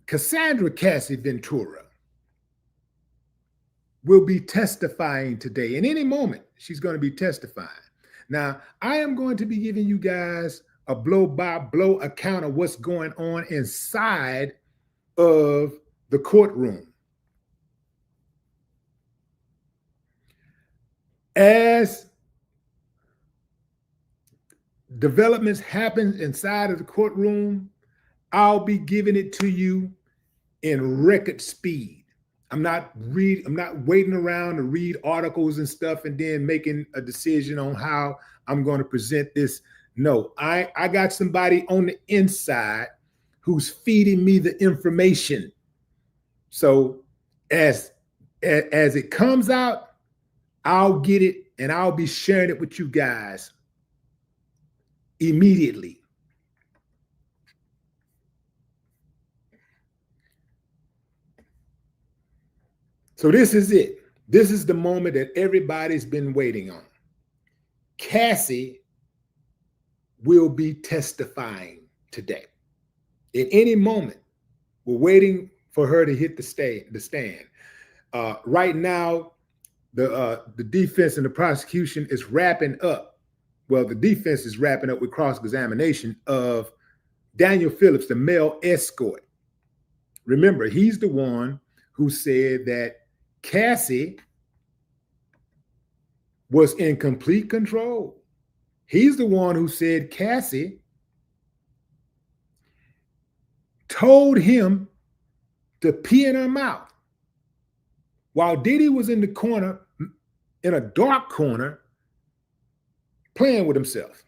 Cassandra Cassie Ventura will be testifying today. In any moment, she's going to be testifying. Now, I am going to be giving you guys a blow-by-blow account of what's going on inside of the courtroom. As developments happen inside of the courtroom, I'll be giving it to you in record speed. I'm not waiting around to read articles and stuff and then making a decision on how I'm going to present this. No, I got somebody on the inside who's feeding me the information. So as it comes out, I'll get it and I'll be sharing it with you guys immediately. So this is it. This is the moment that everybody's been waiting on. Cassie will be testifying today. At any moment, we're waiting for her to hit the stand. Right now, the defense and the prosecution is wrapping up. Well, the defense is wrapping up with cross-examination of Daniel Phillips, the male escort. Remember, he's the one who said that Cassie was in complete control. He's the one who said Cassie told him to pee in her mouth while Diddy was in the corner, in a dark corner, playing with himself.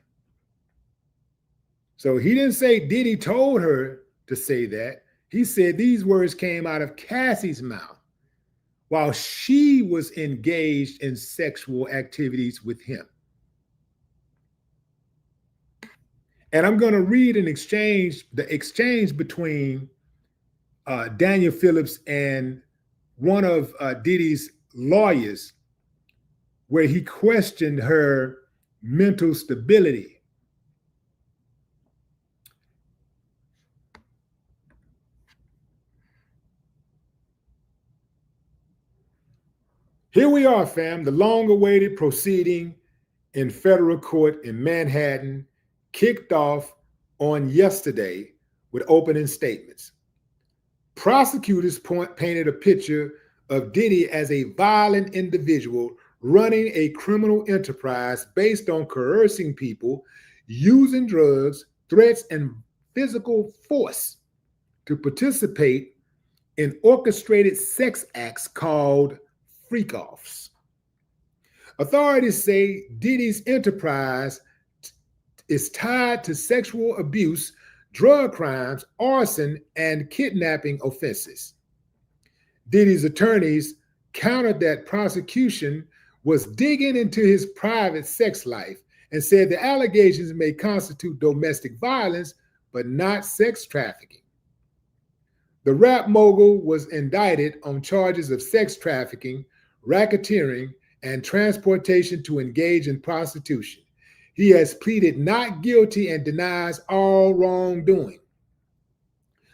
So he didn't say Diddy told her to say that. He said these words came out of Cassie's mouth while she was engaged in sexual activities with him. And I'm going to read the exchange between Daniel Phillips and one of Diddy's lawyers, where he questioned her mental stability. Here we are, fam. The long-awaited proceeding in federal court in Manhattan kicked off on yesterday with opening statements. Prosecutors painted a picture of Diddy as a violent individual running a criminal enterprise based on coercing people, using drugs, threats, and physical force to participate in orchestrated sex acts called freakoffs. Authorities say Diddy's enterprise is tied to sexual abuse, drug crimes, arson, and kidnapping offenses. Diddy's attorneys countered that prosecution was digging into his private sex life and said the allegations may constitute domestic violence, but not sex trafficking. The rap mogul was indicted on charges of sex trafficking, racketeering, and transportation to engage in prostitution. He has pleaded not guilty and denies all wrongdoing.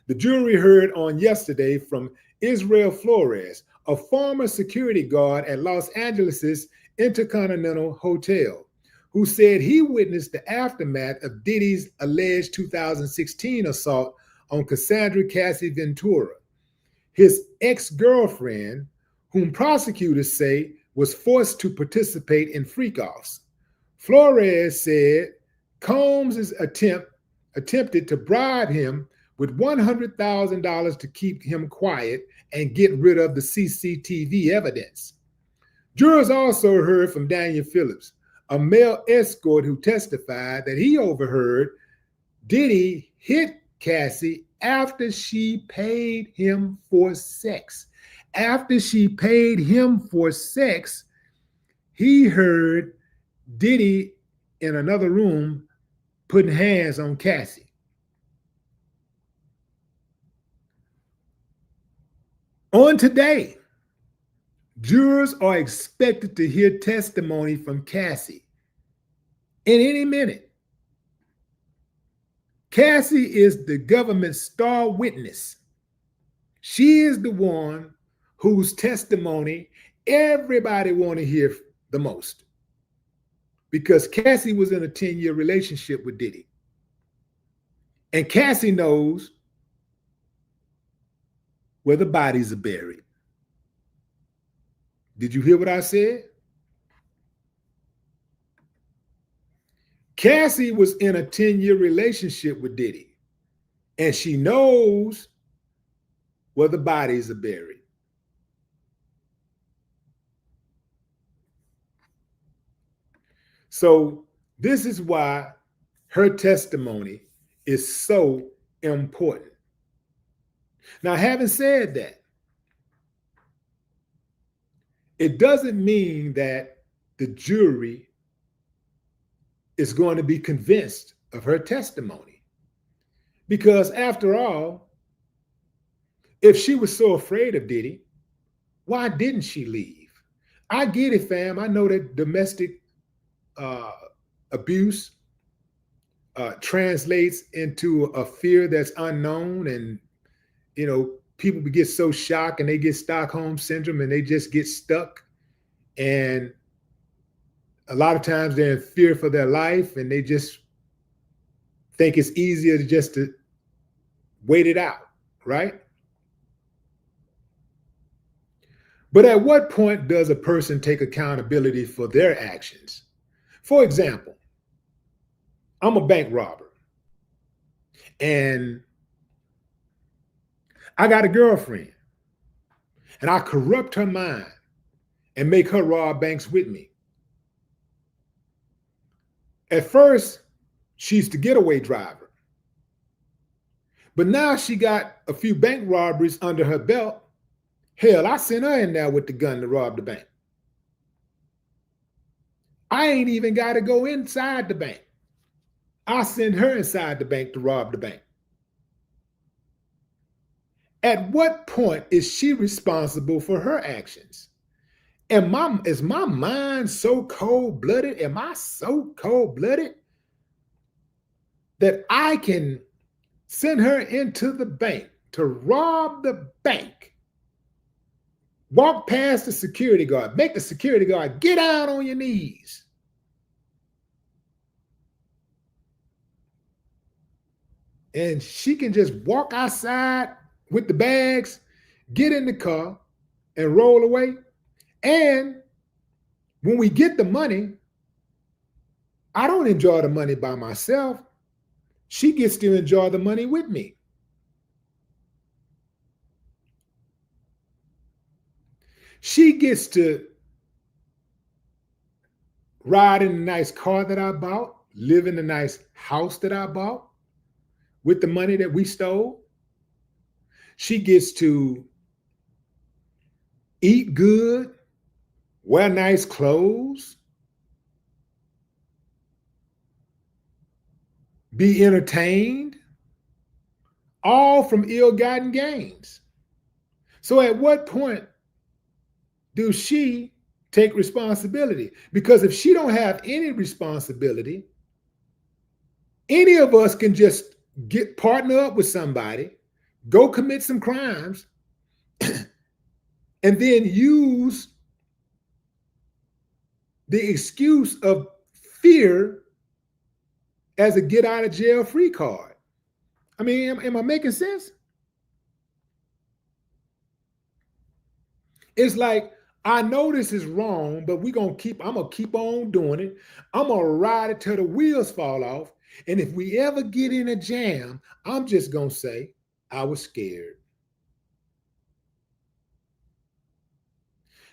The jury heard on yesterday from Israel Flores, a former security guard at Los Angeles' Intercontinental Hotel, who said he witnessed the aftermath of Diddy's alleged 2016 assault on Cassandra Cassie Ventura, his ex-girlfriend, whom prosecutors say was forced to participate in freakoffs. Flores said Combs' attempted to bribe him with $100,000 to keep him quiet and get rid of the CCTV evidence. Jurors also heard from Daniel Phillips, a male escort who testified that he overheard Diddy hit Cassie after she paid him for sex. After she paid him for sex, he heard Diddy in another room putting hands on Cassie. On today, jurors are expected to hear testimony from Cassie in any minute. Cassie is the government's star witness. She is the one whose testimony everybody want to hear the most, because Cassie was in a 10-year relationship with Diddy. And Cassie knows where the bodies are buried. Did you hear what I said? Cassie was in a 10-year relationship with Diddy, and she knows where the bodies are buried. So this is why her testimony is so important. Now, having said that, it doesn't mean that the jury is going to be convinced of her testimony. Because after all, if she was so afraid of Diddy, why didn't she leave? I get it, fam. I know that domestic abuse translates into a fear that's unknown, and people get so shocked and they get Stockholm syndrome and they just get stuck, and a lot of times they're in fear for their life and they just think it's easier to wait it out, right? But at what point does a person take accountability for their actions? For example, I'm a bank robber and I got a girlfriend and I corrupt her mind and make her rob banks with me. At first, she's the getaway driver. But now she got a few bank robberies under her belt. Hell, I sent her in there with the gun to rob the bank. I ain't even got to go inside the bank. I send her inside the bank to rob the bank. At what point is she responsible for her actions? Is my mind so cold-blooded? Am I so cold-blooded that I can send her into the bank to rob the bank, walk past the security guard, make the security guard get down on your knees, and she can just walk outside with the bags, get in the car, and roll away? And when we get the money, I don't enjoy the money by myself. She gets to enjoy the money with me. She gets to ride in a nice car that I bought, live in a nice house that I bought with the money that we stole. She gets to eat good, wear nice clothes, be entertained, all from ill-gotten gains. So at what point do she take responsibility? Because if she don't have any responsibility, any of us can just partner up with somebody, go commit some crimes, and then use the excuse of fear as a get out of jail free card. I mean, am I making sense? It's like, I know this is wrong, but I'm gonna keep on doing it. I'm gonna ride it till the wheels fall off. And if we ever get in a jam, I'm just gonna say, I was scared.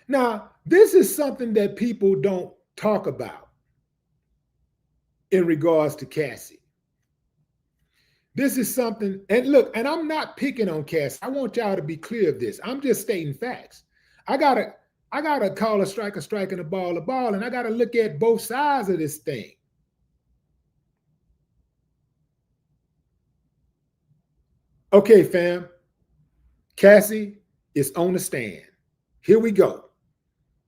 Now, this is something that people don't talk about in regards to Cassie. This is something, and look, and I'm not picking on Cassie. I want y'all to be clear of this. I'm just stating facts. I gotta call a striker and a ball, and I gotta look at both sides of this thing. Okay, fam. Cassie is on the stand. Here we go.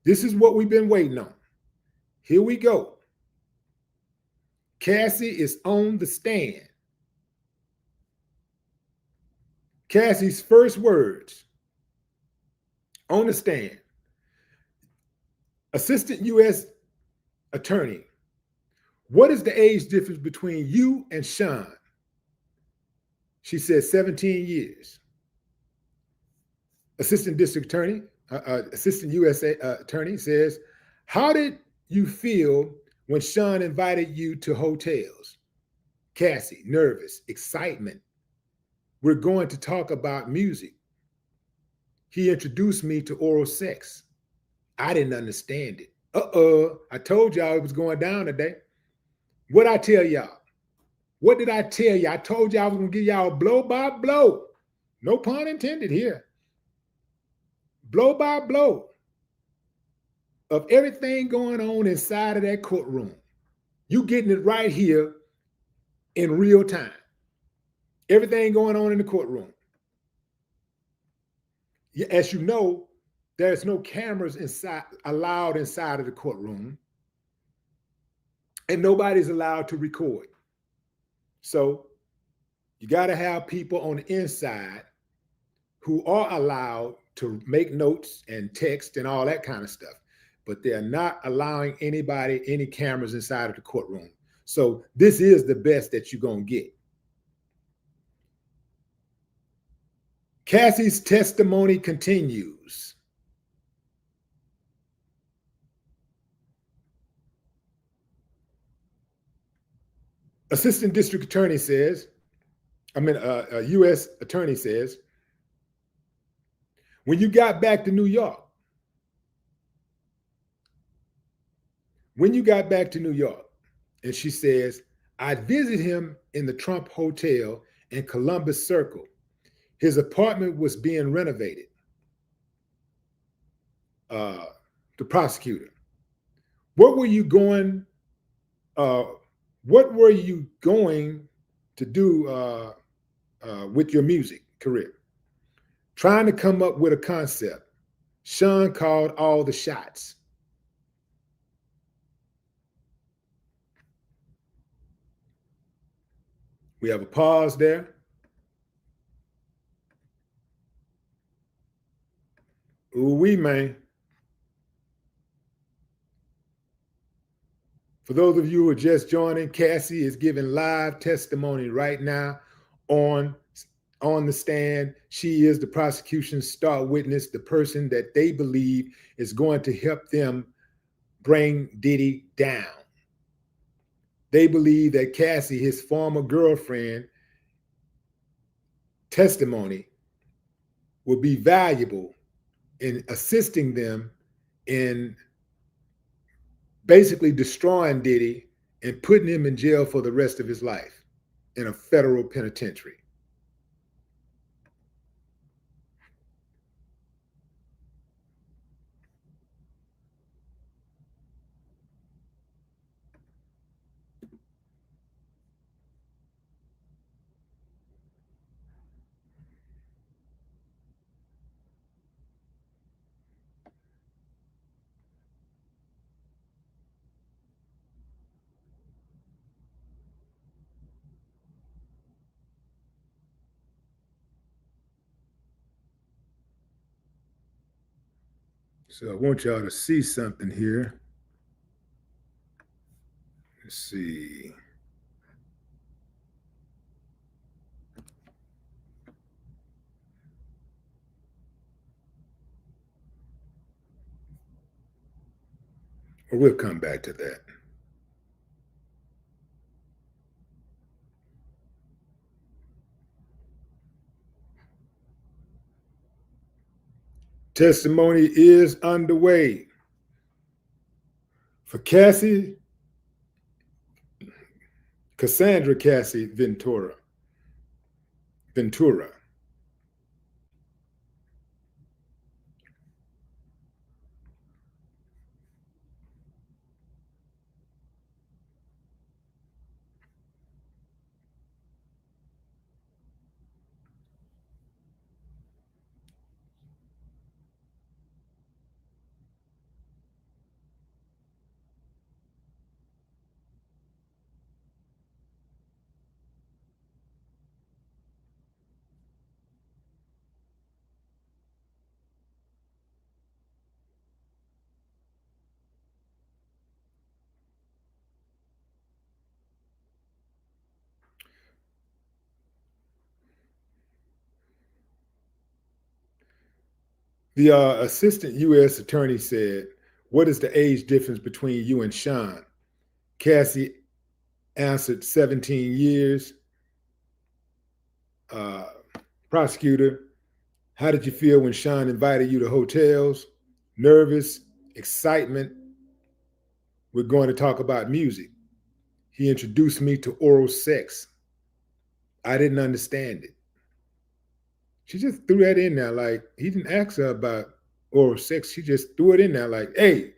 This is what we've been waiting on. Here we go. Cassie is on the stand. Cassie's first words on the stand. Assistant U.S. Attorney, what is the age difference between you and Sean? She said 17 years. Assistant District Attorney, Assistant U.S. Attorney says, how did you feel when Sean invited you to hotels? Cassie, nervous, excitement. We're going to talk about music. He introduced me to oral sex. I didn't understand it. I told y'all it was going down today. What'd I tell y'all? What did I tell you? I told y'all I was going to give y'all blow by blow. No pun intended here. Blow by blow of everything going on inside of that courtroom. You getting it right here in real time. Everything going on in the courtroom. As you know, there's no cameras allowed inside of the courtroom, and nobody's allowed to record. So you got to have people on the inside who are allowed to make notes and text and all that kind of stuff, but they're not allowing anybody, any cameras inside of the courtroom. So this is the best that you're going to get. Cassie's testimony continues. Assistant District Attorney says, a U.S. Attorney says, when you got back to New York, and she says, I visited him in the Trump Hotel in Columbus Circle. His apartment was being renovated. The prosecutor, what were you going to do with your music career? Trying to come up with a concept. Sean called all the shots. We have a pause there. Ooh-wee, man. For those of you who are just joining, Cassie is giving live testimony right now on the stand. She is the prosecution's star witness, the person that they believe is going to help them bring Diddy down. They believe that Cassie, his former girlfriend, testimony will be valuable in assisting them in basically destroying Diddy and putting him in jail for the rest of his life in a federal penitentiary. So I want y'all to see something here. Let's see. Well, we'll come back to that. Testimony is underway for Cassandra Cassie Ventura. The assistant U.S. attorney said, "What is the age difference between you and Sean?" Cassie answered, 17 years. Uh, Prosecutor, how did you feel when Sean invited you to hotels? Nervous, excitement. We're going to talk about music. He introduced me to oral sex. I didn't understand it. She just threw that in there like he didn't ask her about oral sex. She just threw it in there like, hey,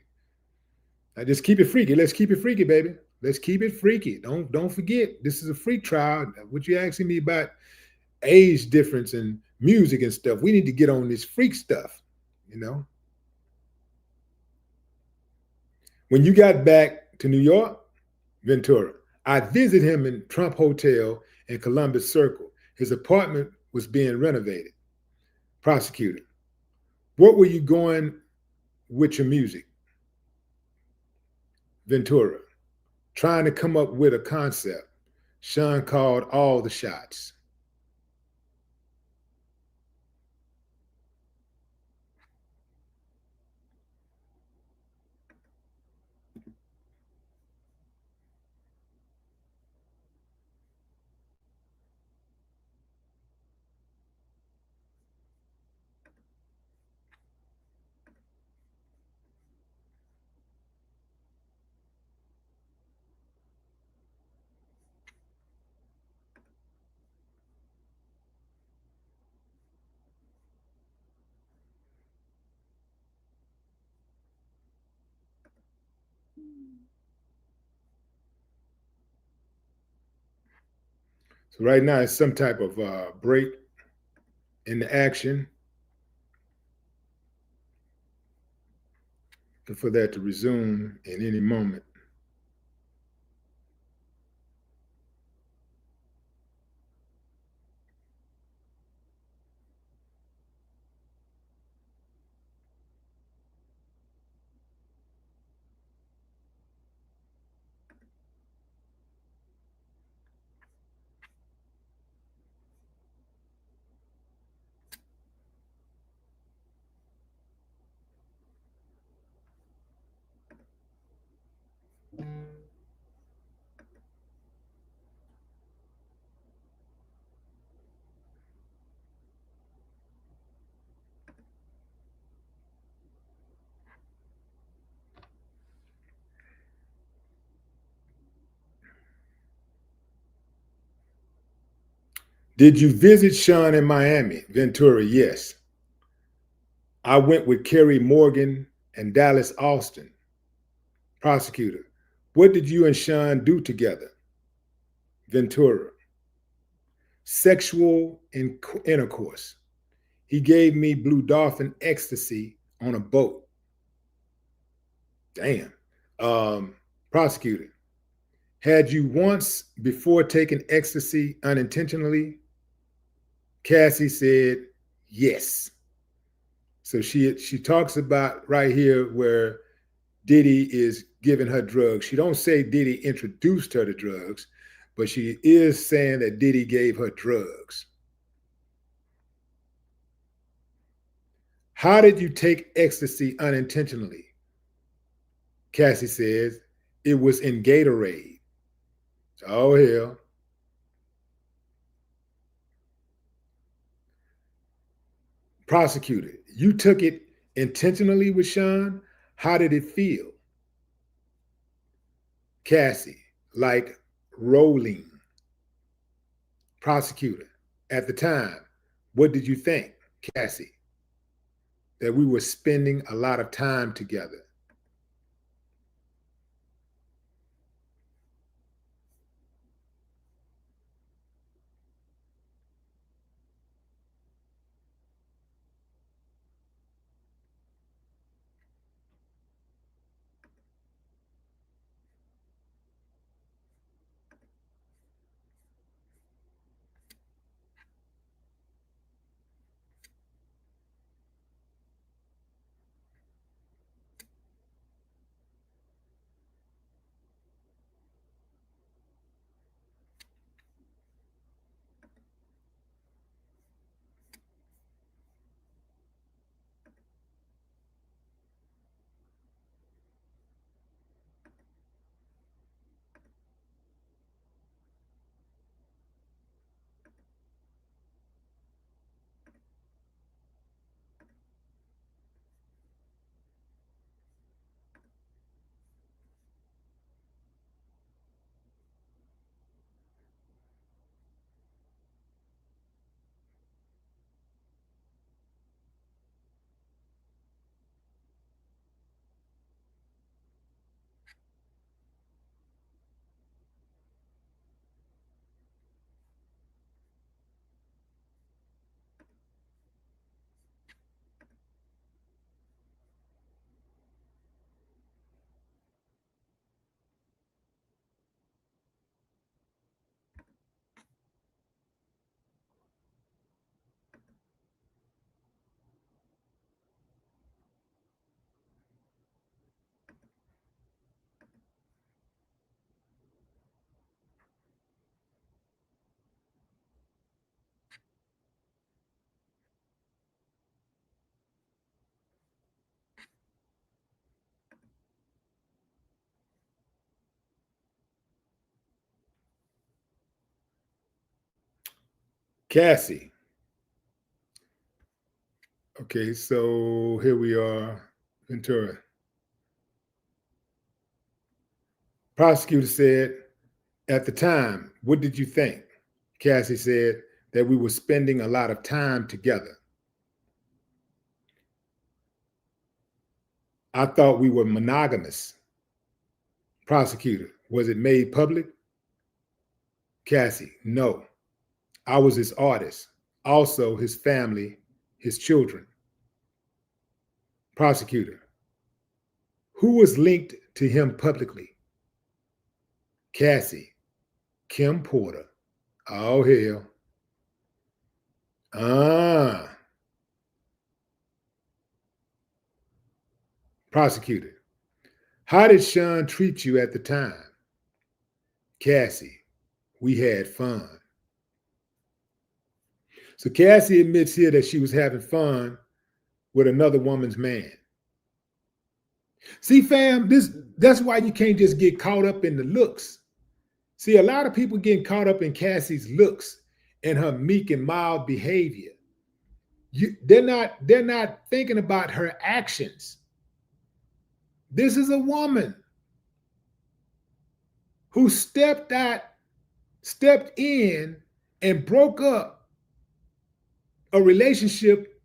I just keep it freaky. Let's keep it freaky, baby. Let's keep it freaky. Don't forget, this is a freak trial. What you asking me about age difference and music and stuff? We need to get on this freak stuff, you know? When you got back to New York, Ventura, I visited him in Trump Hotel in Columbus Circle. His apartment was being renovated. Prosecutor, what were you going with your music? Ventura, trying to come up with a concept. Sean called all the shots. So right now it's some type of break in the action for that to resume in any moment. Did you visit Sean in Miami? Ventura, yes. I went with Kerry Morgan and Dallas Austin. Prosecutor, what did you and Sean do together? Ventura, sexual intercourse. He gave me blue dolphin ecstasy on a boat. Damn. Prosecutor, had you once before taken ecstasy unintentionally? Cassie said, yes. So she talks about right here where Diddy is giving her drugs. She don't say Diddy introduced her to drugs, but she is saying that Diddy gave her drugs. How did you take ecstasy unintentionally? Cassie says, it was in Gatorade. Oh, hell. Prosecutor, you took it intentionally with Sean? How did it feel? Cassie, like rolling. Prosecutor, at the time, what did you think, Cassie? That we were spending a lot of time together. Cassie. Okay, so here we are, Ventura. Prosecutor said, at the time, what did you think? Cassie said that we were spending a lot of time together. I thought we were monogamous. Prosecutor, was it made public? Cassie, no. I was his artist, also his family, his children. Prosecutor, who was linked to him publicly? Cassie, Kim Porter. Oh, hell. Prosecutor, how did Sean treat you at the time? Cassie, we had fun. So Cassie admits here that she was having fun with another woman's man. See, fam, that's why you can't just get caught up in the looks. See, a lot of people getting caught up in Cassie's looks and her meek and mild behavior. They're not thinking about her actions. This is a woman who stepped in and broke up a relationship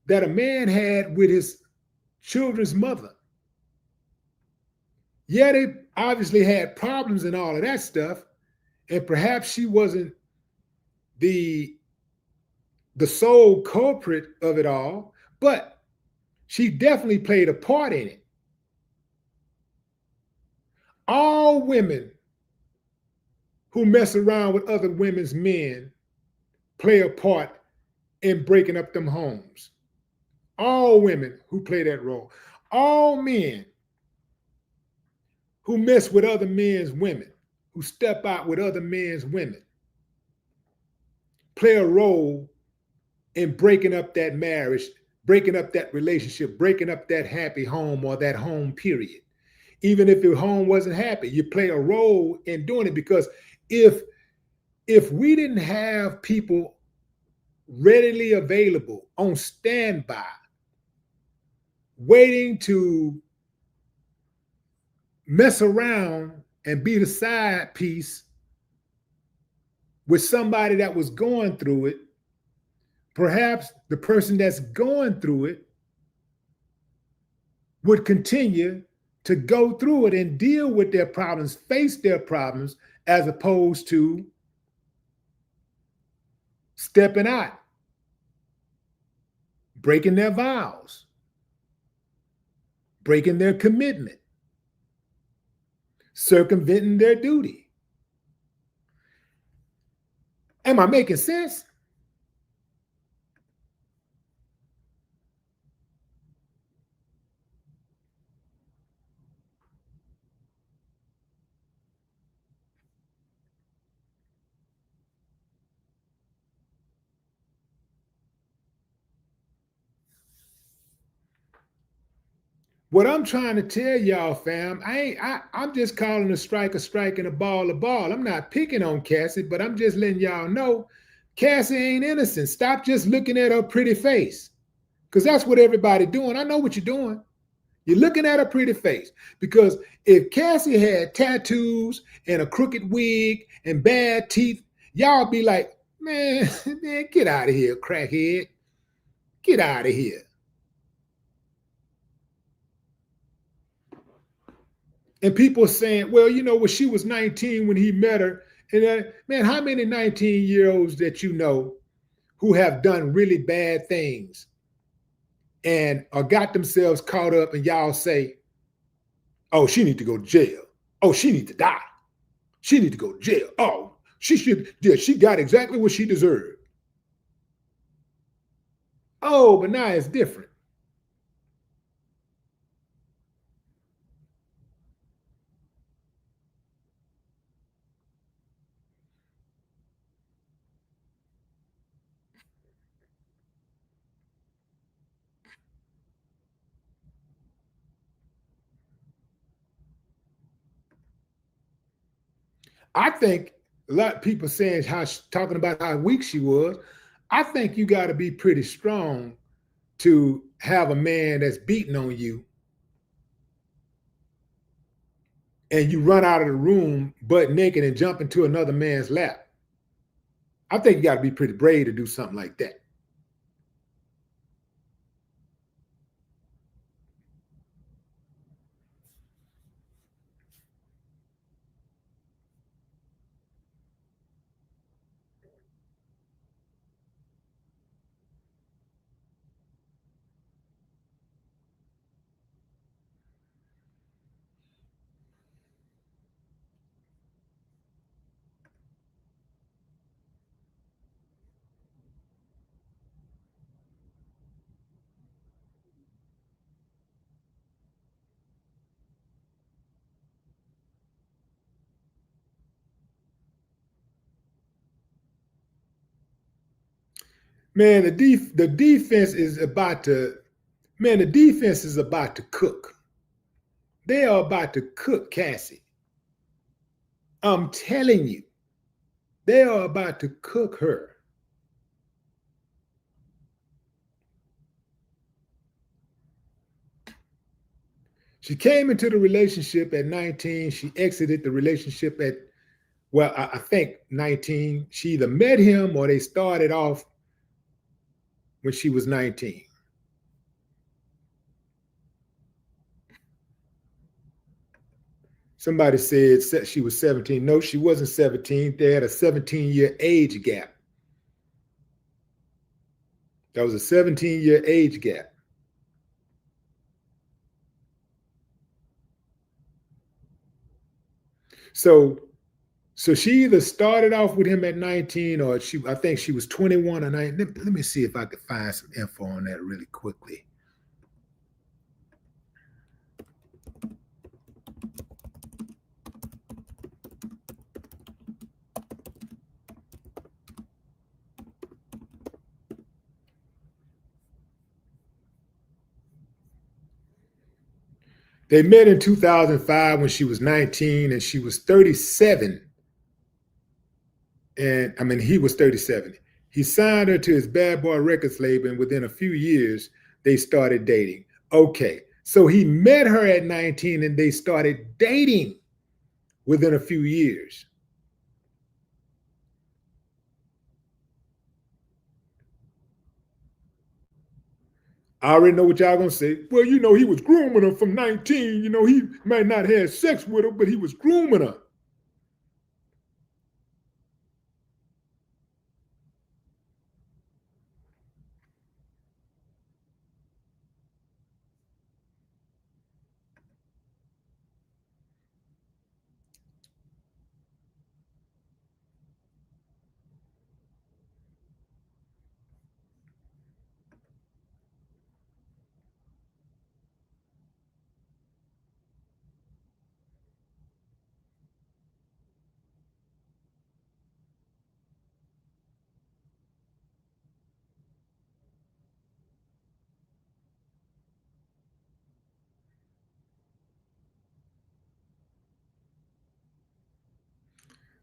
that a man had with his children's mother. Yeah, they obviously had problems and all of that stuff, and perhaps she wasn't the sole culprit of it all, but she definitely played a part in it. All women who mess around with other women's men play a part in breaking up them homes. All women who play that role. All men who mess with other men's women, who step out with other men's women, play a role in breaking up that marriage, breaking up that relationship, breaking up that happy home or that home period. Even if your home wasn't happy, you play a role in doing it, because if we didn't have people readily available on standby, waiting to mess around and be the side piece with somebody that was going through it, perhaps the person that's going through it would continue to go through it and deal with their problems, face their problems, as opposed to stepping out, breaking their vows, breaking their commitment, circumventing their duty. Am I making sense? What I'm trying to tell y'all, fam, I'm just calling a strike and a ball a ball. I'm not picking on Cassie, but I'm just letting y'all know Cassie ain't innocent. Stop just looking at her pretty face, because that's what everybody doing. I know what you're doing. You're looking at her pretty face, because if Cassie had tattoos and a crooked wig and bad teeth, y'all be like, man, get out of here, crackhead. Get out of here. And people saying, well, she was 19 when he met her. And man, how many 19-year-olds that you know who have done really bad things and got themselves caught up, and y'all say, oh, she need to go to jail. Oh, she need to die. She need to go to jail. Oh, she got exactly what she deserved. Oh, but now it's different. I think a lot of people saying talking about how weak she was. I think you got to be pretty strong to have a man that's beating on you and you run out of the room butt naked and jump into another man's lap. I think you got to be pretty brave to do something like that. Man, the defense is about to, man, the defense is about to cook. They are about to cook Cassie. I'm telling you, they are about to cook her. She came into the relationship at 19. She exited the relationship at, well, I think 19. She either met him or they started off when she was 19. Somebody said she was 17. No, she wasn't 17. They had a 17-year age gap. That was a 17-year age gap. So she either started off with him at 19 or I think she was 21 or 19. Let me see if I could find some info on that really quickly. They met in 2005 when she was 19 and she was 37. And I mean, he was 37. He signed her to his Bad Boy Records label, and within a few years, they started dating. Okay, so he met her at 19 and they started dating within a few years. I already know what y'all gonna say. Well, you know, he was grooming her from 19. You know, he might not have sex with her, but he was grooming her.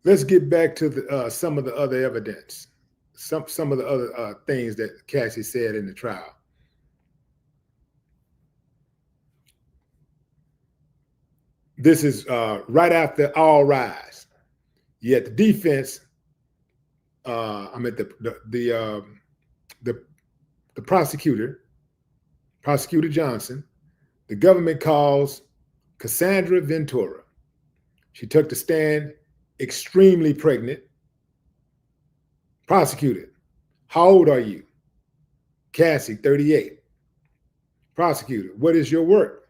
Let's get back to some of the other evidence, some of the other things that Cassie said in the trial. This is right after all rise. Yet the defense, I mean the prosecutor, Prosecutor Johnson, the government calls Cassandra Ventura. She took the stand extremely pregnant. Prosecutor, how old are you? Cassie, 38. Prosecutor, what is your work?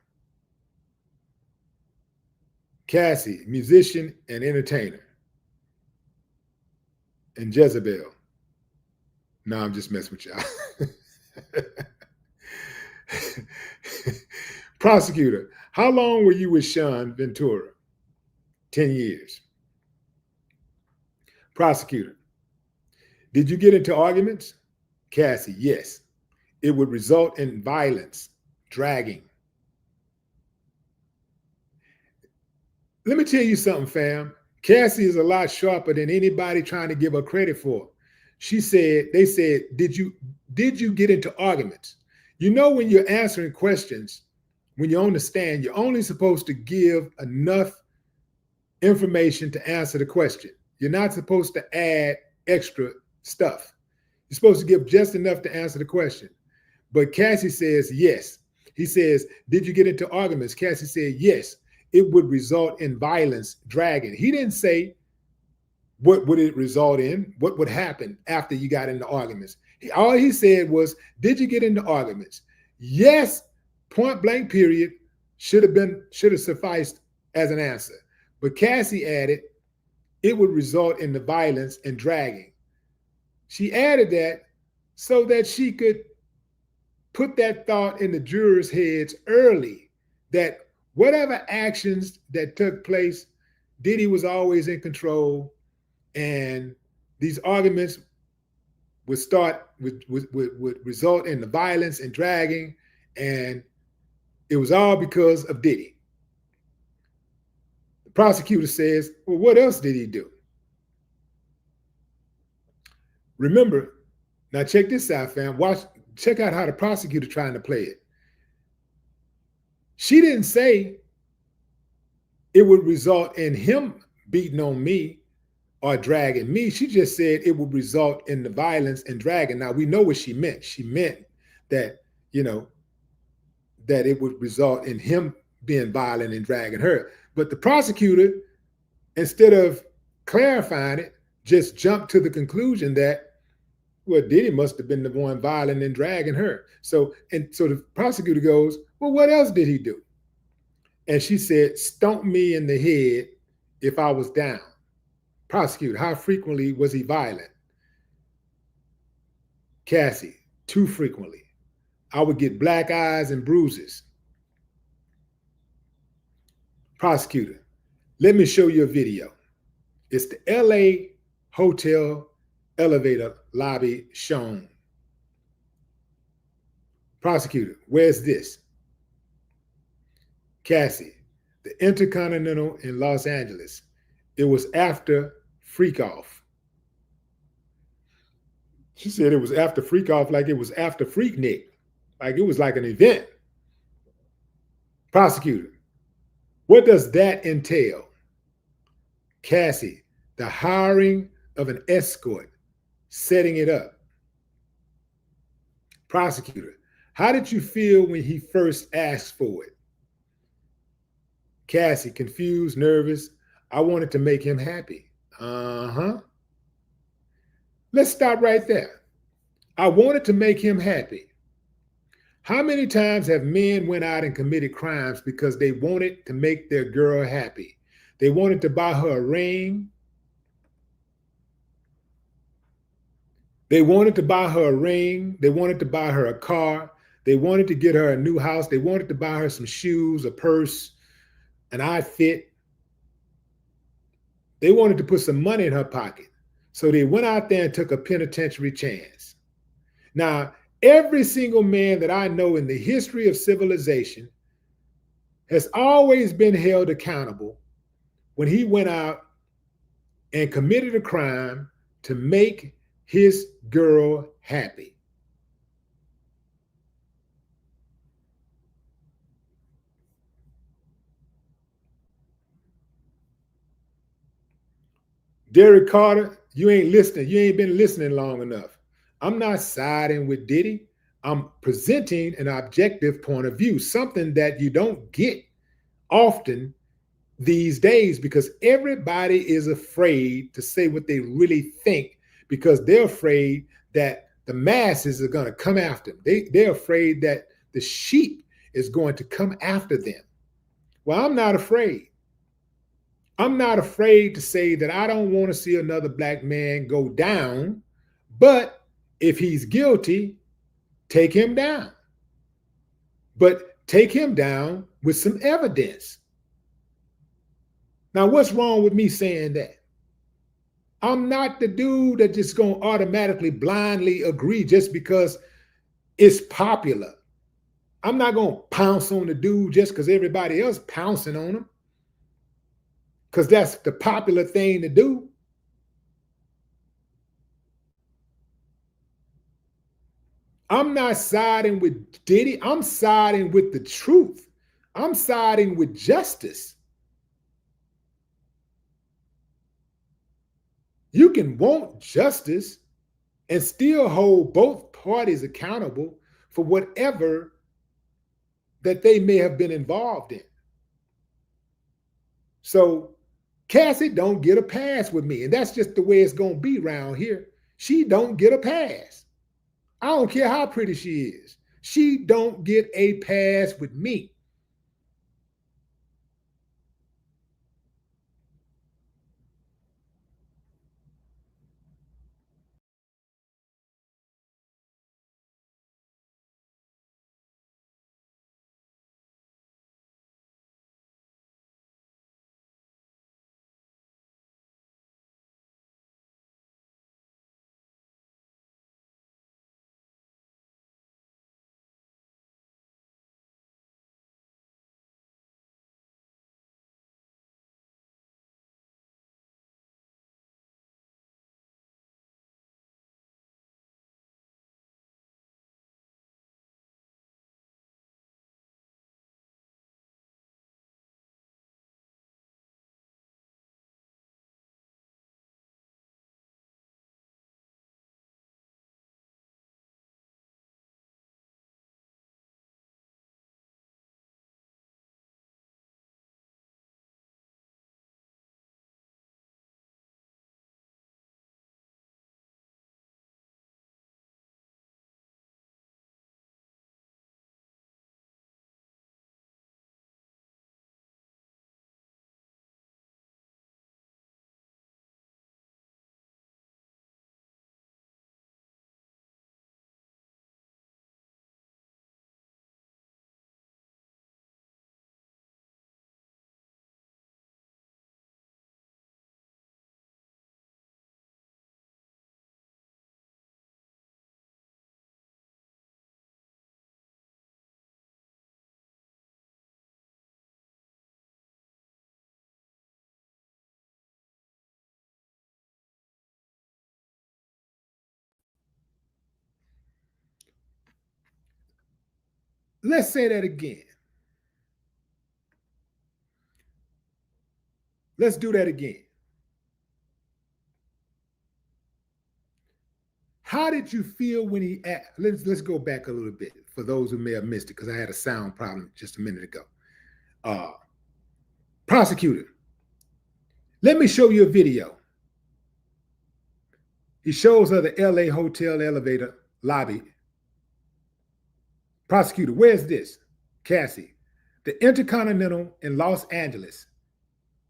Cassie, musician and entertainer. And Jezebel. No, I'm just messing with y'all. Prosecutor, how long were you with Sean Ventura? 10 years. Prosecutor, did you get into arguments? Cassie, yes. It would result in violence, dragging. Let me tell you something, fam. Cassie is a lot sharper than anybody trying to give her credit for. They said, did you get into arguments? You know, when you're answering questions, when you're on the stand, you're only supposed to give enough information to answer the question. You're not supposed to add extra stuff. You're supposed to give just enough to answer the question. But Cassie says yes. He says, did you get into arguments? Cassie said yes. It would result in violence, dragging. He didn't say what would it result in, what would happen after you got into arguments. All he said was, did you get into arguments? Yes, point blank period, should have sufficed as an answer. But Cassie added, it would result in the violence and dragging. She added that so that she could put that thought in the jurors' heads early, that whatever actions that took place, Diddy was always in control, and these arguments would result in the violence and dragging, and it was all because of Diddy. The prosecutor says, well, what else did he do? Remember, now check this out, fam. Check out how the prosecutor trying to play it. She didn't say it would result in him beating on me or dragging me. She just said it would result in the violence and dragging. Now, we know what she meant. She meant that, that it would result in him being violent and dragging her. But the prosecutor, instead of clarifying it, just jumped to the conclusion that, well, Diddy must have been the one violent and dragging her. So the prosecutor goes, well, what else did he do? And she said, stomp me in the head if I was down. Prosecutor, how frequently was he violent? Cassie, too frequently. I would get black eyes and bruises. Prosecutor, let me show you a video. It's the LA hotel elevator lobby shown. Prosecutor, where's this? Cassie, the Intercontinental in Los Angeles. It was after freakoff. She said it was after freakoff, like it was after Freaknik, like it was like an event. Prosecutor, what does that entail? Cassie, the hiring of an escort, setting it up. Prosecutor, how did you feel when he first asked for it? Cassie, confused, nervous. I wanted to make him happy. Let's stop right there. I wanted to make him happy. How many times have men went out and committed crimes because they wanted to make their girl happy? They wanted to buy her a ring. They wanted to buy her a ring. They wanted to buy her a car. They wanted to get her a new house. They wanted to buy her some shoes, a purse, an outfit. They wanted to put some money in her pocket. So they went out there and took a penitentiary chance. Now, every single man that I know in the history of civilization has always been held accountable when he went out and committed a crime to make his girl happy. Derek Carter, you ain't listening. You ain't been listening long enough. I'm not siding with Diddy. I'm presenting an objective point of view, something that you don't get often these days because everybody is afraid to say what they really think because they're afraid that the masses are going to come after them. They're afraid that the sheep is going to come after them. Well, I'm not afraid. I'm not afraid to say that I don't want to see another black man go down, but if he's guilty, take him down. But take him down with some evidence. Now, what's wrong with me saying that? I'm not the dude that just going to automatically blindly agree just because it's popular. I'm not going to pounce on the dude just because everybody else pouncing on him. because that's the popular thing to do. I'm not siding with Diddy. I'm siding with the truth. I'm siding with justice. You can want justice and still hold both parties accountable for whatever that they may have been involved in. So Cassie don't get a pass with me. And that's just the way it's going to be around here. She don't get a pass. I don't care how pretty she is. She don't get a pass with me. Let's say that again. Let's do that again. How did you feel when he asked? Let's go back a little bit for those who may have missed it because I had a sound problem just a minute ago. Prosecutor, let me show you a video. He shows her the LA hotel elevator lobby. Prosecutor, where's this? Cassie, the Intercontinental in Los Angeles.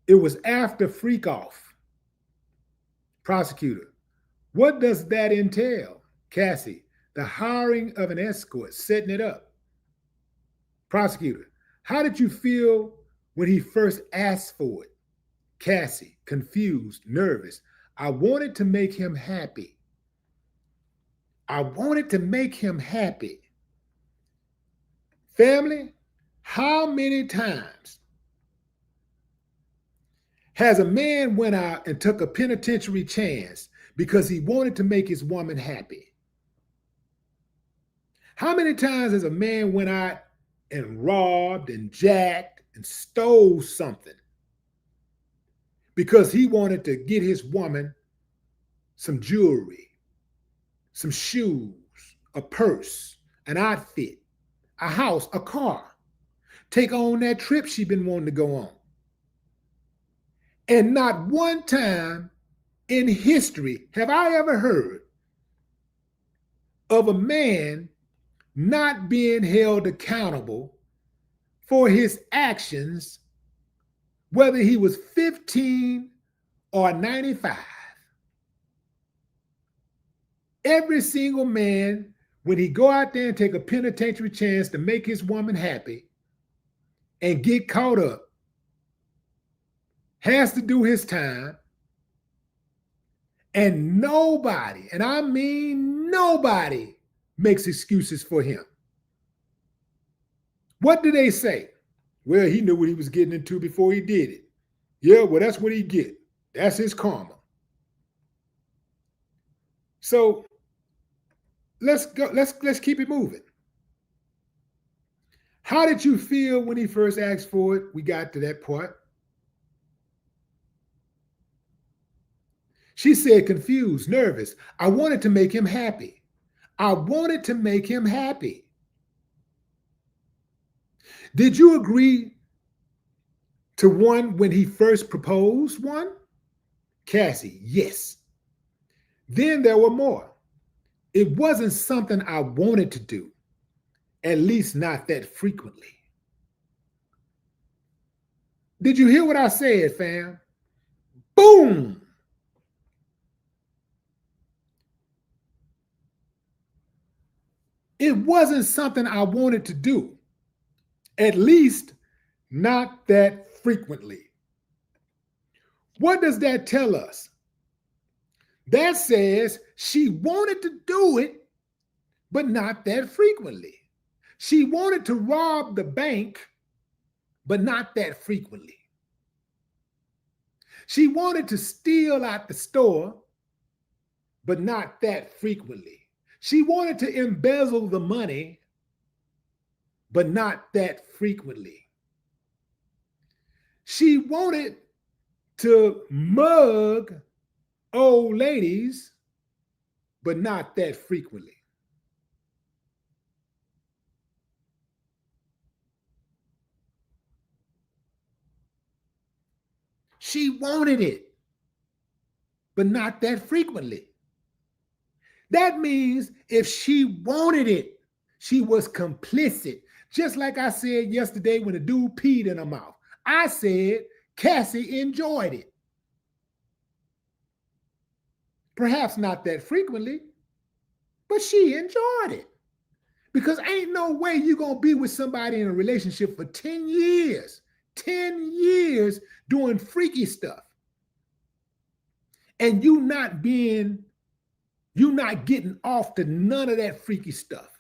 It was after freakoff. Prosecutor, what does that entail? Cassie, the hiring of an escort, setting it up. Prosecutor, how did you feel when he first asked for it? Cassie, confused, nervous. I wanted to make him happy. I wanted to make him happy. Family, how many times has a man went out and took a penitentiary chance because he wanted to make his woman happy? How many times has a man went out and robbed and jacked and stole something because he wanted to get his woman some jewelry, some shoes, a purse, an outfit, a house, a car, take on that trip she's been wanting to go on? And not one time in history have I ever heard of a man not being held accountable for his actions, whether he was 15 or 95. Every single man, when he go out there and take a penitentiary chance to make his woman happy and get caught up, has to do his time, and nobody, and I mean nobody, makes excuses for him. What do they say? Well, he knew what he was getting into before he did it. Yeah, well, that's what he get. That's his karma. So let's go. Let's keep it moving. How did you feel when he first asked for it? We got to that part. She said, confused, nervous. I wanted to make him happy. I wanted to make him happy. Did you agree to one when he first proposed one? Cassie, yes. Then there were more. It wasn't something I wanted to do, at least not that frequently. Did you hear what I said, fam? Boom! It wasn't something I wanted to do, at least not that frequently. What does that tell us? That says she wanted to do it, but not that frequently. She wanted to rob the bank, but not that frequently. She wanted to steal out the store, but not that frequently. She wanted to embezzle the money, but not that frequently. She wanted to mug old ladies, but not that frequently. She wanted it, but not that frequently. That means if she wanted it, she was complicit. Just like I said yesterday when the dude peed in her mouth. I said Cassie enjoyed it. Perhaps not that frequently, but she enjoyed it. Because ain't no way you're going to be with somebody in a relationship for 10 years, 10 years doing freaky stuff. And you not getting off to none of that freaky stuff.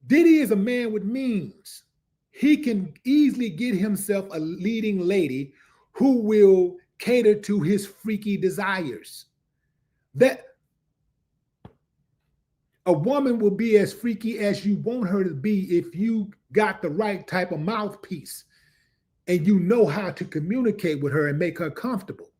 Diddy is a man with means. He can easily get himself a leading lady who will cater to his freaky desires. That a woman will be as freaky as you want her to be if you got the right type of mouthpiece and you know how to communicate with her and make her comfortable.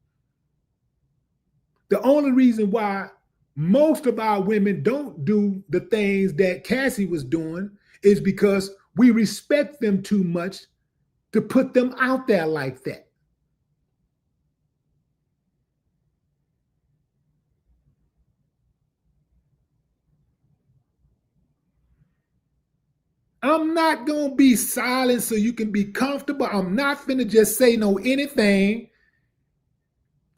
The only reason why most of our women don't do the things that Cassie was doing is because we respect them too much to put them out there like that. I'm not going to be silent so you can be comfortable. I'm not finna just say no anything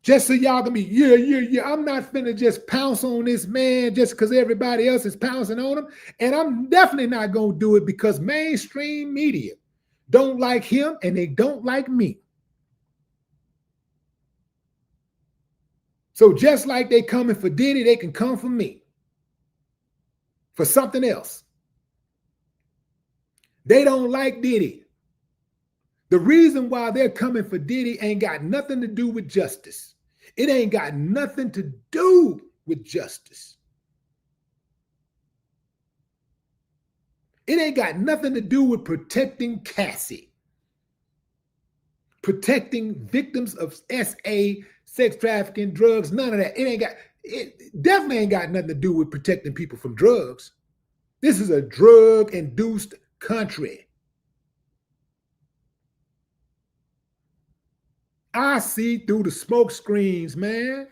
just so y'all can be, yeah. I'm not finna just pounce on this man just because everybody else is pouncing on him. And I'm definitely not going to do it because mainstream media don't like him and they don't like me. So just like they coming for Diddy, they can come for me for something else. They don't like Diddy. The reason why they're coming for Diddy ain't got nothing to do with justice. It ain't got nothing to do with justice. It ain't got nothing to do with protecting Cassie, protecting victims of SA, sex trafficking, drugs, none of that. It definitely ain't got nothing to do with protecting people from drugs. This is a drug-induced country. I see through the smoke screens, man.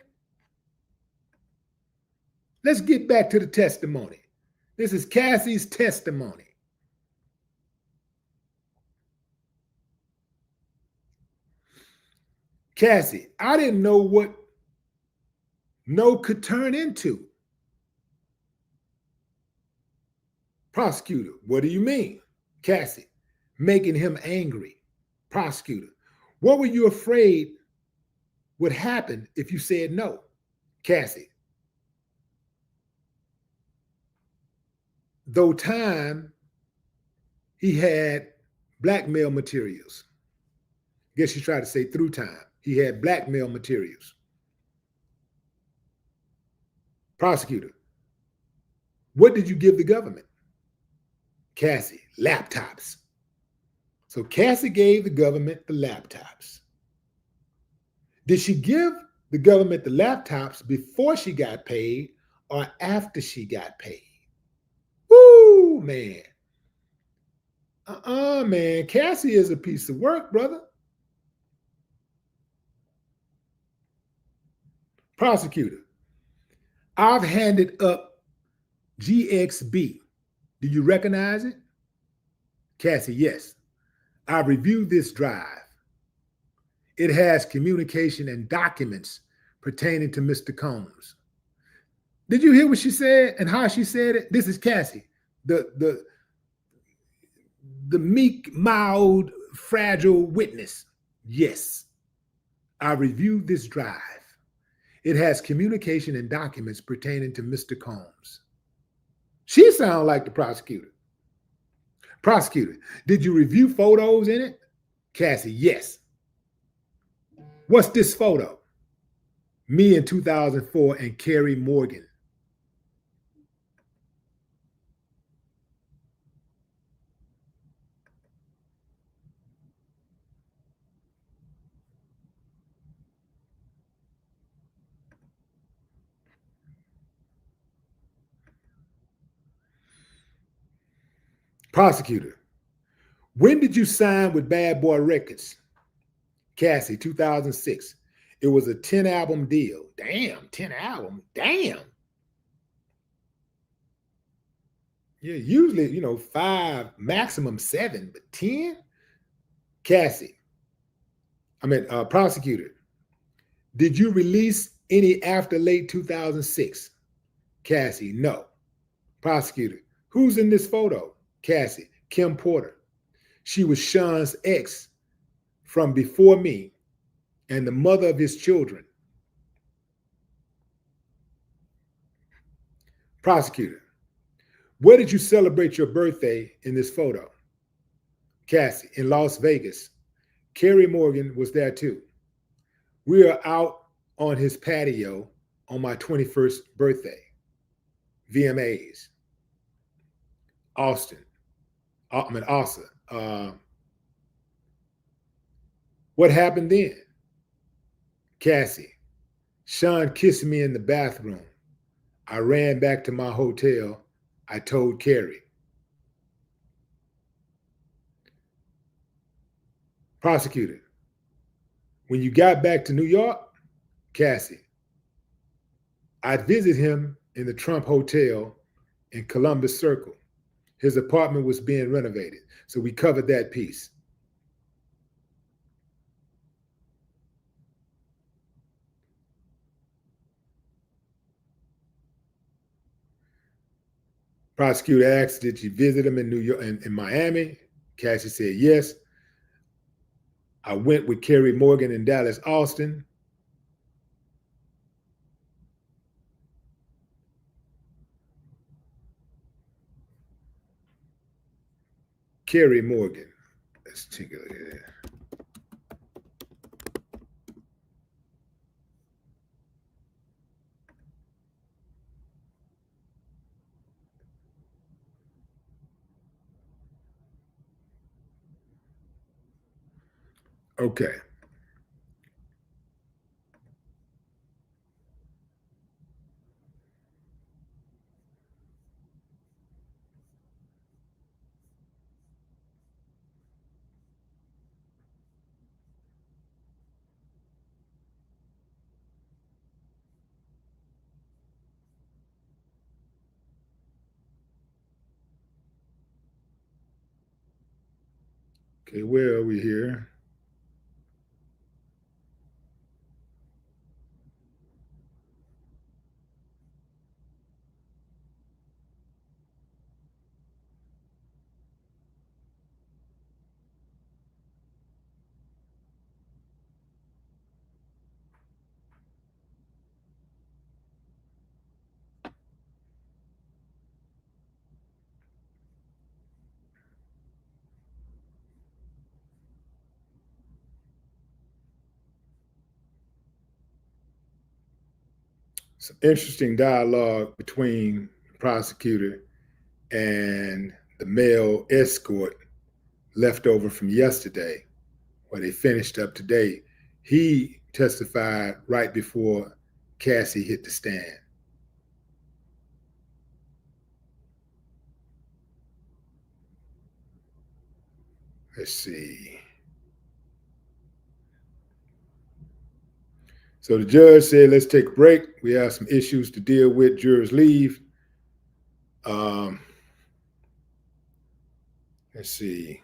Let's get back to the testimony. This is Cassie's testimony. Cassie, I didn't know what no could turn into. Prosecutor, what do you mean? Cassie, making him angry. Prosecutor, what were you afraid would happen if you said no? Cassie, though time he had blackmail materials. Guess she tried to say through time. He had blackmail materials. Prosecutor, what did you give the government? Cassie, laptops. So Cassie gave the government the laptops. Did she give the government the laptops before she got paid or after she got paid? Woo, man. Man. Cassie is a piece of work, brother. Prosecutor, I've handed up GXB. Do you recognize it? Cassie, yes. I've reviewed this drive. It has communication and documents pertaining to Mr. Combs. Did you hear what she said and how she said it? This is Cassie, the meek, mild, fragile witness. Yes, I reviewed this drive. It has communication and documents pertaining to Mr. Combs. She sounds like the prosecutor. Prosecutor, did you review photos in it? Cassie, yes. What's this photo? Me in 2004 and Carrie Morgan. Prosecutor, when did you sign with Bad Boy Records? Cassie, 2006. It was a 10-album deal. Damn, 10 album. Damn. Yeah, usually, 5, maximum 7, but 10? Cassie, prosecutor, did you release any after late 2006? Cassie, no. Prosecutor, who's in this photo? Cassie, Kim Porter. She was Sean's ex from before me and the mother of his children. Prosecutor, where did you celebrate your birthday in this photo? Cassie, in Las Vegas. Carrie Morgan was there too. We are out on his patio on my 21st birthday. VMAs. Asa. What happened then? Cassie. Sean kissed me in the bathroom. I ran back to my hotel. I told Carrie. Prosecutor. When you got back to New York, Cassie, I'd visit him in the Trump Hotel in Columbus Circle. His apartment was being renovated, so we covered that piece. Prosecutor asked, did you visit him in New York, in Miami? Cassie said, yes. I went with Carrie Morgan in Dallas, Austin. Carrie Morgan. Let's take a look at that. Okay. Okay, where are we here? Some interesting dialogue between the prosecutor and the male escort left over from yesterday, where they finished up today. He testified right before Cassie hit the stand. Let's see. So the judge said, let's take a break. We have some issues to deal with. Jurors leave. Let's see.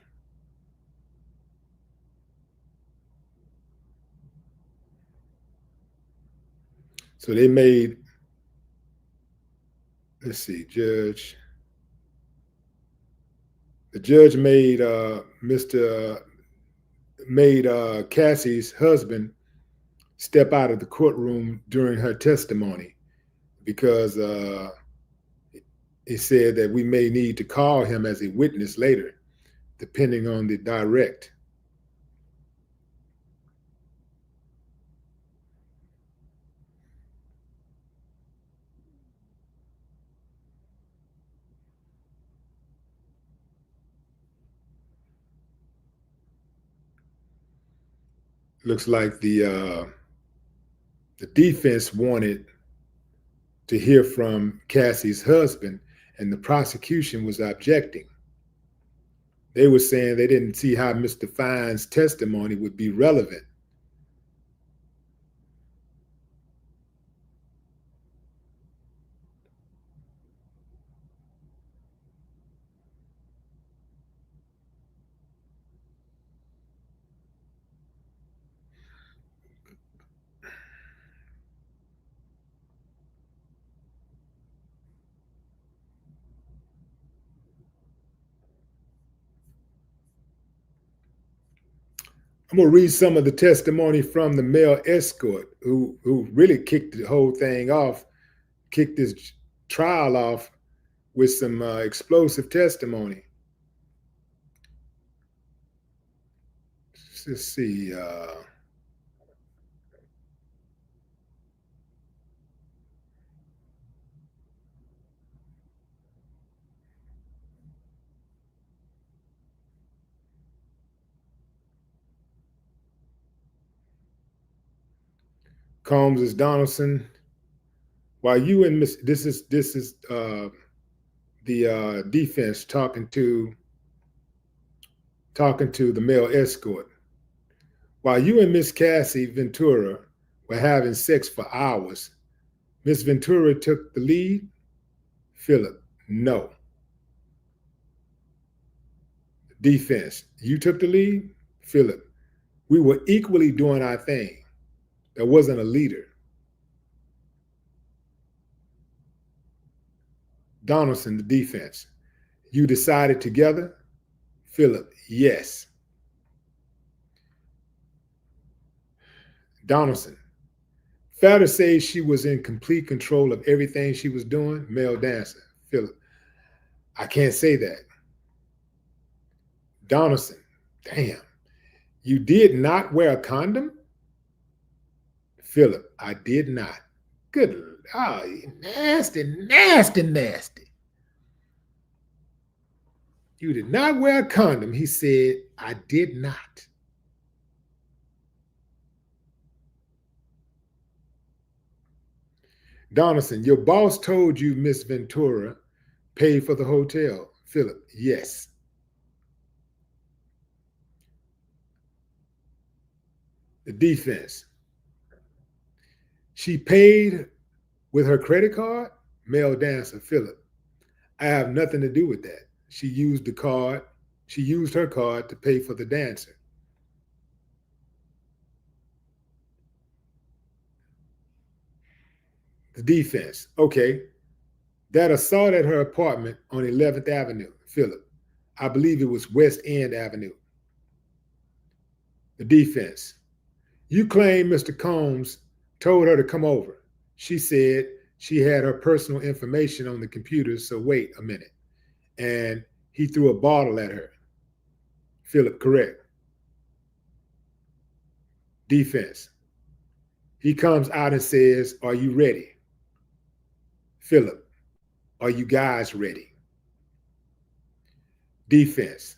So they made, let's see, the judge made Cassie's husband step out of the courtroom during her testimony because he said that we may need to call him as a witness later, depending on the direct. Looks like the defense wanted to hear from Cassie's husband, and the prosecution was objecting. They were saying they didn't see how Mr. Fine's testimony would be relevant. I'm gonna read some of the testimony from the male escort who really kicked the whole thing off, kicked this trial off with some explosive testimony. Let's see. Combs is Donaldson. While you and Miss, this is the defense talking to the male escort. While you and Miss Cassie Ventura were having sex for hours, Miss Ventura took the lead. Philip, no. Defense, you took the lead. Philip, we were equally doing our thing. There wasn't a leader. Donaldson, the defense, you decided together. Philip, yes. Donaldson, fair to say she was in complete control of everything she was doing. Male dancer. Philip, I can't say that. Donaldson, damn, you did not wear a condom? Philip, I did not. Good, oh, nasty, nasty, nasty. You did not wear a condom. He said, I did not. Donaldson, your boss told you Miss Ventura paid for the hotel. Philip, yes. The defense, she paid with her credit card? Male dancer, Philip, I have nothing to do with that. She used the card. She used her card to pay for the dancer. The defense, okay. That assault at her apartment on 11th Avenue, Philip, I believe it was West End Avenue. The defense, you claim Mr. Combs told her to come over. She said she had her personal information on the computer, so wait a minute. And he threw a bottle at her. Philip, correct. Defense, he comes out and says, are you ready? Philip, are you guys ready? Defense,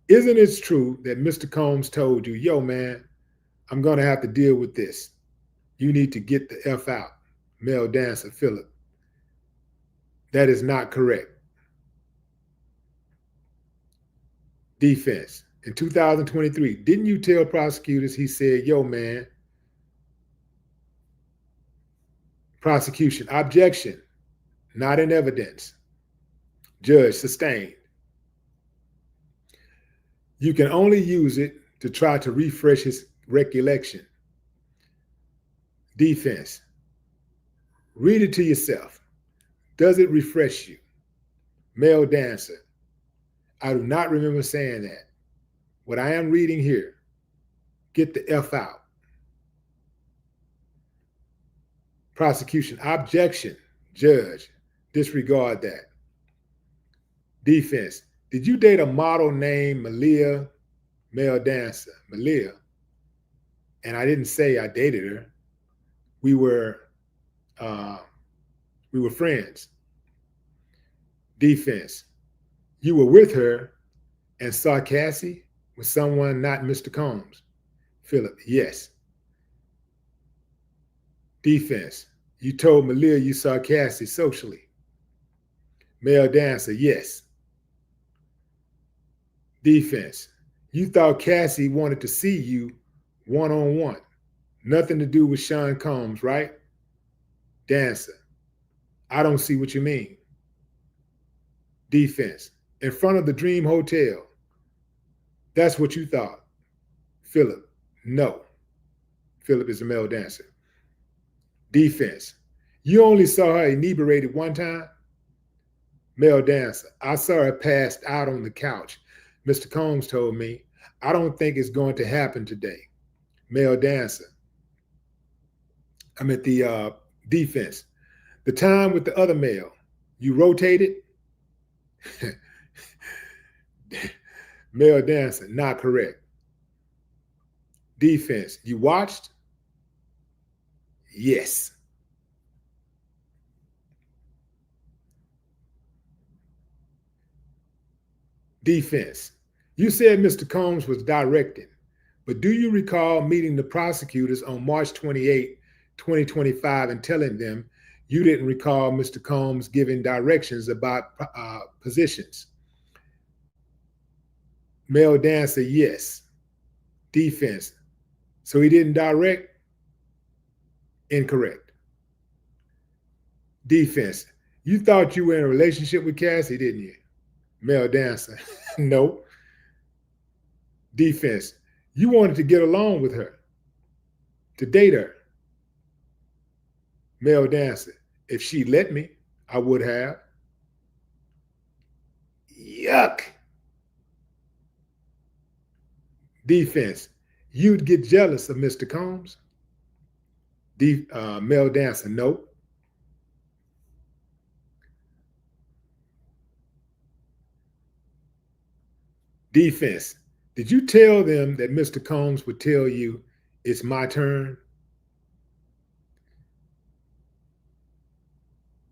isn't it true that Mr. Combs told you, yo, man, I'm going to have to deal with this. You need to get the F out. Male dancer, Philip, that is not correct. Defense, in 2023, didn't you tell prosecutors, he said, yo, man, prosecution, objection, not in evidence. Judge, sustained. You can only use it to try to refresh his recollection. Defense, read it to yourself. Does it refresh you? Male dancer, I do not remember saying that. What I am reading here, get the F out. Prosecution, objection. Judge, disregard that. Defense, did you date a model named Malia? Male dancer, Malia. And I didn't say I dated her. We were friends. Defense, you were with her and saw Cassie with someone not Mr. Combs. Philip, yes. Defense, you told Malia you saw Cassie socially. Male dancer, yes. Defense, you thought Cassie wanted to see you one-on-one. Nothing to do with Sean Combs, right? Dancer, I don't see what you mean. Defense, in front of the Dream Hotel. That's what you thought. Philip, no. Philip is a male dancer. Defense, you only saw her inebriated one time? Male dancer, I saw her passed out on the couch. Mr. Combs told me, I don't think it's going to happen today. Male dancer, I'm at the defense. The time with the other male, you rotated? Male dancer, not correct. Defense, you watched? Yes. Defense, you said Mr. Combs was directing, but do you recall meeting the prosecutors on March 28, 2025 and telling them you didn't recall Mr. Combs giving directions about positions? Male dancer, yes. Defense, so he didn't direct? Incorrect. Defense, you thought you were in a relationship with Cassie, didn't you? Male dancer, no. Defense, you wanted to get along with her, to date her. Male dancer, if she let me, I would have. Yuck. Defense, you'd get jealous of Mr. Combs? Male dancer, no. Defense, did you tell them that Mr. Combs would tell you it's my turn?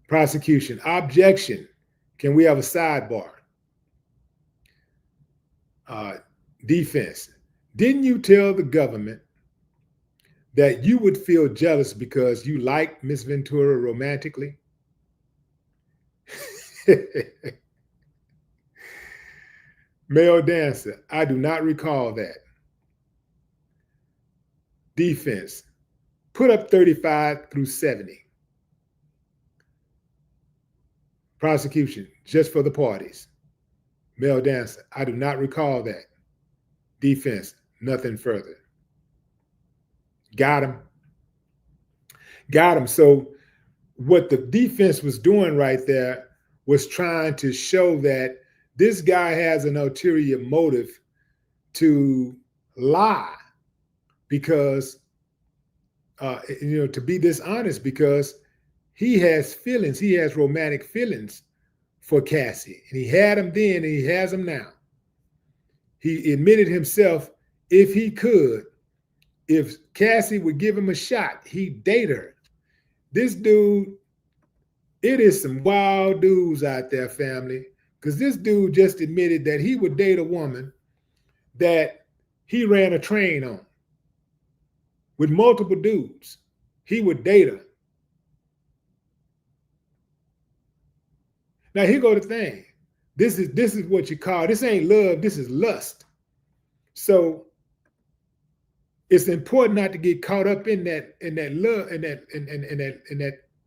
Prosecution, objection. Can we have a sidebar? Defense, didn't you tell the government that you would feel jealous because you liked Miss Ventura romantically? Male dancer, I do not recall that. Defense, put up 35 through 70. Prosecution, just for the parties. Male dancer, I do not recall that. Defense, nothing further. Got him. Got him. So what the defense was doing right there was trying to show that this guy has an ulterior motive to lie because, to be dishonest, because he has feelings. He has romantic feelings for Cassie. And he had them then and he has them now. He admitted himself, if he could, if Cassie would give him a shot, he'd date her. This dude It is some wild dudes out there, family. Because this dude just admitted that he would date a woman that he ran a train on with multiple dudes. He would date her. Now here go the thing. This is what you call, this ain't love, this is lust. So it's important not to get caught up in that love, in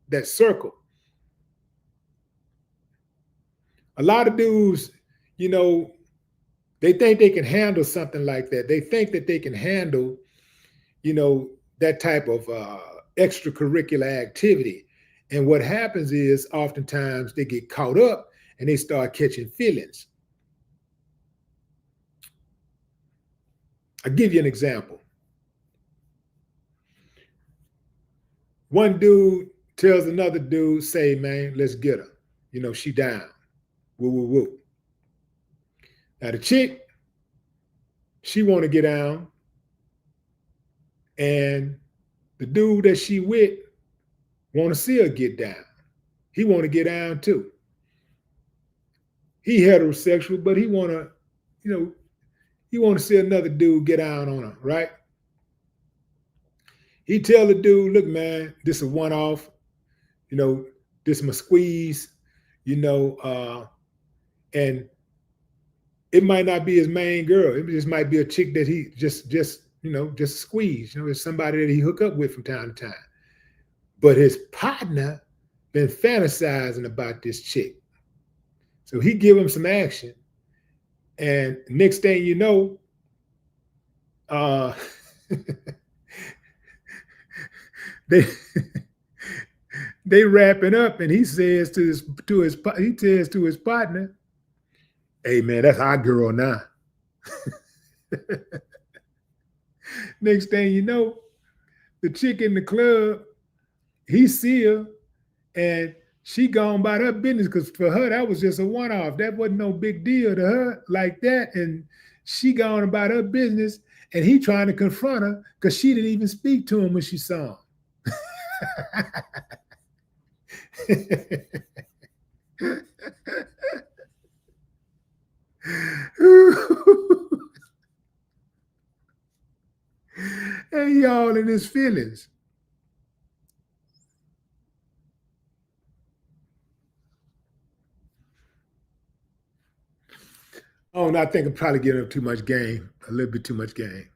that circle. A lot of dudes, you know, they think they can handle something like that. They think that they can handle, you know, that type of extracurricular activity. And what happens is oftentimes they get caught up and they start catching feelings. I'll give you an example. One dude tells another dude, say, man, let's get her. You know, she down. Woo, woo, woo. Now the chick, she want to get down. And the dude that she with want to see her get down. He want to get down too. He heterosexual, but he want to, you know, he want to see another dude get down on her, right? He tell the dude, look, man, this is a one-off. You know, this is my squeeze, you know, and it might not be his main girl. It just might be a chick that he just you know, just squeeze. You know, it's somebody that he hook up with from time to time. But his partner been fantasizing about this chick. So he give him some action. And next thing you know, they they wrapping up, and he says to his partner, "Hey man, that's our girl now." Next thing you know, the chick in the club, he see her, and she gone about her business, because for her that was just a one-off. That wasn't no big deal to her like that, and she gone about her business, and he trying to confront her because she didn't even speak to him when she saw him. And he all in his feelings. Oh, and I think I'm probably giving him too much game, a little bit too much game.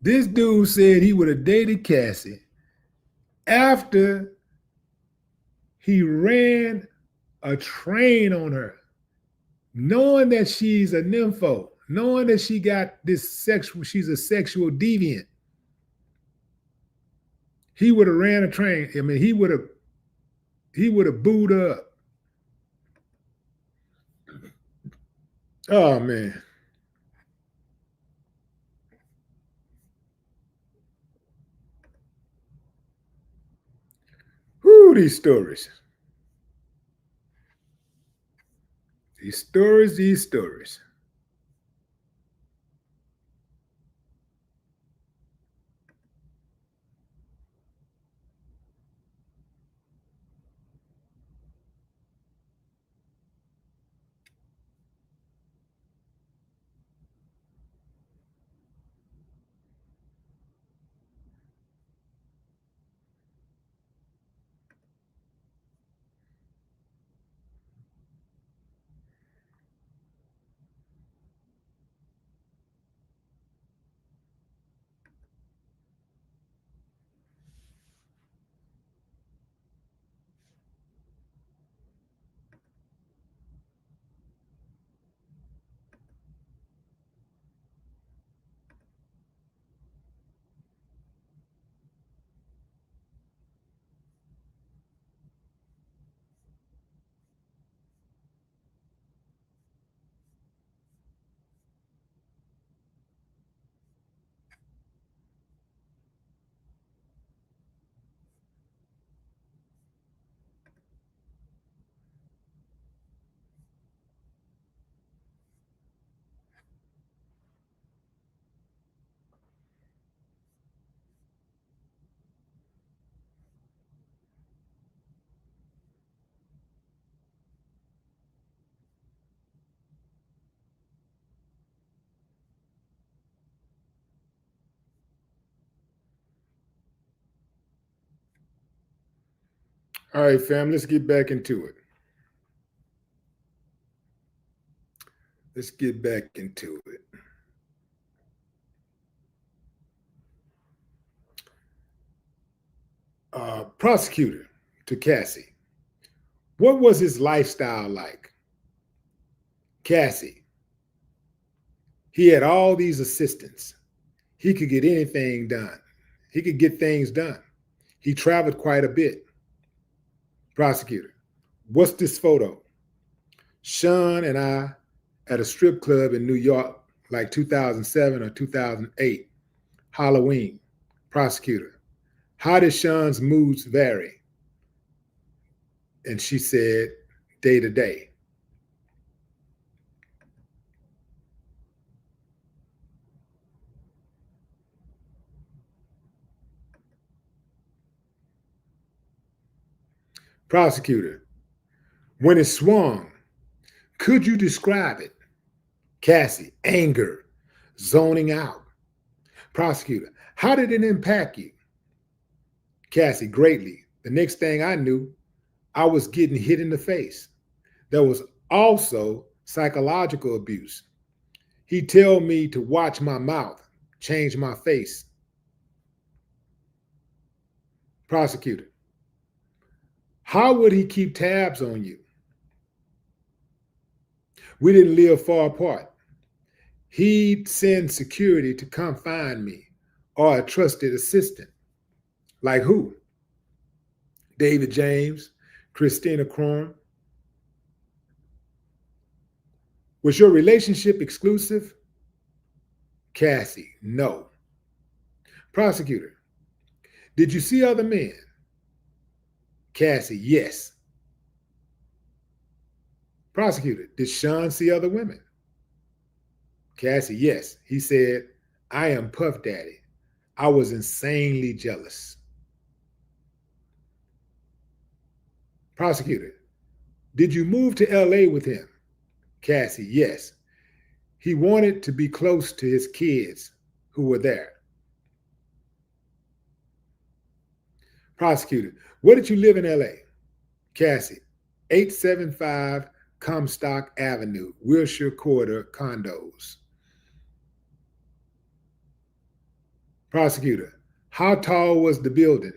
This dude said he would have dated Cassie after he ran a train on her, knowing that she's a nympho, knowing that she got this sexual, she's a sexual deviant. He would have ran a train. I mean, he would have booed her up. Oh man. Whoo, these stories. These stories, these stories. All right, fam, let's get back into it. Let's get back into it. Prosecutor to Cassie. What was his lifestyle like? Cassie. He had all these assistants. He could get anything done. He could get things done. He traveled quite a bit. Prosecutor. What's this photo? Sean and I at a strip club in New York, like 2007 or 2008, Halloween. Prosecutor. How did Sean's moods vary? And she said, day to day. Prosecutor. When it swung, could you describe it? Cassie, anger, zoning out. Prosecutor, how did it impact you? Cassie, greatly. The next thing I knew, I was getting hit in the face. There was also psychological abuse. He'd tell me to watch my mouth, change my face. Prosecutor, how would he keep tabs on you? We didn't live far apart. He'd send security to come find me or a trusted assistant. Like who? David James, Christina Crum. Was your relationship exclusive? Cassie, no. Prosecutor, did you see other men? Cassie, yes. Prosecutor, did Sean see other women? Cassie, yes. He said, I am Puff Daddy. I was insanely jealous. Prosecutor, did you move to LA with him? Cassie, yes. He wanted to be close to his kids who were there. Prosecutor, where did you live in LA? Cassie, 875 Comstock Avenue, Wilshire Quarter condos. Prosecutor, how tall was the building?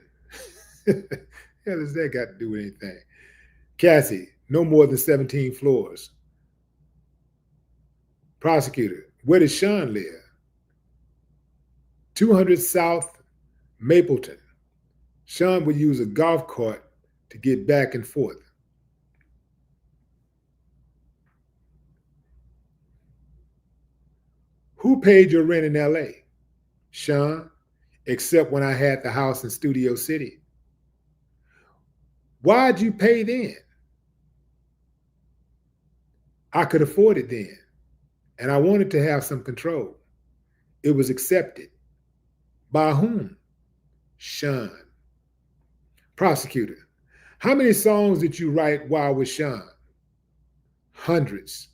Hell has that got to do with anything? Cassie, no more than 17 floors. Prosecutor, where did Sean live? 200 South Mapleton. Sean would use a golf cart to get back and forth. Who paid your rent in LA? Sean, except when I had the house in Studio City. Why'd you pay then? I could afford it then, and I wanted to have some control. It was accepted. By whom? Sean. Prosecutor, how many songs did you write while with Sean? Hundreds.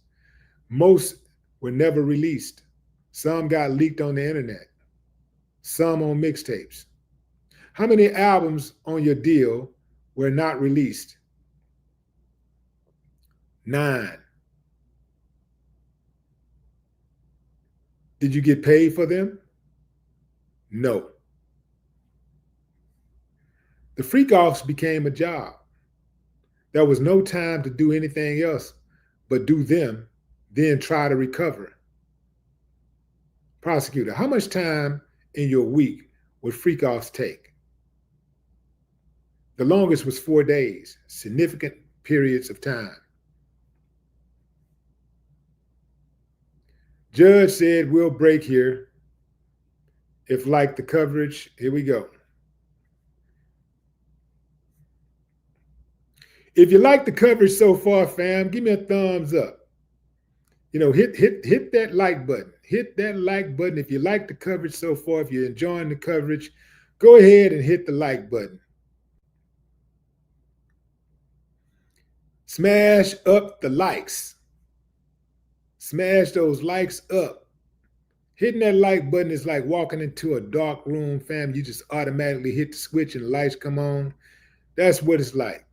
Most were never released. Some got leaked on the internet. Some on mixtapes. How many albums on your deal were not released? 9. Did you get paid for them? No. The freakoffs became a job. There was no time to do anything else but do them, then try to recover. Prosecutor, how much time in your week would freakoffs take? The longest was 4 days, significant periods of time. Judge said, we'll break here. If like the coverage, here we go. If you like the coverage so far, fam, give me a thumbs up. You know, hit that like button. Hit that like button. If you like the coverage so far, if you're enjoying the coverage, go ahead and hit the like button. Smash up the likes. Smash those likes up. Hitting that like button is like walking into a dark room, fam. You just automatically hit the switch and the lights come on. That's what it's like.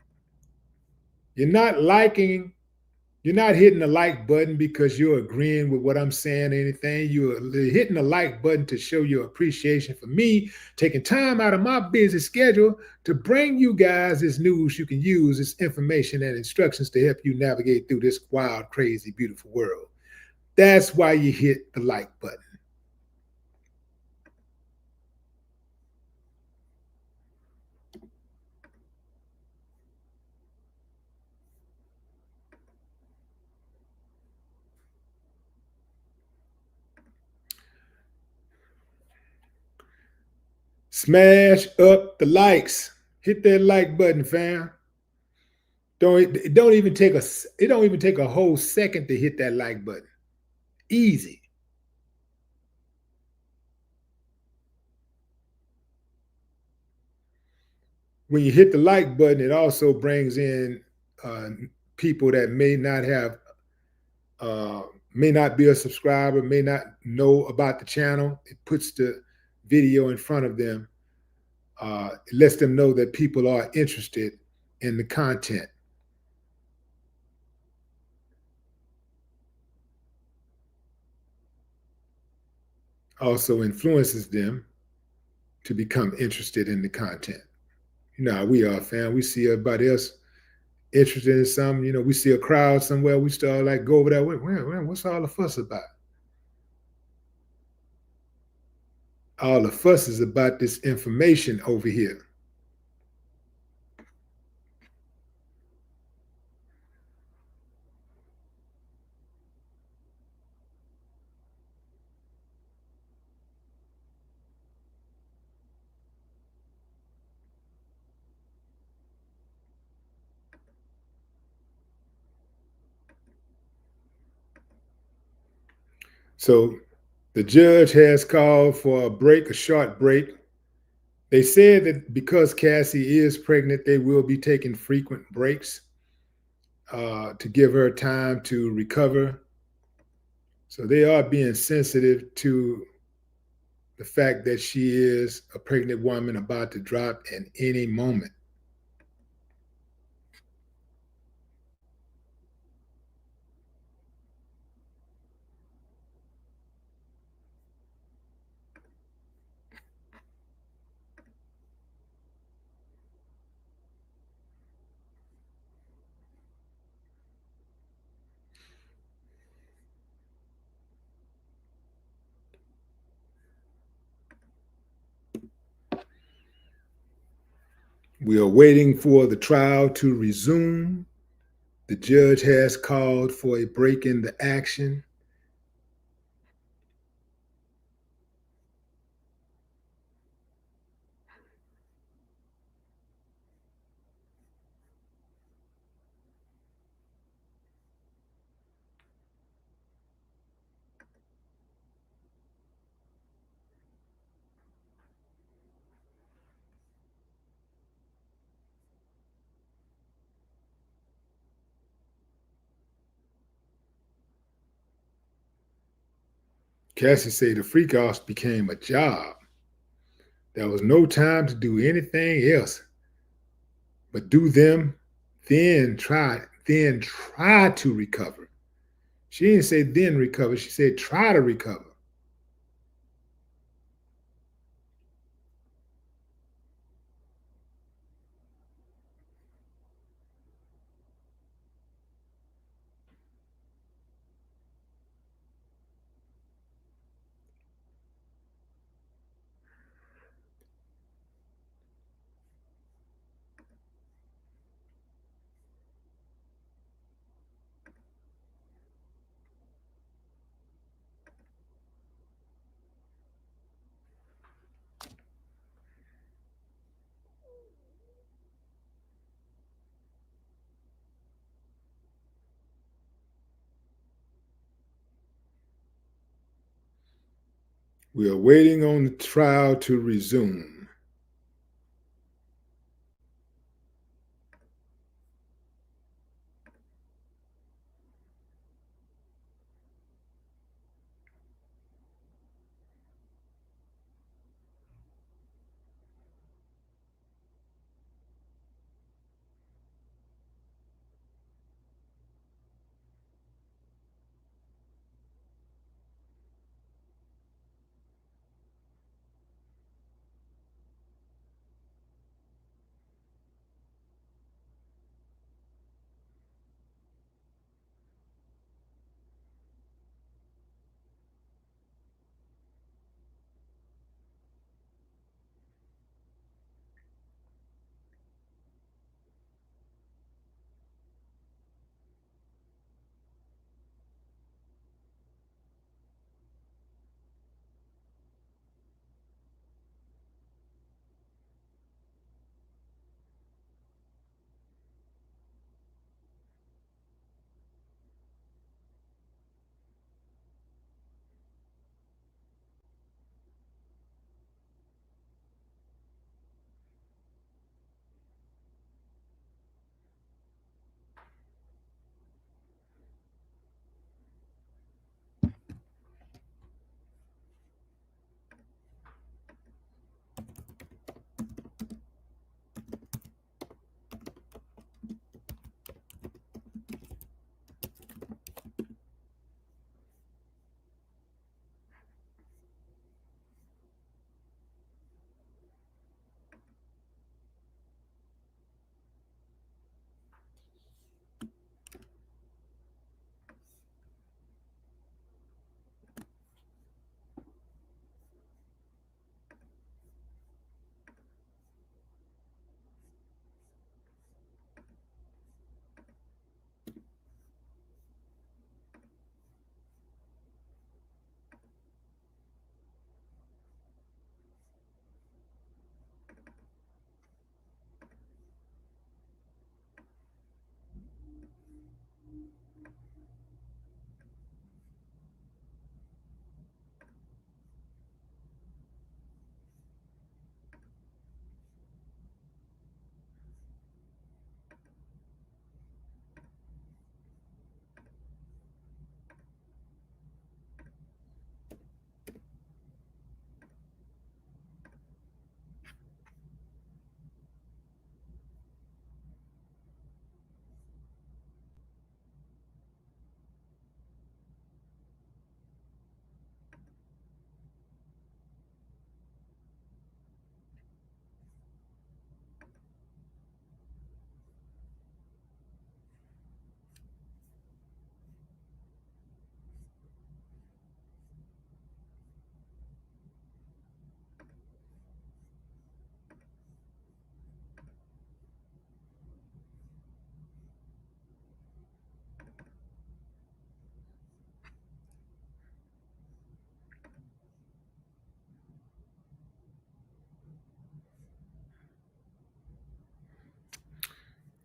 You're not liking, you're not hitting the like button because you're agreeing with what I'm saying or anything. You're hitting the like button to show your appreciation for me, taking time out of my busy schedule to bring you guys this news you can use, this information and instructions to help you navigate through this wild, crazy, beautiful world. That's why you hit the like button. Smash up the likes. Hit that like button, fam. Don't even take a it don't even take a whole second to hit that like button. Easy. When you hit the like button, it also brings in uh, people that uh, may not be a subscriber, may not know about the channel. It puts the video in front of them. It lets them know that people are interested in the content. Also influences them to become interested in the content. You know how we are, fam. We see everybody else interested in something. You know, we see a crowd somewhere, we start like go over there. What's all the fuss about? All the fuss is about this information over here. So the judge has called for a break, a short break. They said that because Cassie is pregnant, they will be taking frequent breaks to give her time to recover. So they are being sensitive to the fact that she is a pregnant woman about to drop at any moment. We are waiting for the trial to resume. The judge has called for a break in the action. Cassie said the freakoffs became a job. There was no time to do anything else but do them, then try to recover. She didn't say then recover, she said try to recover. We are waiting on the trial to resume.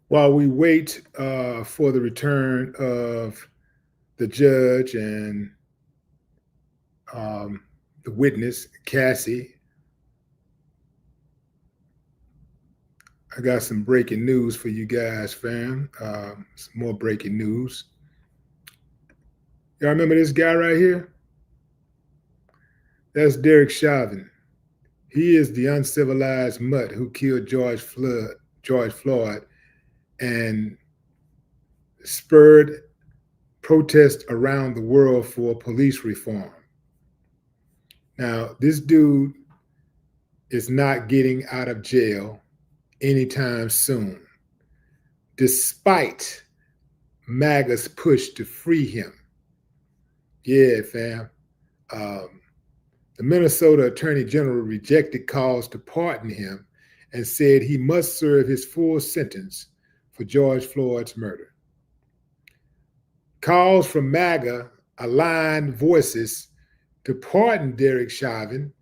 While we wait for the return of the judge and the witness, Cassie, I got some breaking news for you guys, fam. Some more breaking news. Y'all remember this guy right here? That's Derek Chauvin. He is the uncivilized mutt who killed George Floyd, and spurred protests around the world for police reform. Now, this dude is not getting out of jail anytime soon, despite MAGA's push to free him. Yeah, fam. The Minnesota Attorney General rejected calls to pardon him and said he must serve his full sentence for George Floyd's murder. Calls from MAGA aligned voices to pardon Derek Chauvin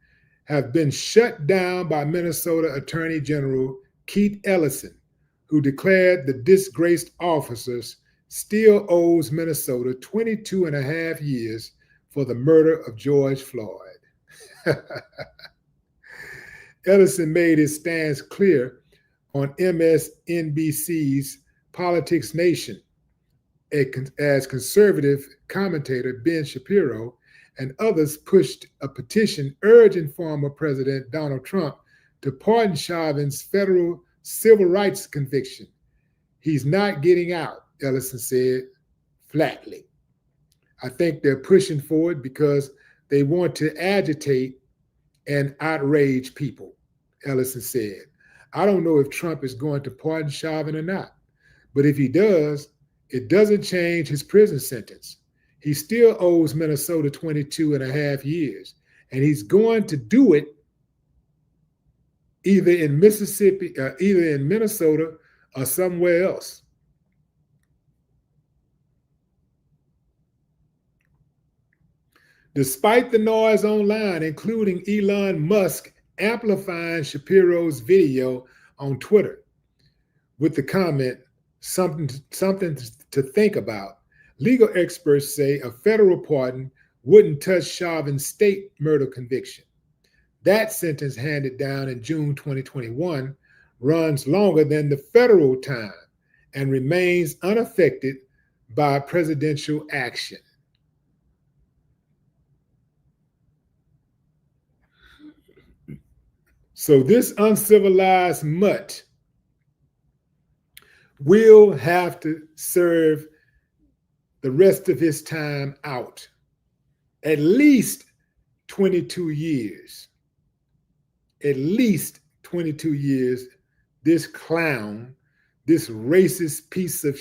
have been shut down by Minnesota Attorney General Keith Ellison, who declared the disgraced officers still owes Minnesota 22 and a half years for the murder of George Floyd. Ellison made his stance clear on MSNBC's Politics Nation as conservative commentator Ben Shapiro and others pushed a petition urging former President Donald Trump to pardon Chauvin's federal civil rights conviction. He's not getting out, Ellison said flatly. I think they're pushing for it because they want to agitate and outrage people, Ellison said. I don't know if Trump is going to pardon Chauvin or not, but if he does, it doesn't change his prison sentence. He still owes Minnesota 22 and a half years, and he's going to do it either in Minnesota or somewhere else. Despite the noise online, including Elon Musk amplifying Shapiro's video on Twitter with the comment, something to think about, legal experts say a federal pardon wouldn't touch Chauvin's state murder conviction. That sentence, handed down in June 2021, runs longer than the federal time and remains unaffected by presidential action. So this uncivilized mutt will have to serve the rest of his time out, at least 22 years. At least 22 years, this clown, this racist piece of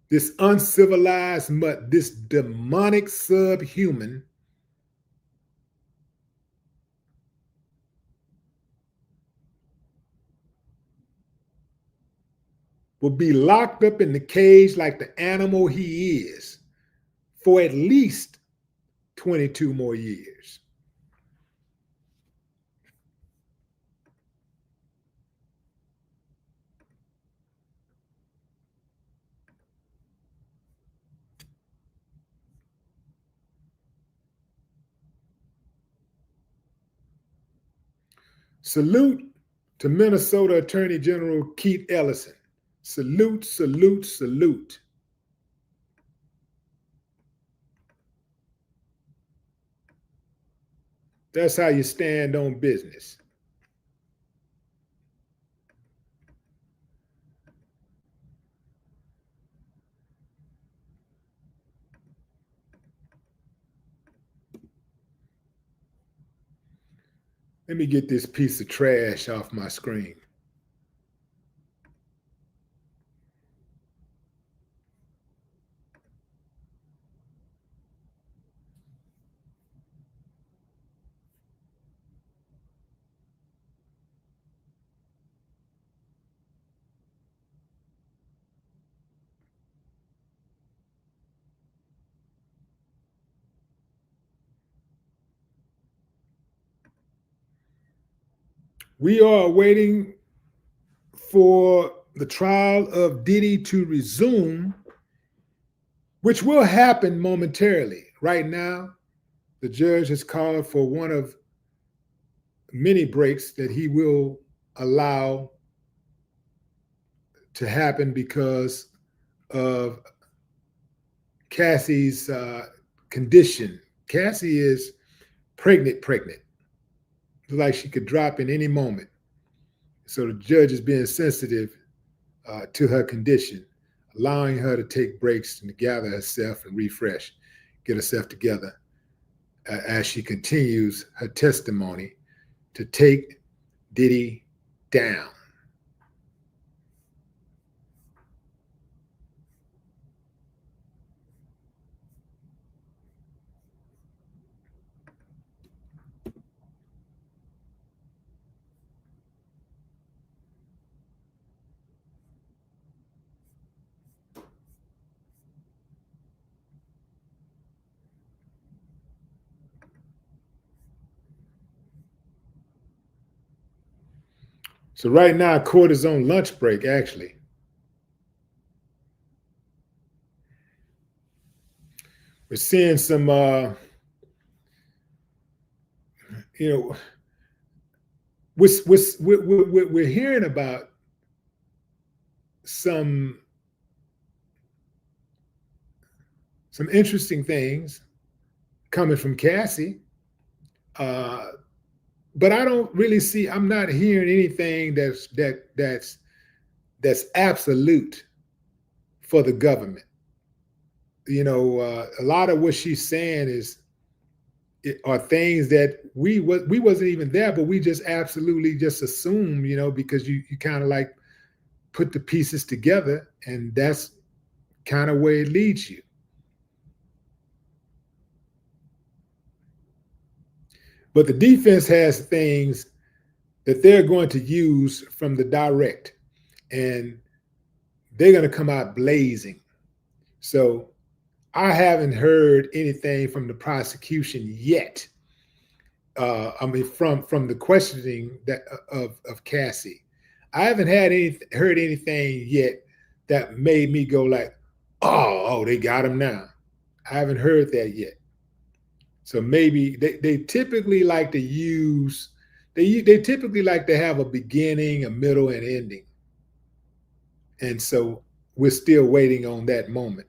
this uncivilized mutt, this demonic subhuman, will be locked up in the cage like the animal he is for at least 22 more years. Salute to Minnesota Attorney General Keith Ellison. Salute, salute, salute. That's how you stand on business. Let me get this piece of trash off my screen. We are awaiting for the trial of Diddy to resume, which will happen momentarily. Right now, the judge has called for one of many breaks that he will allow to happen because of Cassie's condition. Cassie is pregnant, like she could drop in any moment. So the judge is being sensitive to her condition, allowing her to take breaks and to gather herself and refresh, get herself together as she continues her testimony to take Diddy down. So right now, court is on lunch break, actually. We're seeing some, you know, we're hearing about some interesting things coming from Cassie, but I don't really see. I'm not hearing anything that's absolute for the government. A lot of what she's saying are things that we wasn't even there, but we just absolutely just assume, because you kind of like put the pieces together, and that's kind of where it leads you. But the defense has things that they're going to use from the direct, and they're going to come out blazing. So I haven't heard anything from the prosecution yet. From the questioning of Cassie, I haven't heard anything yet that made me go like, oh, they got him now. I haven't heard that yet. So maybe they typically like to use they typically like to have a beginning, a middle, and ending. And so we're still waiting on that moment.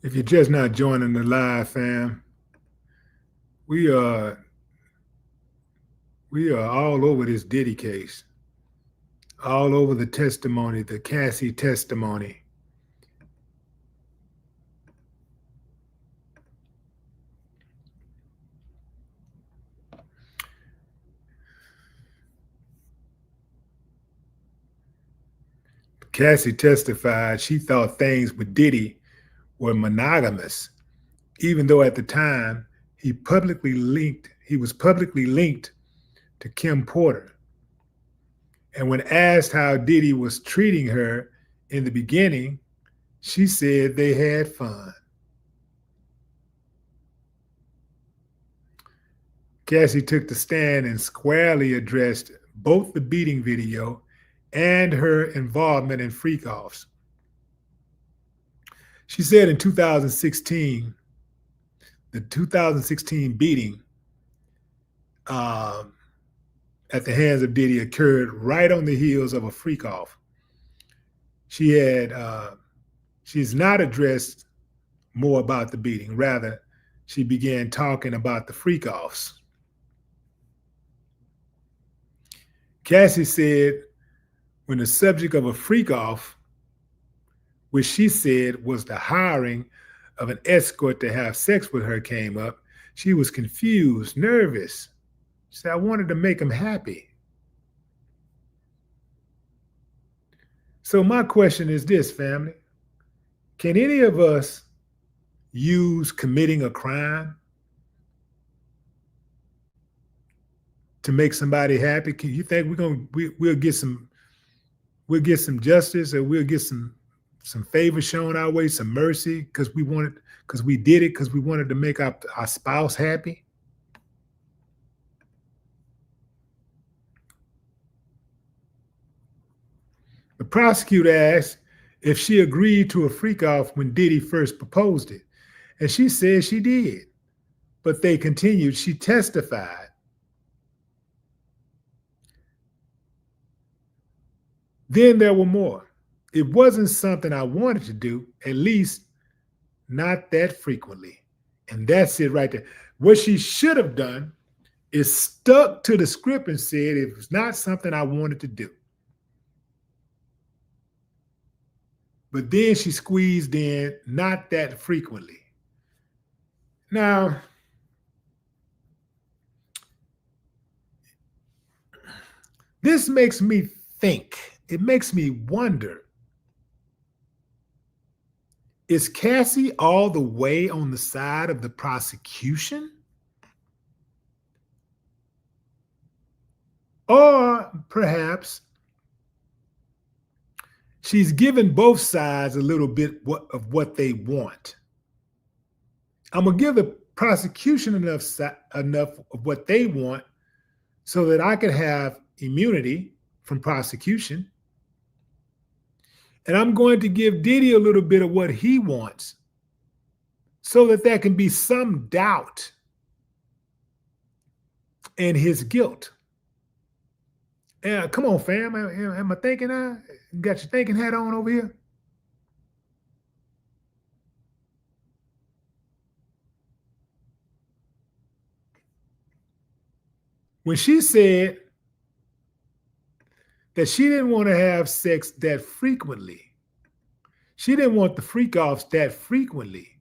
If you're just not joining the live, fam, we are all over this Diddy case, all over the testimony, the Cassie testimony. Cassie testified she thought things with Diddy were monogamous, even though at the time he was publicly linked to Kim Porter. And when asked how Diddy was treating her in the beginning, she said they had fun. Cassie took the stand and squarely addressed both the beating video and her involvement in freakoffs. She said in 2016, the 2016 beating at the hands of Diddy occurred right on the heels of a freakoff. She's not addressed more about the beating. Rather, she began talking about the freakoffs. Cassie said when the subject of a freakoff, which she said was the hiring of an escort to have sex with her, came up, she was confused, nervous. She said, I wanted to make him happy. So my question is this, family. Can any of us use committing a crime to make somebody happy? Can you think we'll get some justice, or we'll get some favor shown our way, some mercy because we wanted to make our spouse happy? The prosecutor asked if she agreed to a freak-off when Diddy first proposed it, and she said she did. But they continued. She testified. Then there were more. It wasn't something I wanted to do, at least not that frequently. And that's it right there. What she should have done is stuck to the script and said it was not something I wanted to do. But then she squeezed in, not that frequently. Now, this makes me think. It makes me wonder, is Cassie all the way on the side of the prosecution? Or perhaps she's given both sides a little bit of what they want. I'm going to give the prosecution enough of what they want so that I can have immunity from prosecution. And I'm going to give Diddy a little bit of what he wants so that there can be some doubt in his guilt. Come on, fam. Am I thinking? Got your thinking hat on over here? When she said that she didn't want to have sex that frequently, she didn't want the freak-offs that frequently,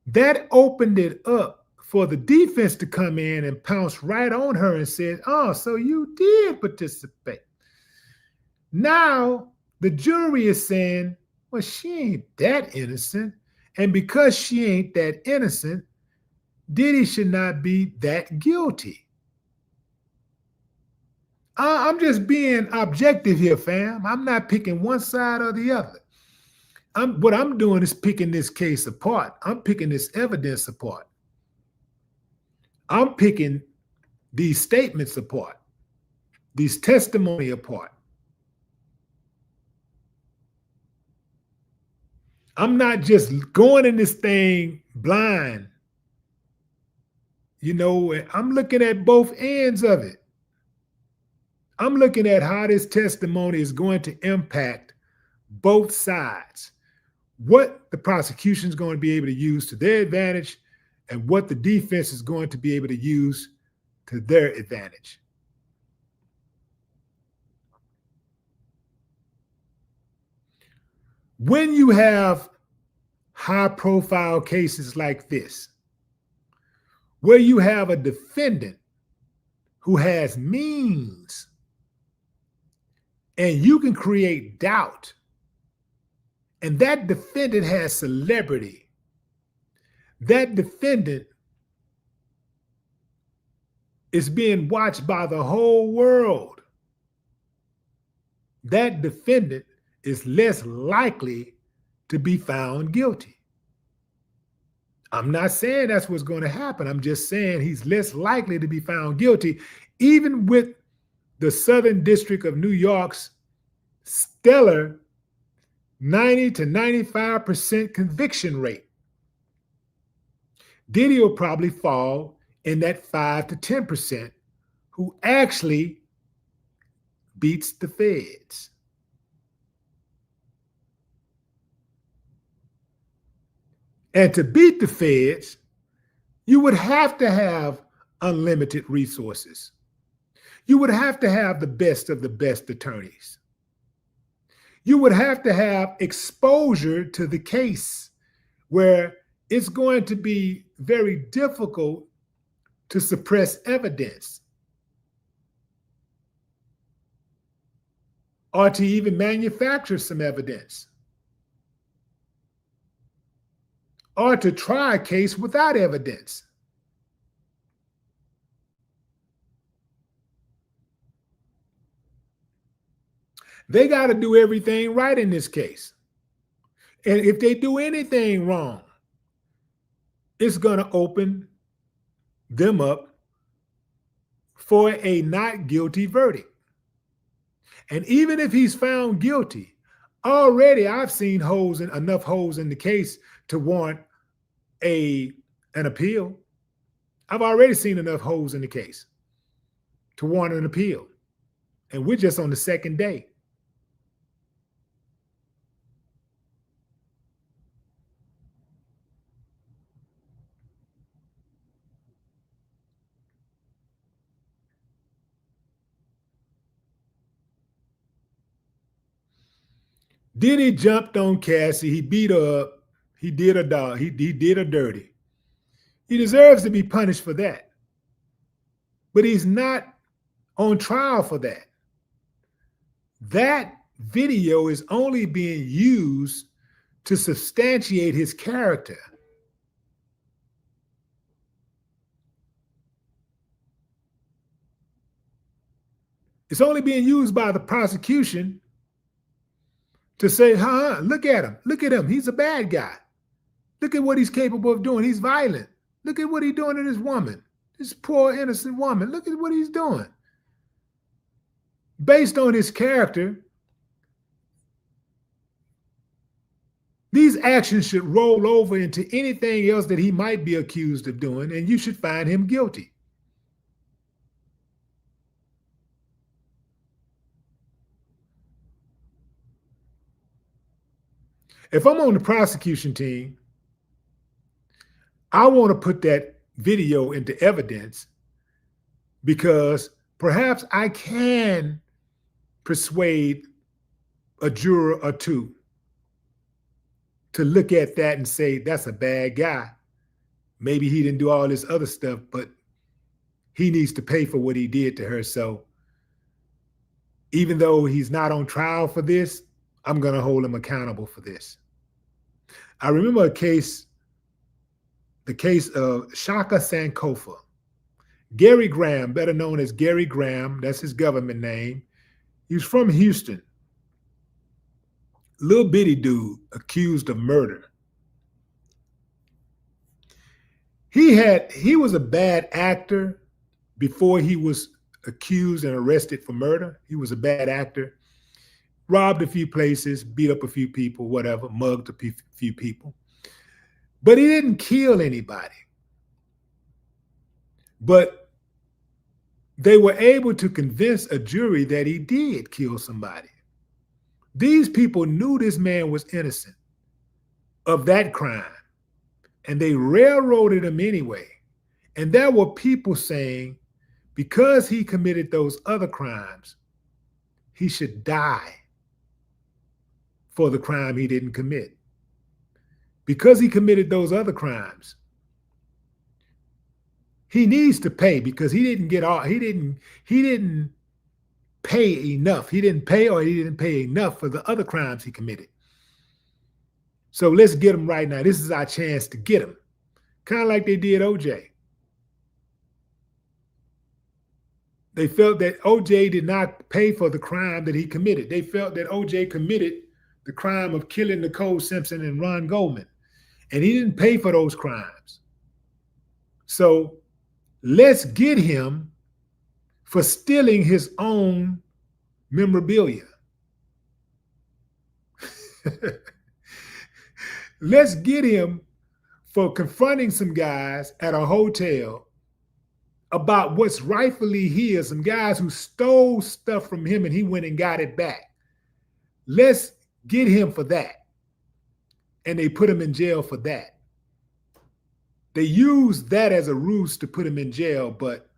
that opened it up for the defense to come in and pounce right on her and said, oh, so you did participate. Now the jury is saying, well, she ain't that innocent. And because she ain't that innocent, Diddy should not be that guilty. I'm just being objective here, fam. I'm not picking one side or the other. What I'm doing is picking this case apart. I'm picking this evidence apart. I'm picking these statements apart, these testimony apart. I'm not just going in this thing blind. You know, I'm looking at both ends of it. I'm looking at how this testimony is going to impact both sides. what the prosecution is going to be able to use to their advantage and what the defense is going to be able to use to their advantage. When you have high-profile cases like this, where you have a defendant who has means and you can create doubt, and that defendant has celebrity, that defendant is being watched by the whole world, that defendant is less likely to be found guilty. I'm not saying that's what's going to happen. I'm just saying he's less likely to be found guilty, even with the Southern District of New York's stellar 90 to 95% conviction rate. Diddy will probably fall in that 5 to 10% who actually beats the feds. And to beat the feds, you would have to have unlimited resources. You would have to have the best of the best attorneys. You would have to have exposure to the case where it's going to be very difficult to suppress evidence or to even manufacture some evidence or to try a case without evidence. They got to do everything right in this case. And if they do anything wrong, it's going to open them up for a not guilty verdict. And even if he's found guilty, already I've seen enough holes in the case to warrant an appeal. I've already seen enough holes in the case to warrant an appeal. And we're just on the second day. Diddy jumped on Cassie. He beat her up. He did her dog. He did her dirty. He deserves to be punished for that. But he's not on trial for that. That video is only being used to substantiate his character. It's only being used by the prosecution to say, look at him. Look at him. He's a bad guy. Look at what he's capable of doing. He's violent. Look at what he's doing to this woman, this poor innocent woman. Look at what he's doing. Based on his character, these actions should roll over into anything else that he might be accused of doing, and you should find him guilty. If I'm on the prosecution team, I want to put that video into evidence because perhaps I can persuade a juror or two to look at that and say, that's a bad guy. Maybe he didn't do all this other stuff, but he needs to pay for what he did to her. So even though he's not on trial for this, I'm going to hold him accountable for this. I remember the case of Shaka Sankofa. Gary Graham, better known as Gary Graham, that's his government name. He's from Houston. Little bitty dude accused of murder. He was a bad actor before he was accused and arrested for murder. He was a bad actor. Robbed a few places, beat up a few people, whatever, mugged a few people. But he didn't kill anybody. But they were able to convince a jury that he did kill somebody. These people knew this man was innocent. of that crime. And they railroaded him anyway. And there were people saying, because he committed those other crimes, he should die for the crime he didn't commit. Because he committed those other crimes, he needs to pay because he didn't pay enough. He didn't pay enough for the other crimes he committed. So let's get him right now. This is our chance to get him. Kind of like they did OJ. They felt that OJ did not pay for the crime that he committed. They felt that OJ committed the crime of killing Nicole Simpson and Ron Goldman, and he didn't pay for those crimes. So let's get him for stealing his own memorabilia. Let's get him for confronting some guys at a hotel about what's rightfully his, some guys who stole stuff from him and he went and got it back. Let's get him for that. And they put him in jail for that. They used that as a ruse to put him in jail, but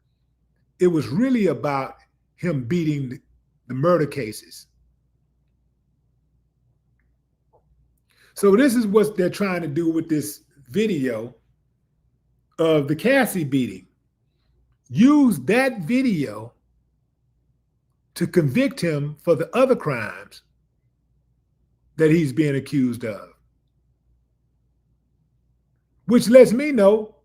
it was really about him beating the murder cases. So this is what they're trying to do with this video of the Cassie beating. Use that video to convict him for the other crimes that he's being accused of. Which lets me know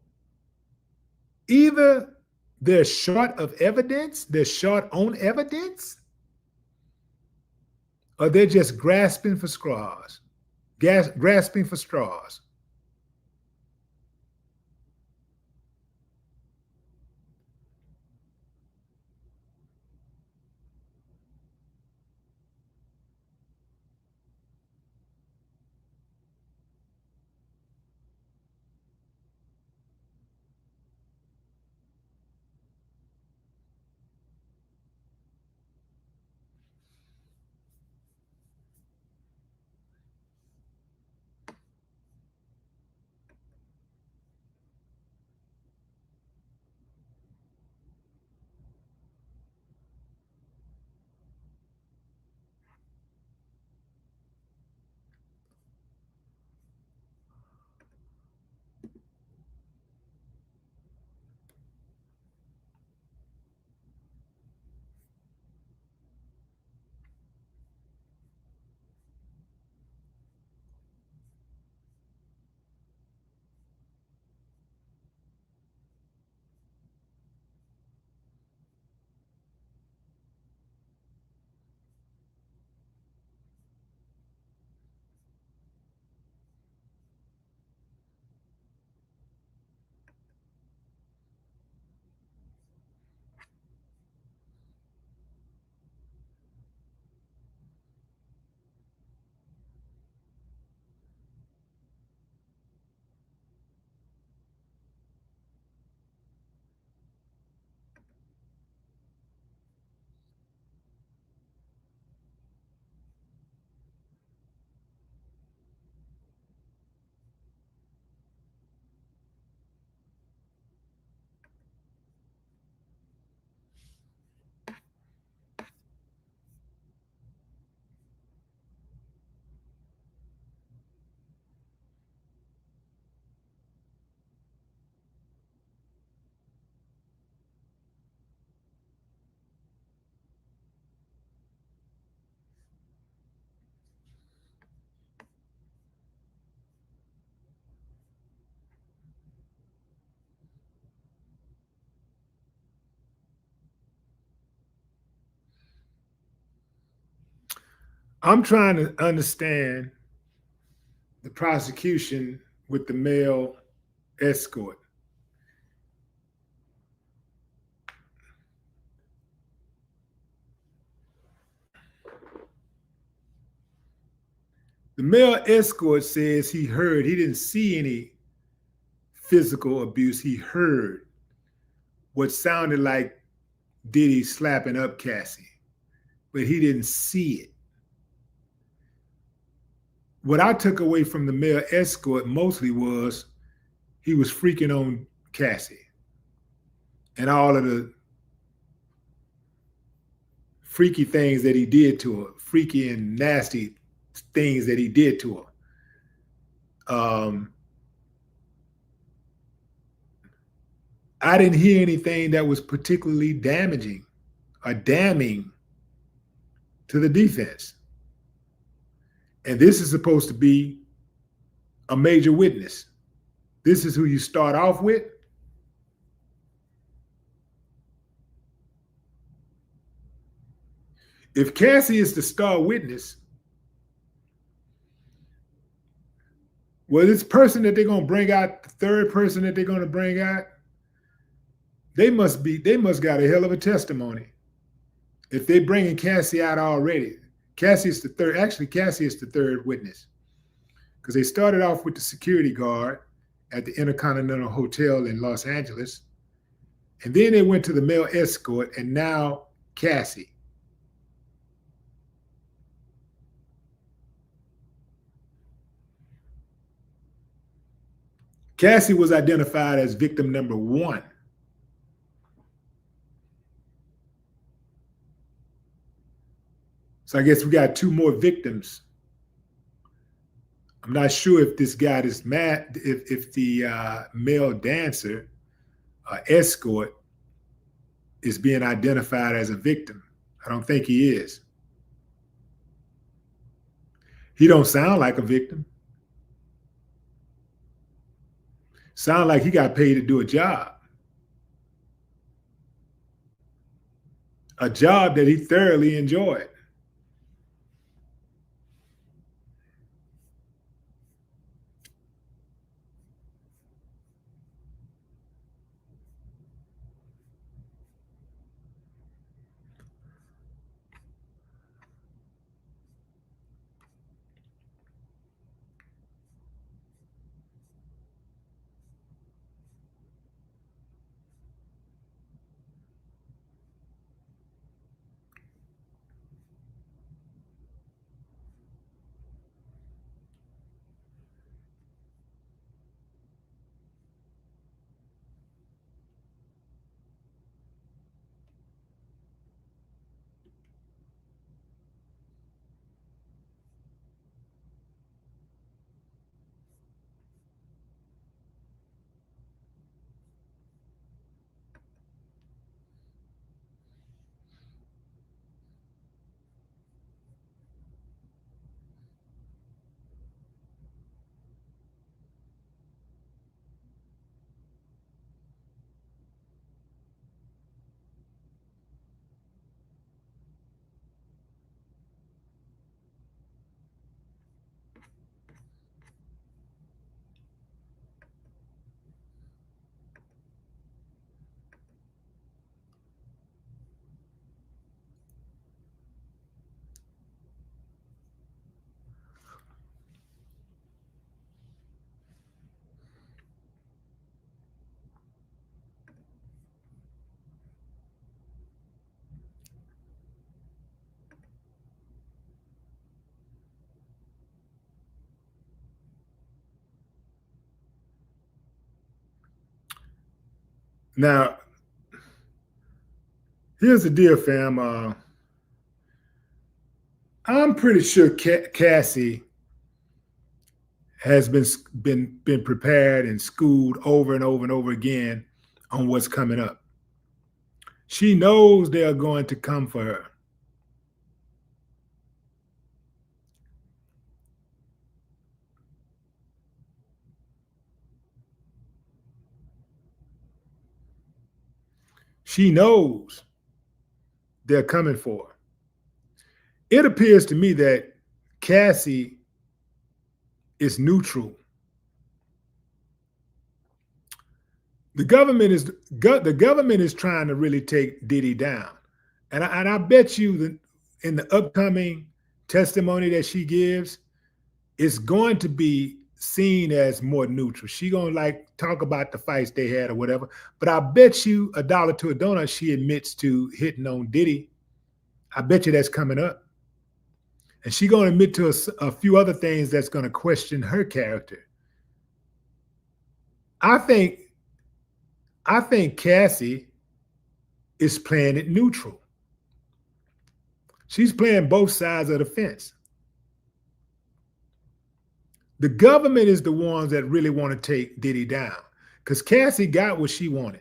either they're short of evidence, they're short on evidence, or they're just grasping for straws. Grasping for straws. I'm trying to understand the prosecution with the male escort. The male escort says he didn't see any physical abuse. He heard what sounded like Diddy slapping up Cassie, but he didn't see it. what I took away from the male escort mostly was he was freaking on Cassie and all of the freaky things that he did to her, freaky and nasty things that he did to her. I didn't hear anything that was particularly damaging or damning to the defense. And this is supposed to be a major witness. This is who you start off with. If Cassie is the star witness, well, this person that they're going to bring out, the third person that they're going to bring out, they must got a hell of a testimony. If they're bringing Cassie out already, Cassie is the third witness, because they started off with the security guard at the Intercontinental Hotel in Los Angeles, and then they went to the male escort, and now Cassie. Cassie was identified as victim number 1. So I guess we got 2 more victims. I'm not sure if this guy is mad, if the male dancer, escort, is being identified as a victim. I don't think he is. He don't sound like a victim. Sound like he got paid to do a job that he thoroughly enjoyed. Now, here's the deal, fam. I'm pretty sure Cassie has been prepared and schooled over and over and over again on what's coming up. She knows they're going to come for her. She knows they're coming for her. It appears to me that Cassie is neutral. The government is trying to really take Diddy down, and I bet you that in the upcoming testimony that she gives, it's going to be seen as more neutral. She gonna like talk about the fights they had or whatever, but I bet you $1 to a donut she admits to hitting on Diddy. I bet you that's coming up. And she's going to admit to a few other things that's going to question her character. I think Cassie is playing it neutral. She's playing both sides of the fence. The government is the ones that really want to take Diddy down because Cassie got what she wanted.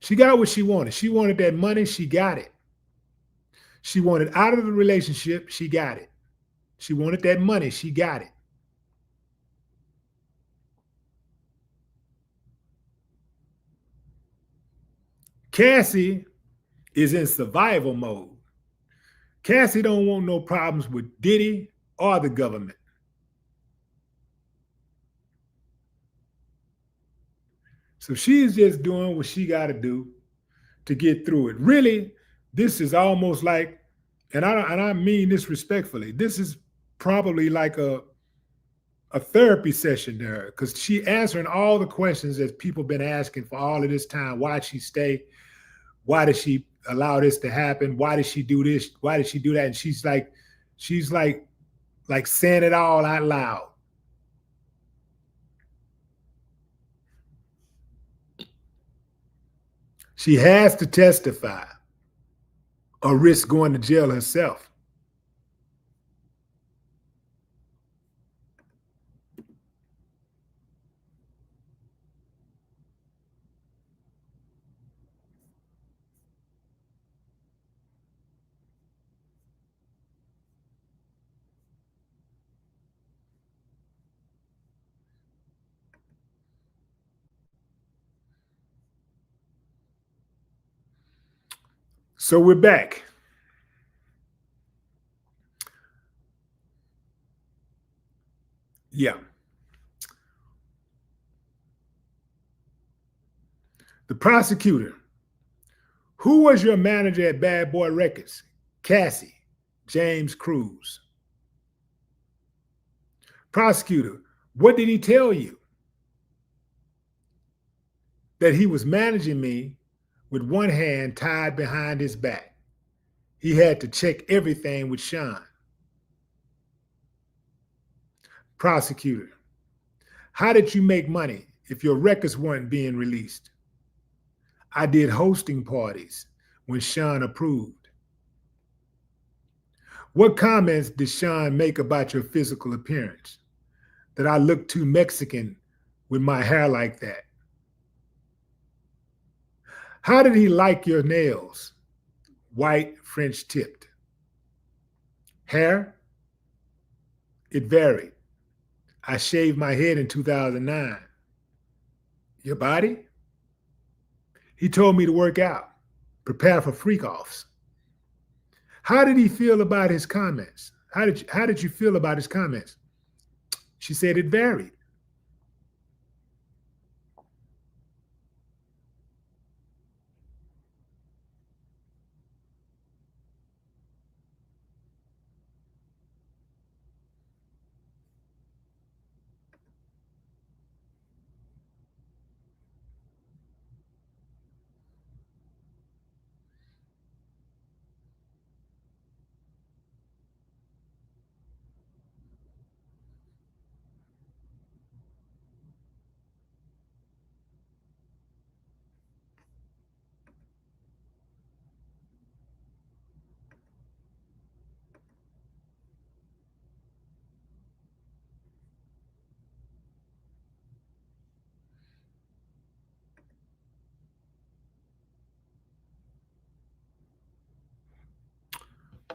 She got what she wanted. She wanted that money. She got it. She wanted out of the relationship. She got it. She wanted that money. She got it. Cassie is in survival mode. Cassie don't want no problems with Diddy or the government. So she's just doing what she got to do to get through it. Really, this is almost like, and I mean this respectfully, this is probably like a therapy session there because she answering all the questions that people been asking for all of this time. Why'd she stay? Why did she allow this to happen? Why did she do this? Why did she do that? And she's like saying it all out loud. She has to testify or risk going to jail herself. So we're back. Yeah. The prosecutor. Who was your manager at Bad Boy Records? Cassie. James Cruz. Prosecutor. What did he tell you? That he was managing me with one hand tied behind his back. He had to check everything with Sean. Prosecutor. How did you make money if your records weren't being released? I did hosting parties when Sean approved. What comments did Sean make about your physical appearance? That I look too Mexican with my hair like that. How did he like your nails? White, French tipped. Hair? It varied. I shaved my head in 2009. Your body? He told me to work out, prepare for freakoffs. How did he feel about his comments? How did you feel about his comments? She said it varied.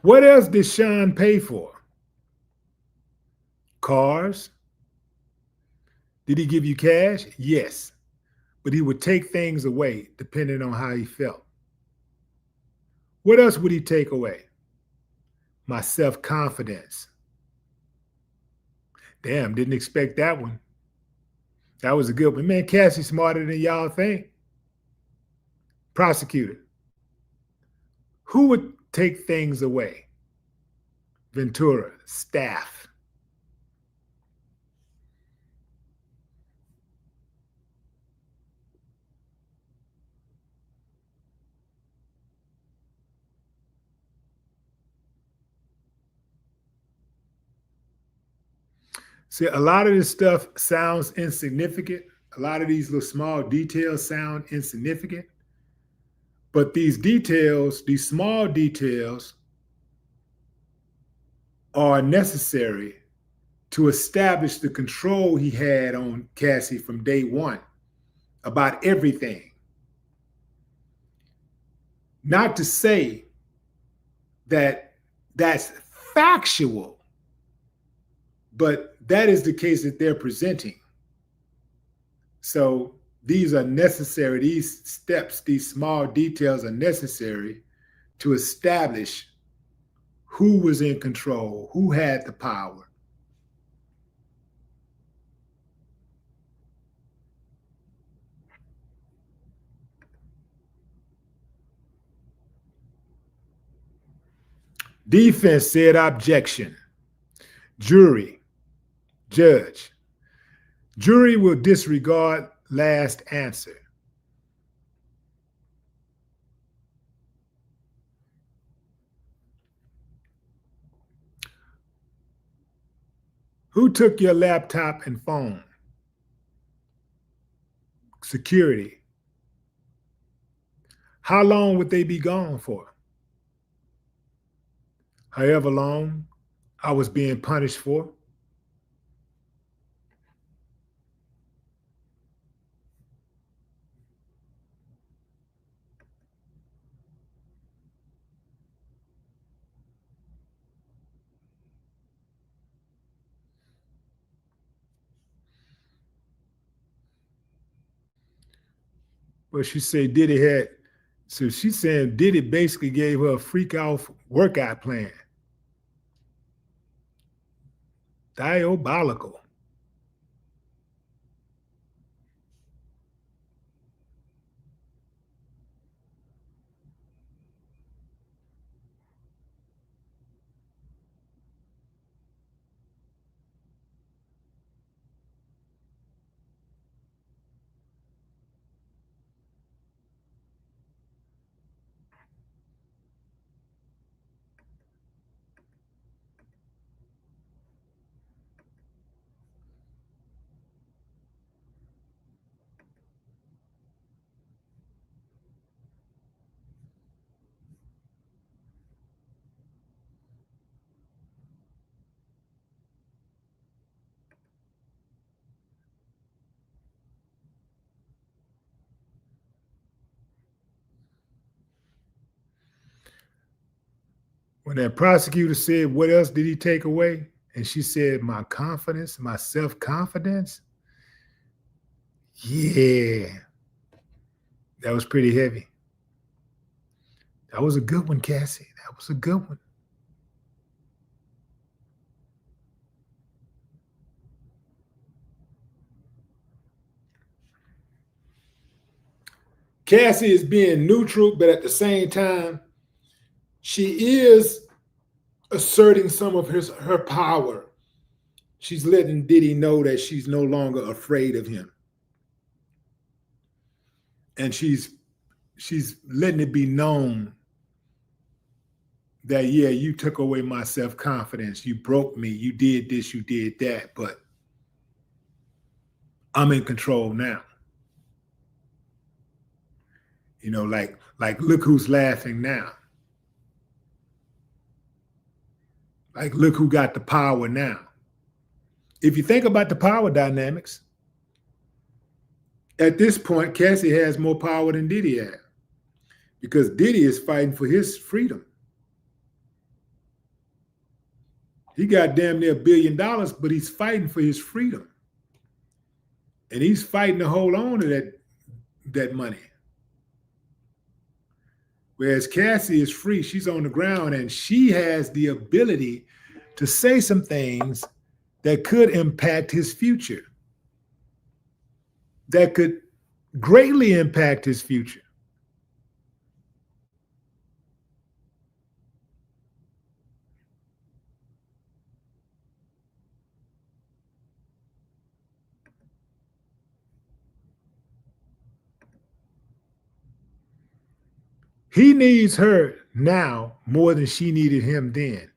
What else did Sean pay for? Cars? Did he give you cash? Yes, but he would take things away depending on how he felt. What else would he take away? My self-confidence. Damn, didn't expect that one. That was a good one. Man, Cassie's smarter than y'all think. Prosecutor. Who would take things away? Ventura. Staff. See, a lot of this stuff sounds insignificant. A lot of these little small details sound insignificant. But these details, these small details, are necessary to establish the control he had on Cassie from day one about everything. Not to say that that's factual, but that is the case that they're presenting. So these are necessary, these steps, these small details are necessary to establish who was in control, who had the power. Defense said objection. Jury, judge. Jury will disregard last answer. Who took your laptop and phone? Security. How long would they be gone for? However long I was being punished for. But she said Diddy had, so she's saying Diddy basically gave her a freak off workout plan. Diabolical. When that prosecutor said, what else did he take away? And she said, my confidence, my self-confidence. Yeah, that was pretty heavy. That was a good one, Cassie. That was a good one. Cassie is being neutral, but at the same time, she is asserting some of her power. She's letting Diddy know that she's no longer afraid of him. And she's letting it be known that, yeah, you took away my self-confidence. You broke me. You did this, you did that, but I'm in control now. You know, like look who's laughing now. Like, look who got the power now. If you think about the power dynamics, at this point, Cassie has more power than Diddy had, because Diddy is fighting for his freedom. He got damn near $1 billion, but he's fighting for his freedom. And he's fighting to hold on to that money. Whereas Cassie is free, she's on the ground, and she has the ability to say some things that could impact his future, that could greatly impact his future. He needs her now more than she needed him then.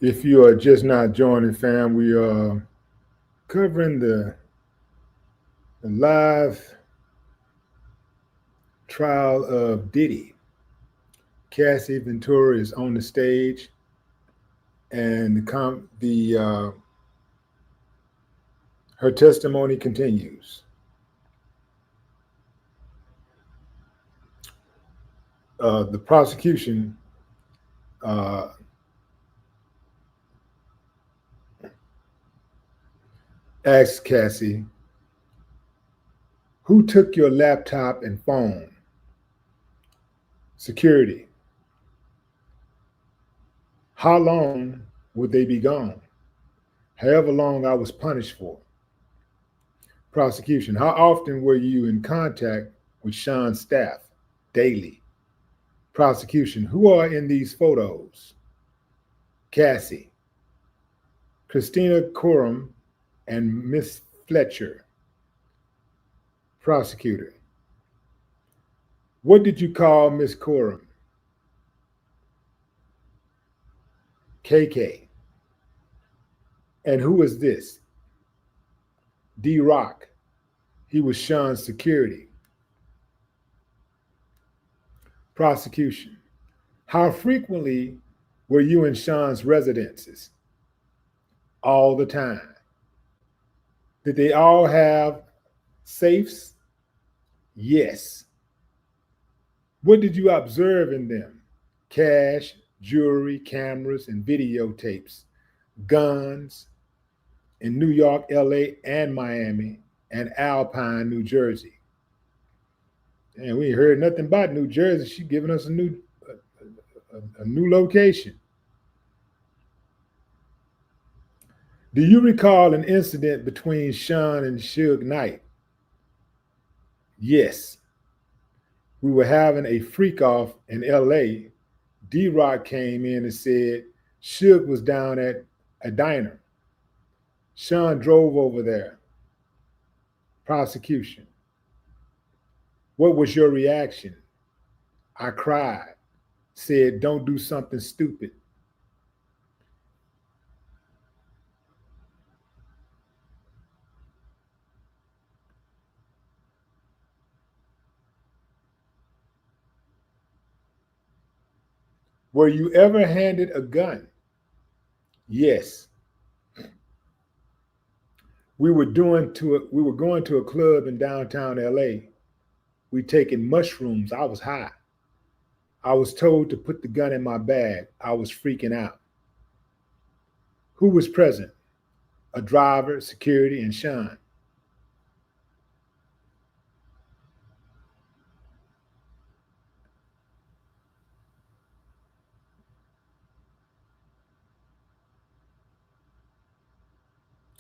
If you are just not joining, fam, we are covering the live trial of Diddy. Cassie Ventura is on the stage, and her testimony continues. The prosecution uh, asked Cassie, "Who took your laptop and phone?" Security. "How long would they be gone?" "However long I was punished for." Prosecution. "How often were you in contact with Sean's staff?" "Daily." Prosecution. "Who are in these photos?" "Cassie, Christina Coram, and Miss Fletcher." Prosecutor. "What did you call Miss Coram?" "KK." "And who is this?" D-Rock. "He was Sean's security." Prosecution. "How frequently were you in Sean's residences?" "All the time." "Did they all have safes?" "Yes." "What did you observe in them?" "Cash, jewelry, cameras, and videotapes, guns in New York, LA, and Miami, and Alpine, New Jersey." And we ain't heard nothing about New Jersey. She's giving us a new location. "Do you recall an incident between Sean and Suge Knight?" "Yes. We were having a freak off in LA. D-Rock came in and said Suge was down at a diner. Sean drove over there." Prosecution. "What was your reaction?" "I cried. Said, don't do something stupid." "Were you ever handed a gun?" "Yes. We were going to a club in downtown LA. We taking mushrooms. I was high. I was told to put the gun in my bag. I was freaking out." "Who was present?" "A driver, security, and Sean."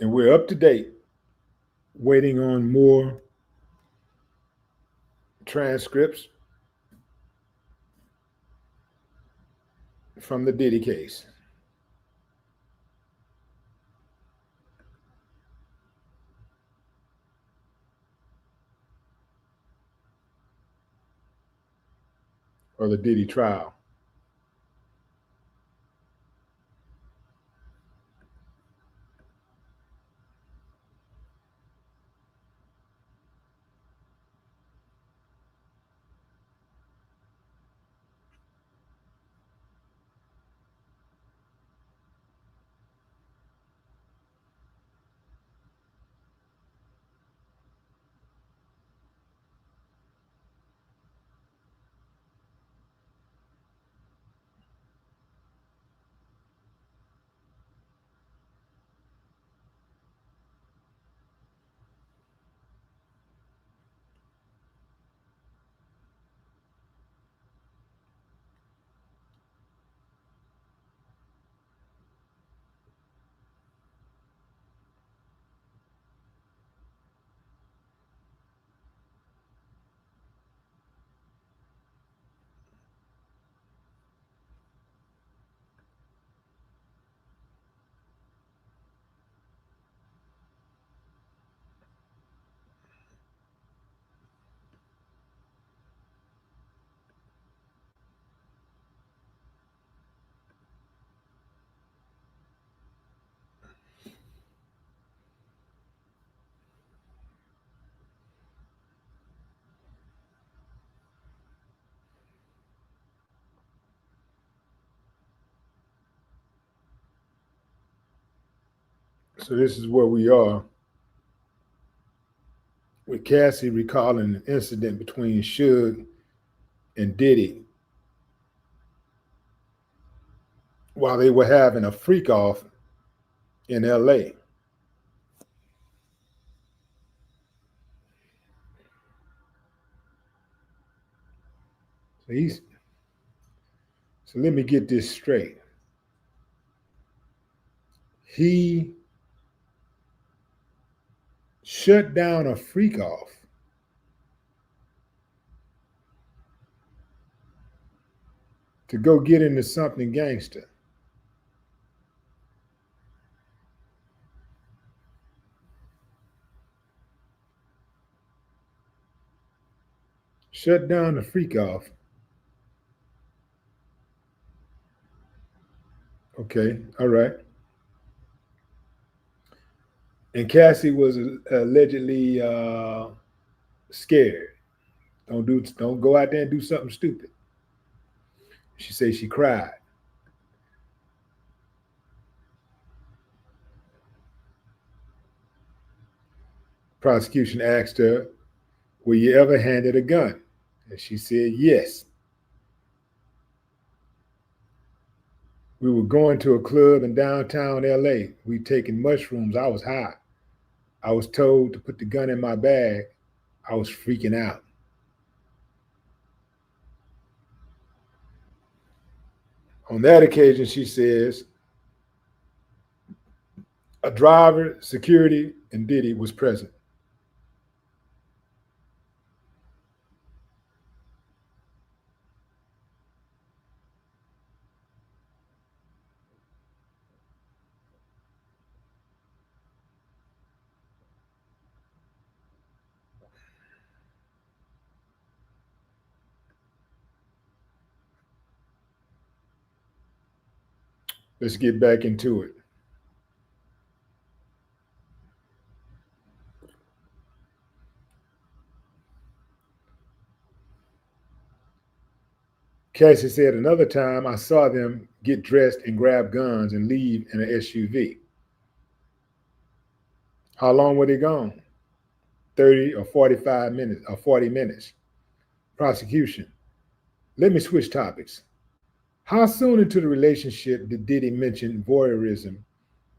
And we're up to date, waiting on more transcripts from the Diddy case. Or the Diddy trial. So this is where we are with Cassie recalling an incident between Suge and Diddy while they were having a freak off in LA. So, so let me get this straight. He shut down a freak off to go get into something gangster. Shut down the freak off. Okay, all right. And Cassie was allegedly scared. Don't go out there and do something stupid. She said she cried. Prosecution asked her, "Were you ever handed a gun?" And she said, "Yes. We were going to a club in downtown LA. We'd taken mushrooms. I was high. I was told to put the gun in my bag. I was freaking out." On that occasion, she says, a driver, security, and Diddy was present. Let's get back into it. Cassie said, another time I saw them get dressed and grab guns and leave in an SUV. How long were they gone? 30 or 45 minutes or 40 minutes. Prosecution. Let me switch topics. How soon into the relationship did Diddy mention voyeurism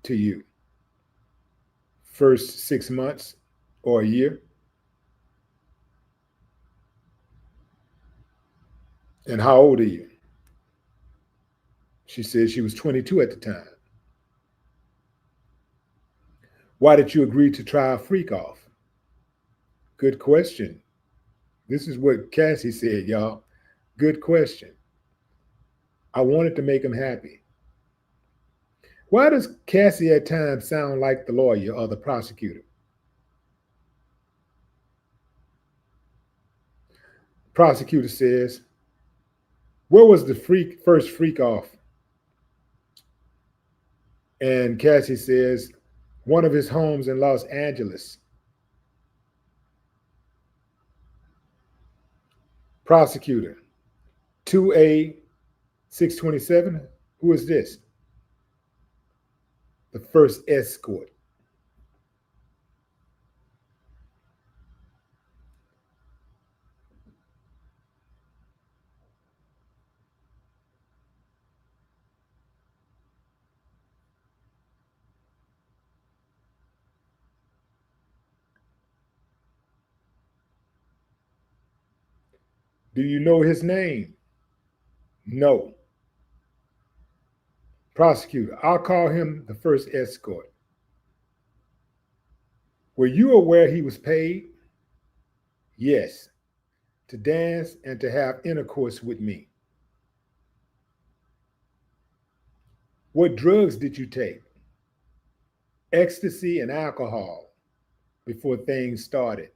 to you? First 6 months or a year? And how old are you? She said she was 22 at the time. Why did you agree to try a freak off? Good question. This is what Cassie said, y'all. Good question. I wanted to make him happy. Why does Cassie at times sound like the lawyer or the prosecutor? Prosecutor says, where was the first freak off? And Cassie says, one of his homes in Los Angeles. Prosecutor, 2A 627. Who is this? The first escort. Do you know his name? No. Prosecutor, I'll call him the first escort. Were you aware he was paid? Yes. To dance and to have intercourse with me. What drugs did you take? Ecstasy and alcohol before things started.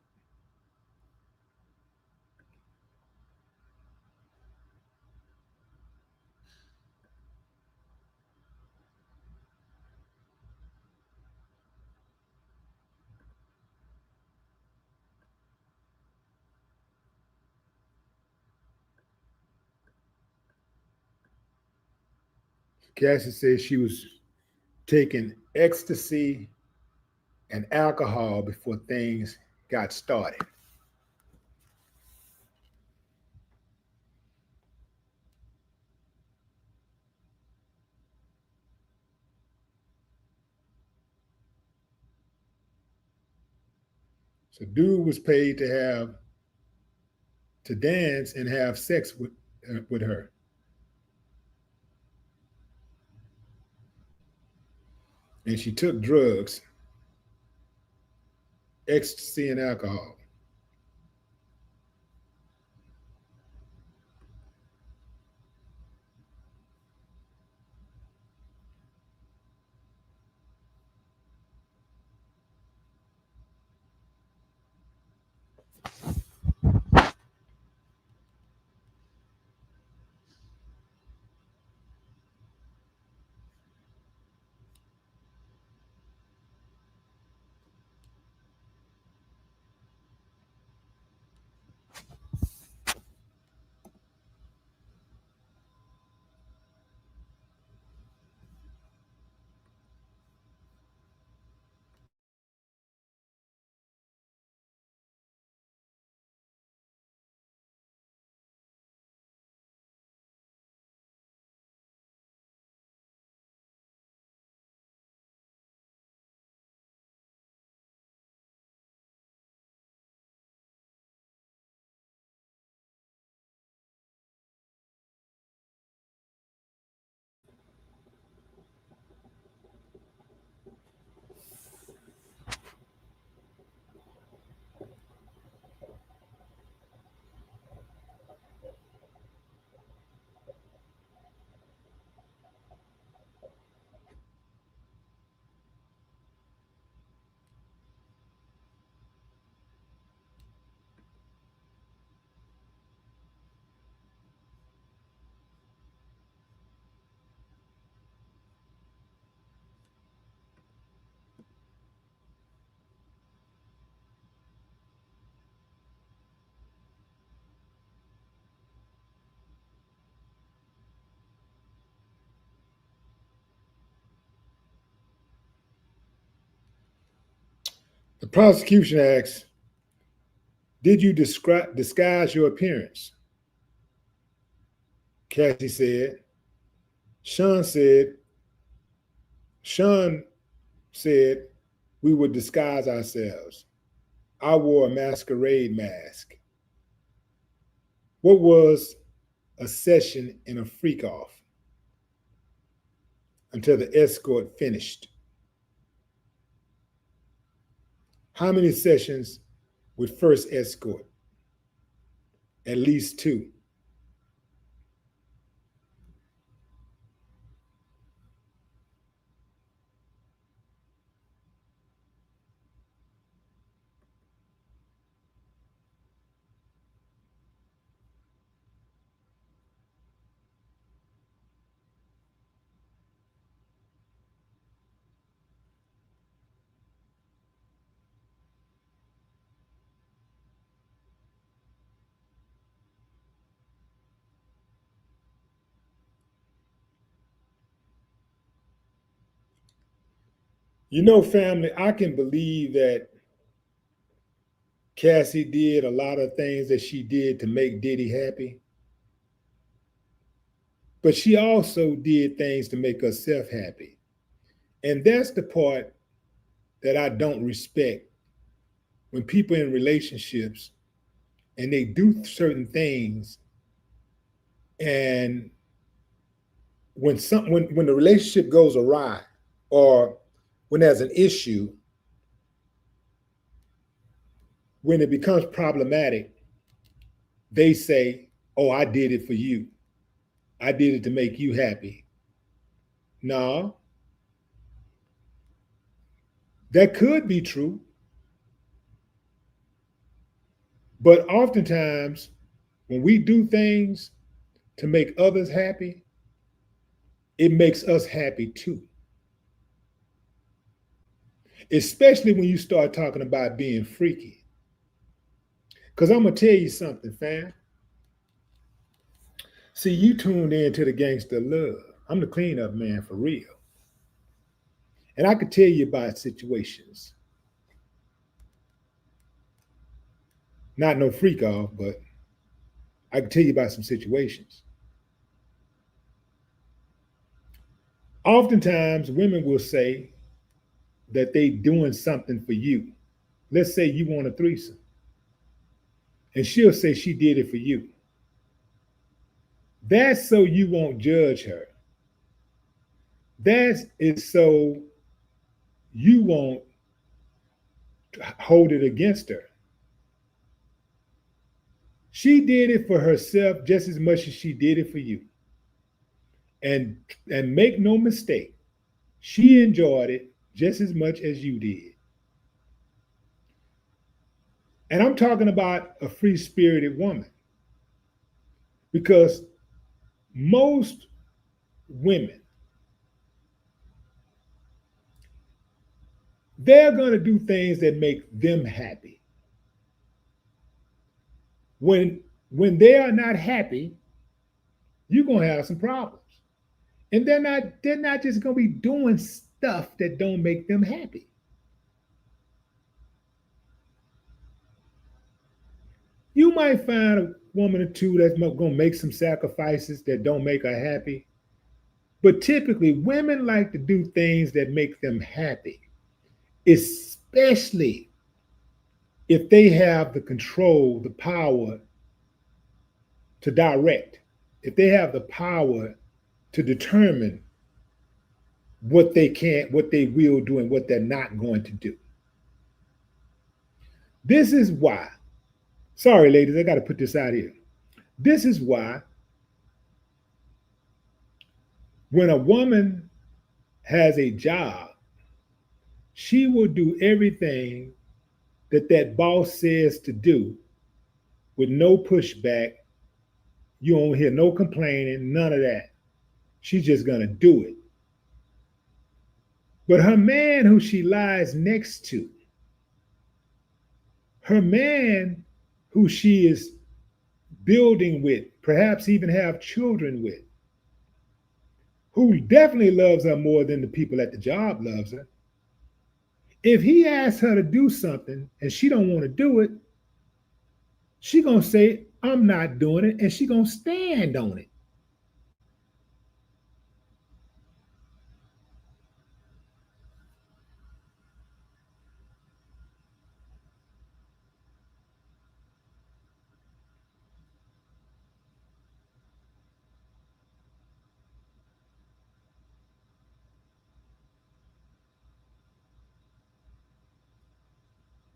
Cassie says she was taking ecstasy and alcohol before things got started. So dude was paid to dance and have sex with her. And she took drugs, ecstasy and alcohol. The prosecution asks, did you disguise your appearance? Cassie said. Sean said, Sean said, we would disguise ourselves. I wore a masquerade mask. What was a session in a freak off until the escort finished? How many sessions with first escort? At least 2. You know, family, I can believe that Cassie did a lot of things that she did to make Diddy happy, but she also did things to make herself happy. And that's the part that I don't respect when people in relationships and they do certain things, and when the relationship goes awry or when there's an issue, when it becomes problematic, they say, oh, I did it for you. I did it to make you happy. No, that could be true. But oftentimes, when we do things to make others happy, it makes us happy too. Especially when you start talking about being freaky. Because I'm going to tell you something, fam. See, you tuned in to the Gangster Love. I'm the cleanup man for real. And I could tell you about situations. Not no freak off, but I can tell you about some situations. Oftentimes, women will say that they doing something for you. Let's say you want a threesome, and she'll say she did it for you. That's so you won't judge her. That is so you won't hold it against her. She did it for herself just as much as she did it for you. And make no mistake, she enjoyed it just as much as you did. And I'm talking about a free-spirited woman, because most women, they're going to do things that make them happy. When they are not happy, you're going to have some problems. And they're not just going to be doing stuff that don't make them happy. You might find a woman or two that's going to make some sacrifices that don't make her happy. But typically, women like to do things that make them happy, especially if they have the control, the power to direct, if they have the power to determine what they can, what they will do, and what they're not going to do. This is why, sorry, ladies, I got to put this out here. This is why when a woman has a job, she will do everything that boss says to do with no pushback. You don't hear no complaining, none of that. She's just going to do it. But her man who she lies next to, her man who she is building with, perhaps even have children with, who definitely loves her more than the people at the job loves her, if he asks her to do something and she don't want to do it, she gonna say, I'm not doing it, and she gonna stand on it.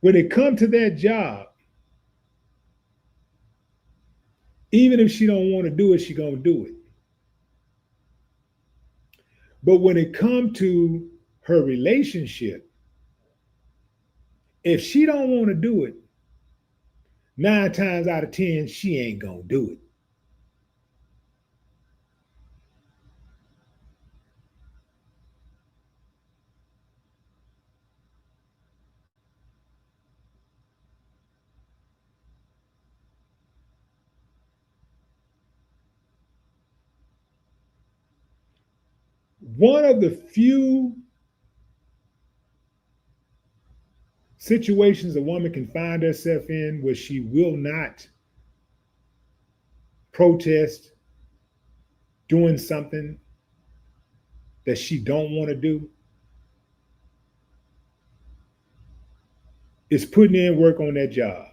When it comes to that job, even if she don't want to do it, she gonna do it. But when it comes to her relationship, if she don't want to do it, 9 times out of 10, she ain't gonna do it. One of the few situations a woman can find herself in where she will not protest doing something that she don't want to do is putting in work on that job.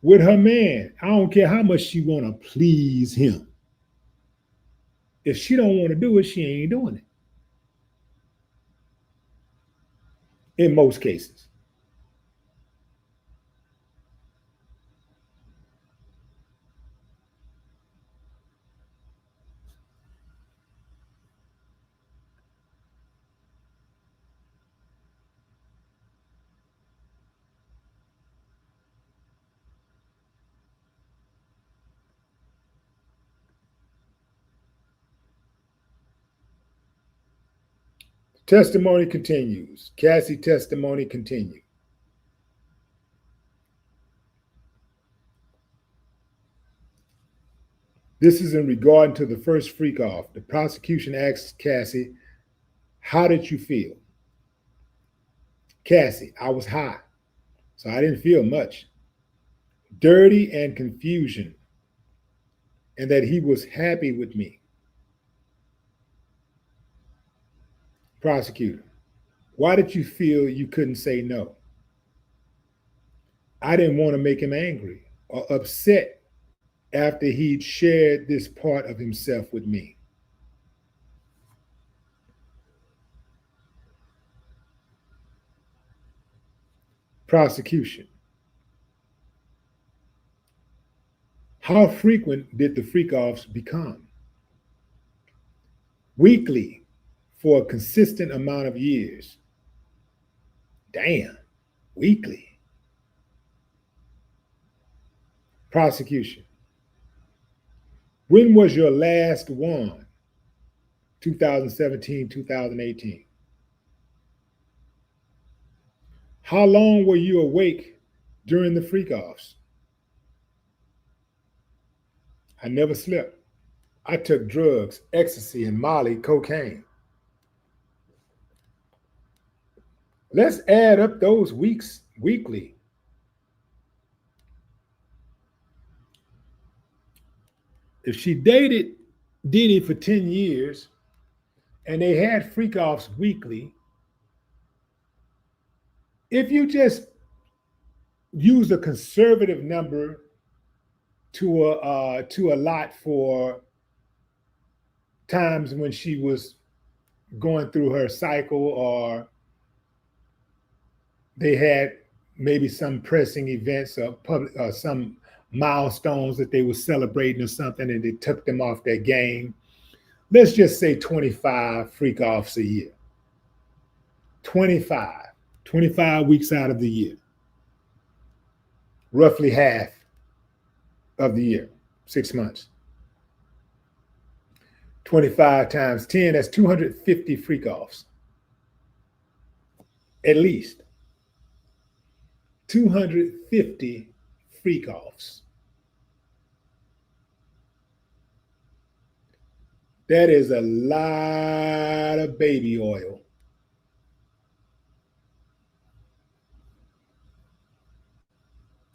With her man, I don't care how much she want to please him. If she don't want to do it, she ain't doing it. In most cases. Testimony continues. Cassie testimony continues. This is in regard to the first freak off. The prosecution asked Cassie How did you feel? Cassie, I was high, so I didn't feel much. Dirty and confusion, and that he was happy with me. Prosecutor, why did you feel you couldn't say no? I didn't want to make him angry or upset after he'd shared this part of himself with me. Prosecution, how frequent did the freak-offs become? Weekly for a consistent amount of years. Damn, weekly. Prosecution, when was your last one? 2017, 2018. How long were you awake during the freak-offs? I never slept. I took drugs, ecstasy, and Molly, cocaine. Let's add up those weeks weekly. If she dated Diddy for 10 years and they had freak offs weekly, if you just use a conservative number to a lot for times when she was going through her cycle, or they had maybe some pressing events or public or some milestones that they were celebrating or something, and they took them off their game. Let's just say 25 freak offs a year. 25, 25 weeks out of the year, roughly half of the year, 6 months. 25 times 10, that's 250 freak offs. At least 250 freak offs. That is a lot of baby oil.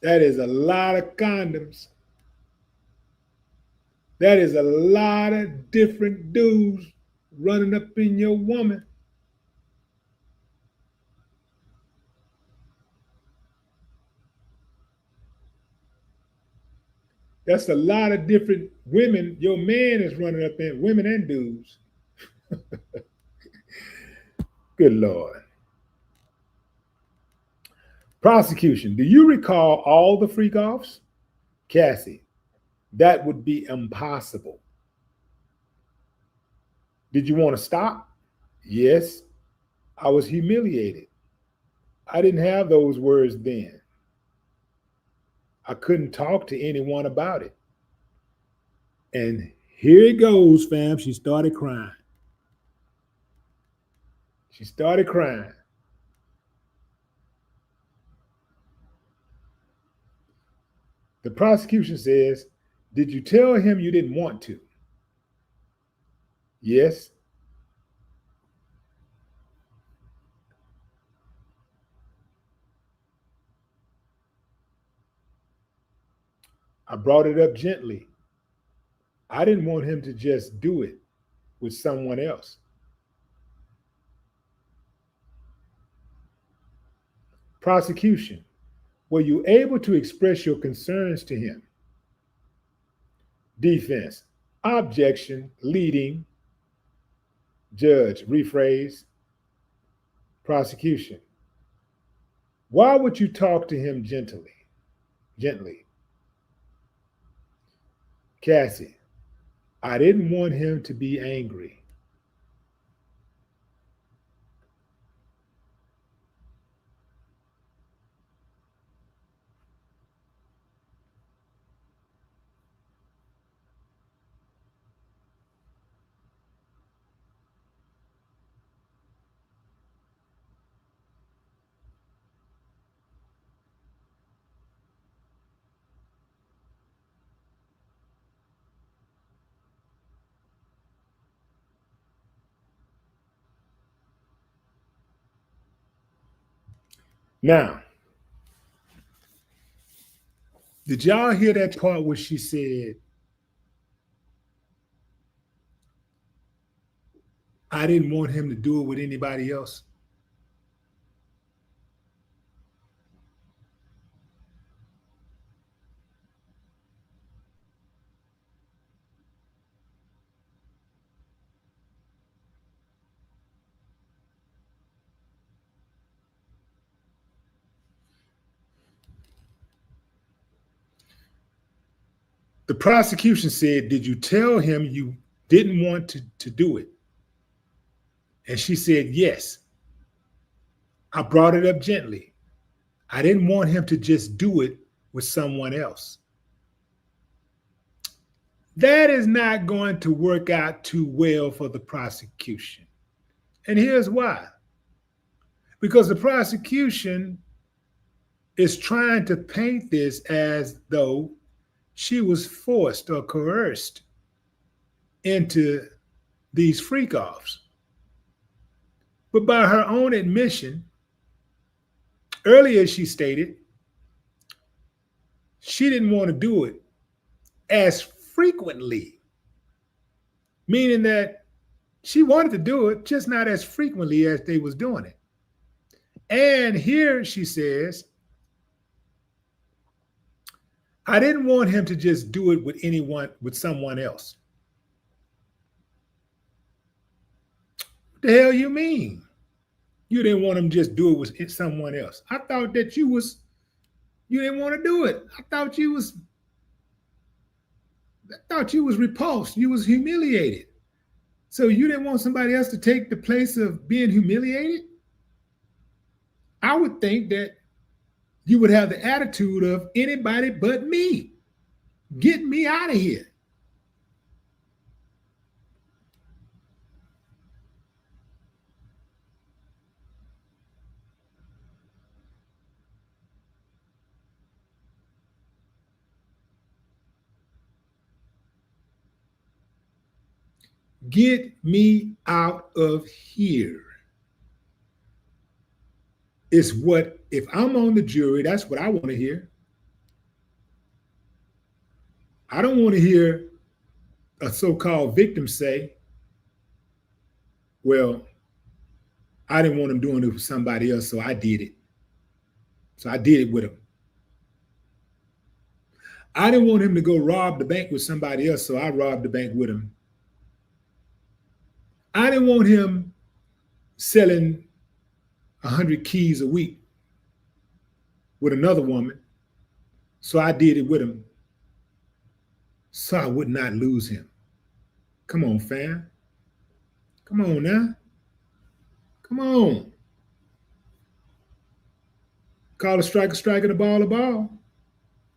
That is a lot of condoms. That is a lot of different dudes running up in your woman. That's a lot of different women your man is running up in, women and dudes. Good Lord. Prosecution, do you recall all the freak offs? Cassie, that would be impossible. Did you want to stop? Yes, I was humiliated. I didn't have those words then. I couldn't talk to anyone about it. And here it goes, fam. She started crying. She started crying. The prosecution says, did you tell him you didn't want to? Yes. I brought it up gently. I didn't want him to just do it with someone else. Prosecution, were you able to express your concerns to him? Defense, objection, leading. Judge, rephrase. Prosecution, why would you talk to him gently? Gently. Cassie, I didn't want him to be angry. Now, did y'all hear that part where she said, I didn't want him to do it with anybody else? The prosecution said, did you tell him you didn't want to do it? And she said, yes. I brought it up gently. I didn't want him to just do it with someone else. That is not going to work out too well for the prosecution. And here's why. Because the prosecution is trying to paint this as though she was forced or coerced into these freakoffs. But by her own admission, earlier she stated she didn't want to do it as frequently, meaning that she wanted to do it, just not as frequently as they was doing it. And here she says, I didn't want him to just do it with someone else. What the hell you mean? You didn't want him to just do it with someone else. I thought that you didn't want to do it. I thought you was repulsed. You was humiliated. So you didn't want somebody else to take the place of being humiliated? I would think that you would have the attitude of anybody but me. Get me out of here. Get me out of here. It's what, if I'm on the jury, that's what I want to hear. I don't want to hear a so-called victim say, well, I didn't want him doing it with somebody else, so I did it. So I did it with him. I didn't want him to go rob the bank with somebody else, so I robbed the bank with him. I didn't want him selling 100 keys a week with another woman, so I did it with him, so I would not lose him. Come on, fam. Come on now. Come on. Call a strike, and a ball a ball.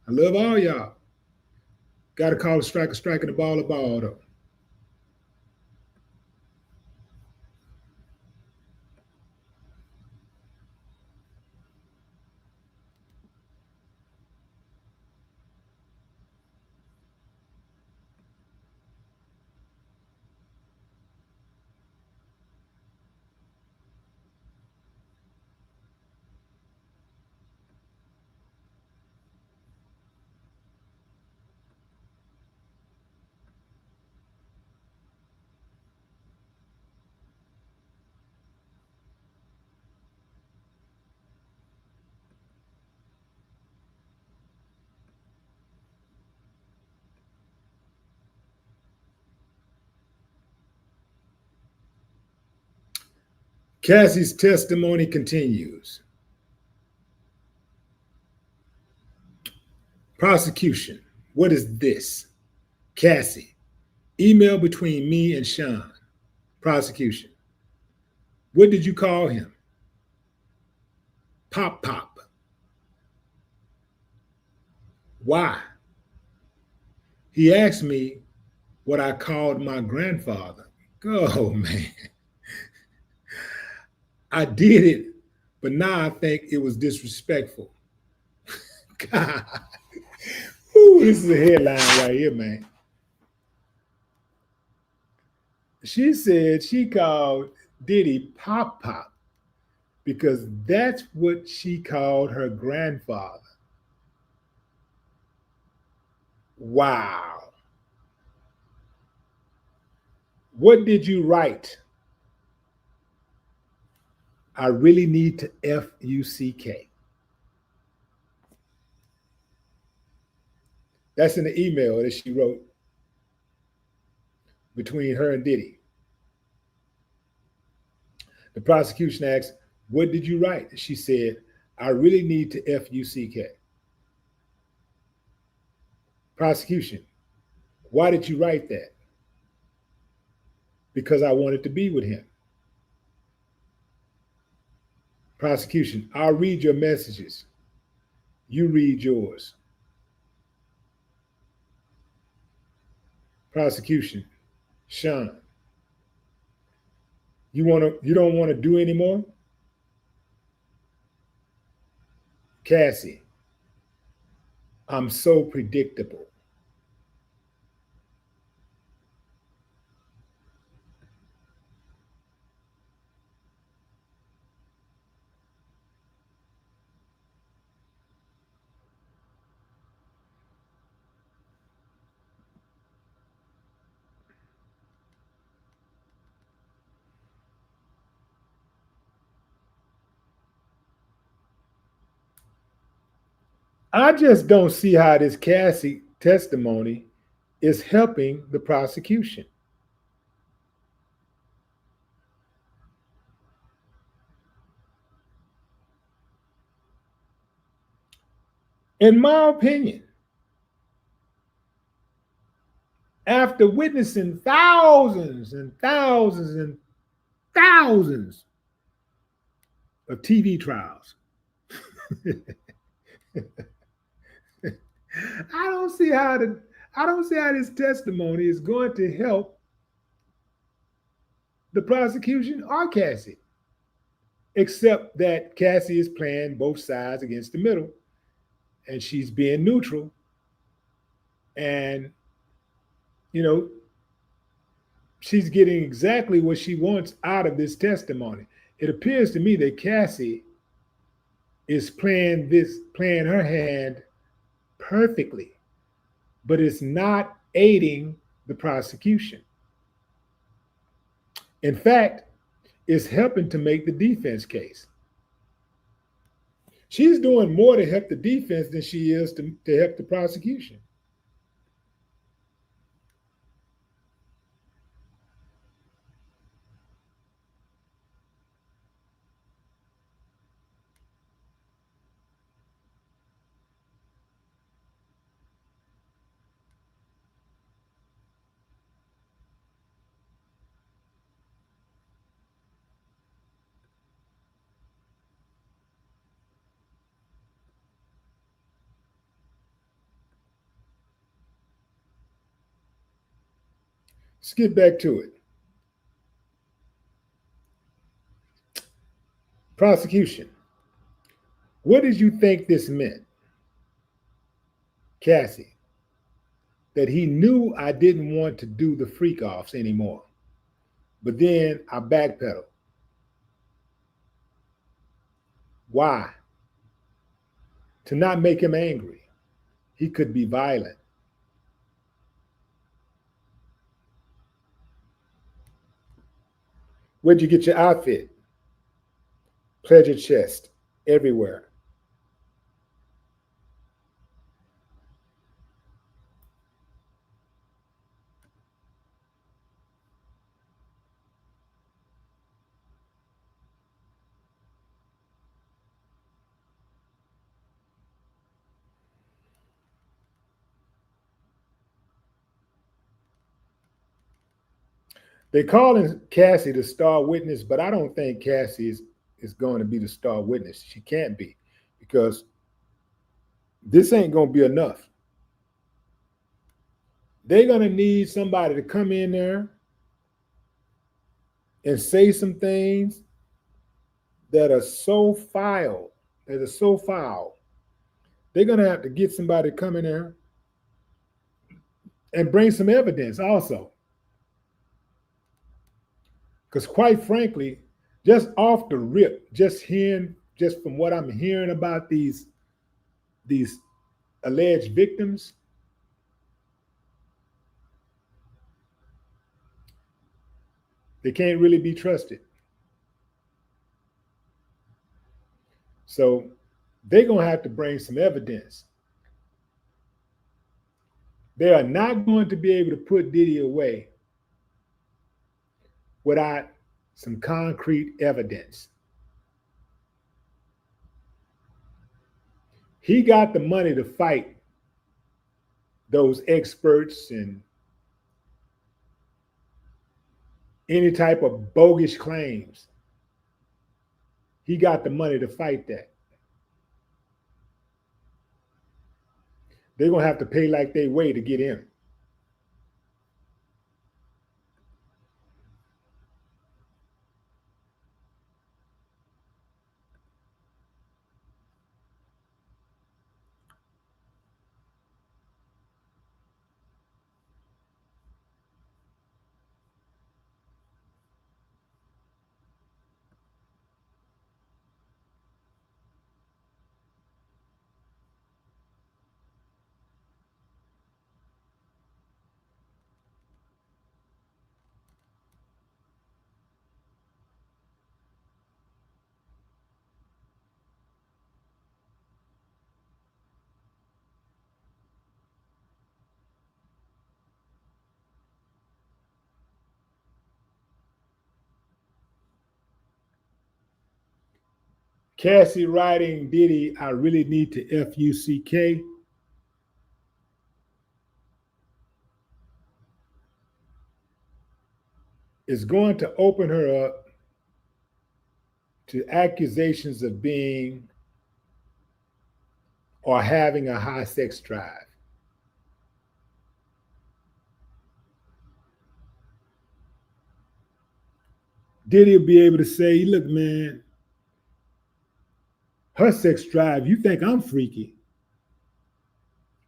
I love all y'all. Got to call a strike, and a ball though. Cassie's testimony continues. Prosecution, what is this? Cassie, email between me and Sean. Prosecution, what did you call him? Pop Pop. Why? He asked me what I called my grandfather. Oh, man. I did it, but now I think it was disrespectful. God. Ooh, this is a headline right here, man. She said she called Diddy Pop Pop because that's what she called her grandfather. Wow. What did you write? I really need to F-U-C-K. That's in the email that she wrote between her and Diddy. The prosecution asked, what did you write? She said, I really need to F-U-C-K. Prosecution, why did you write that? Because I wanted to be with him. Prosecution, I'll read your messages. You read yours. Prosecution, Sean, you don't want to do anymore? Cassie, I'm so predictable. I just don't see how this Cassie testimony is helping the prosecution. In my opinion, after witnessing thousands and thousands and thousands of TV trials, I don't see how this testimony is going to help the prosecution or Cassie, except that Cassie is playing both sides against the middle, and she's being neutral, and she's getting exactly what she wants out of this testimony. It appears to me that Cassie is playing her hand perfectly, but it's not aiding the prosecution. In fact, it's helping to make the defense case. She's doing more to help the defense than she is to help the prosecution. Let's get back to it. Prosecution. What did you think this meant? Cassie. That he knew I didn't want to do the freakoffs anymore. But then I backpedaled. Why? To not make him angry. He could be violent. Where'd you get your outfit? Pleasure chest everywhere. They're calling Cassie the star witness, but I don't think Cassie is going to be the star witness. She can't be, because this ain't going to be enough. They're going to need somebody to come in there and say some things that are so foul. They're going to have to get somebody to come in there and bring some evidence also. Because quite frankly, Just off the rip, just from what I'm hearing about these alleged victims, they can't really be trusted. So they're going to have to bring some evidence. They are not going to be able to put Diddy away without some concrete evidence. He got the money to fight those experts and any type of bogus claims. He got the money to fight that. They're going to have to pay like they weigh to get in. Cassie writing Diddy, I really need to FUCK. Is going to open her up to accusations of being or having a high sex drive. Diddy will be able to say, look, man, her sex drive, you think I'm freaky.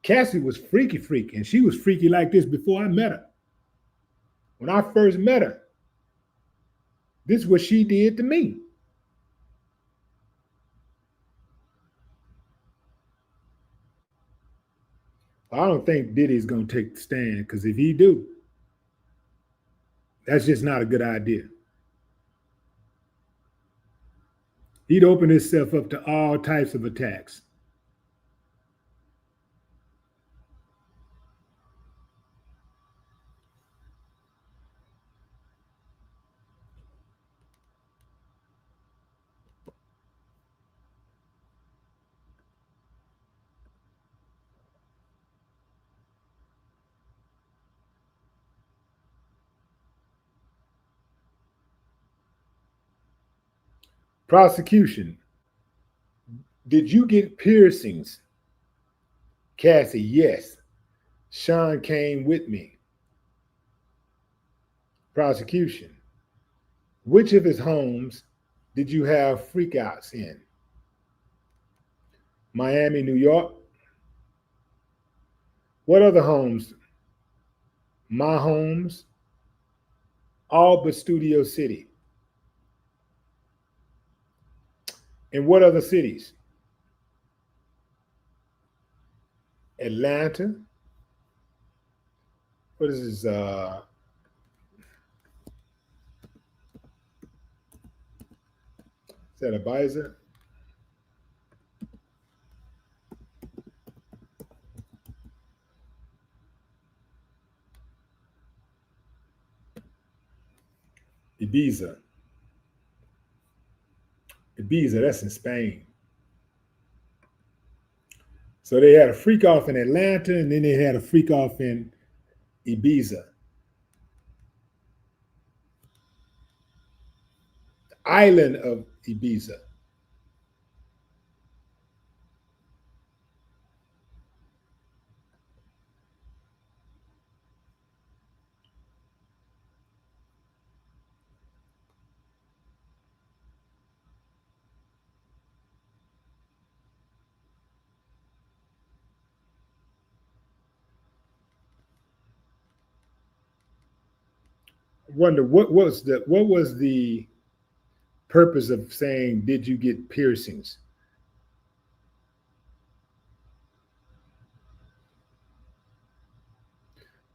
Cassie was freaky, and she was freaky like this before I met her. When I first met her, this is what she did to me. I don't think Diddy's going to take the stand, because if he do, that's just not a good idea. He'd open himself up to all types of attacks. Prosecution. Did you get piercings? Cassie, yes. Sean came with me. Prosecution. Which of his homes did you have freakouts in? Miami, New York. What other homes? My homes, all but Studio City. And what other cities? Atlanta. What is this? Is that Ibiza? Ibiza. Ibiza, that's in Spain. So they had a freak off in Atlanta, and then they had a freak off in Ibiza. The island of Ibiza. I wonder what was the purpose of saying, did you get piercings?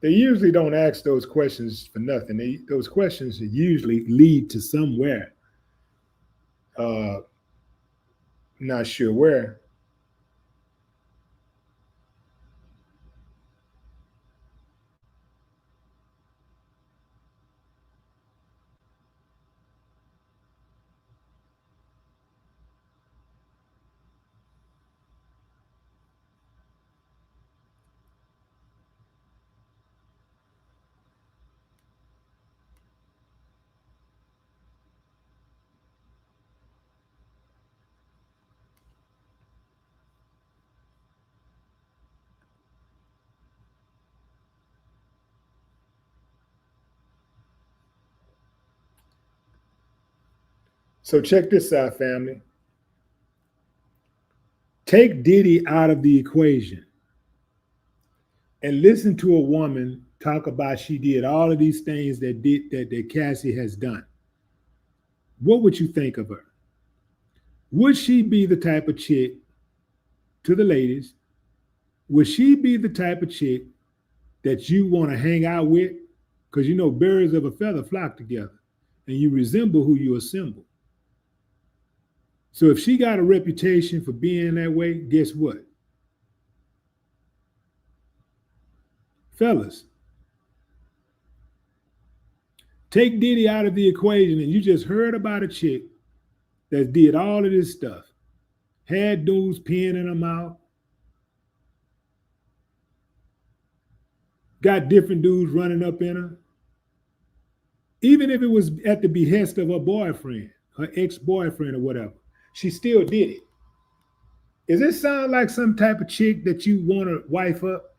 They usually don't ask those questions for nothing. Those questions usually lead to somewhere. Uh, Not sure where. So check this out, family. Take Diddy out of the equation and listen to a woman talk about she did all of these things that Cassie has done. What would you think of her? Would she be the type of chick, to the ladies, would she be the type of chick that you want to hang out with? Because you know birds of a feather flock together, and you resemble who you assemble. So if she got a reputation for being that way, guess what? Fellas, take Diddy out of the equation and you just heard about a chick that did all of this stuff. Had dudes peeing in her mouth, got different dudes running up in her. Even if it was at the behest of her boyfriend, her ex-boyfriend or whatever, she still did it. Does this sound like some type of chick that you want to wife up?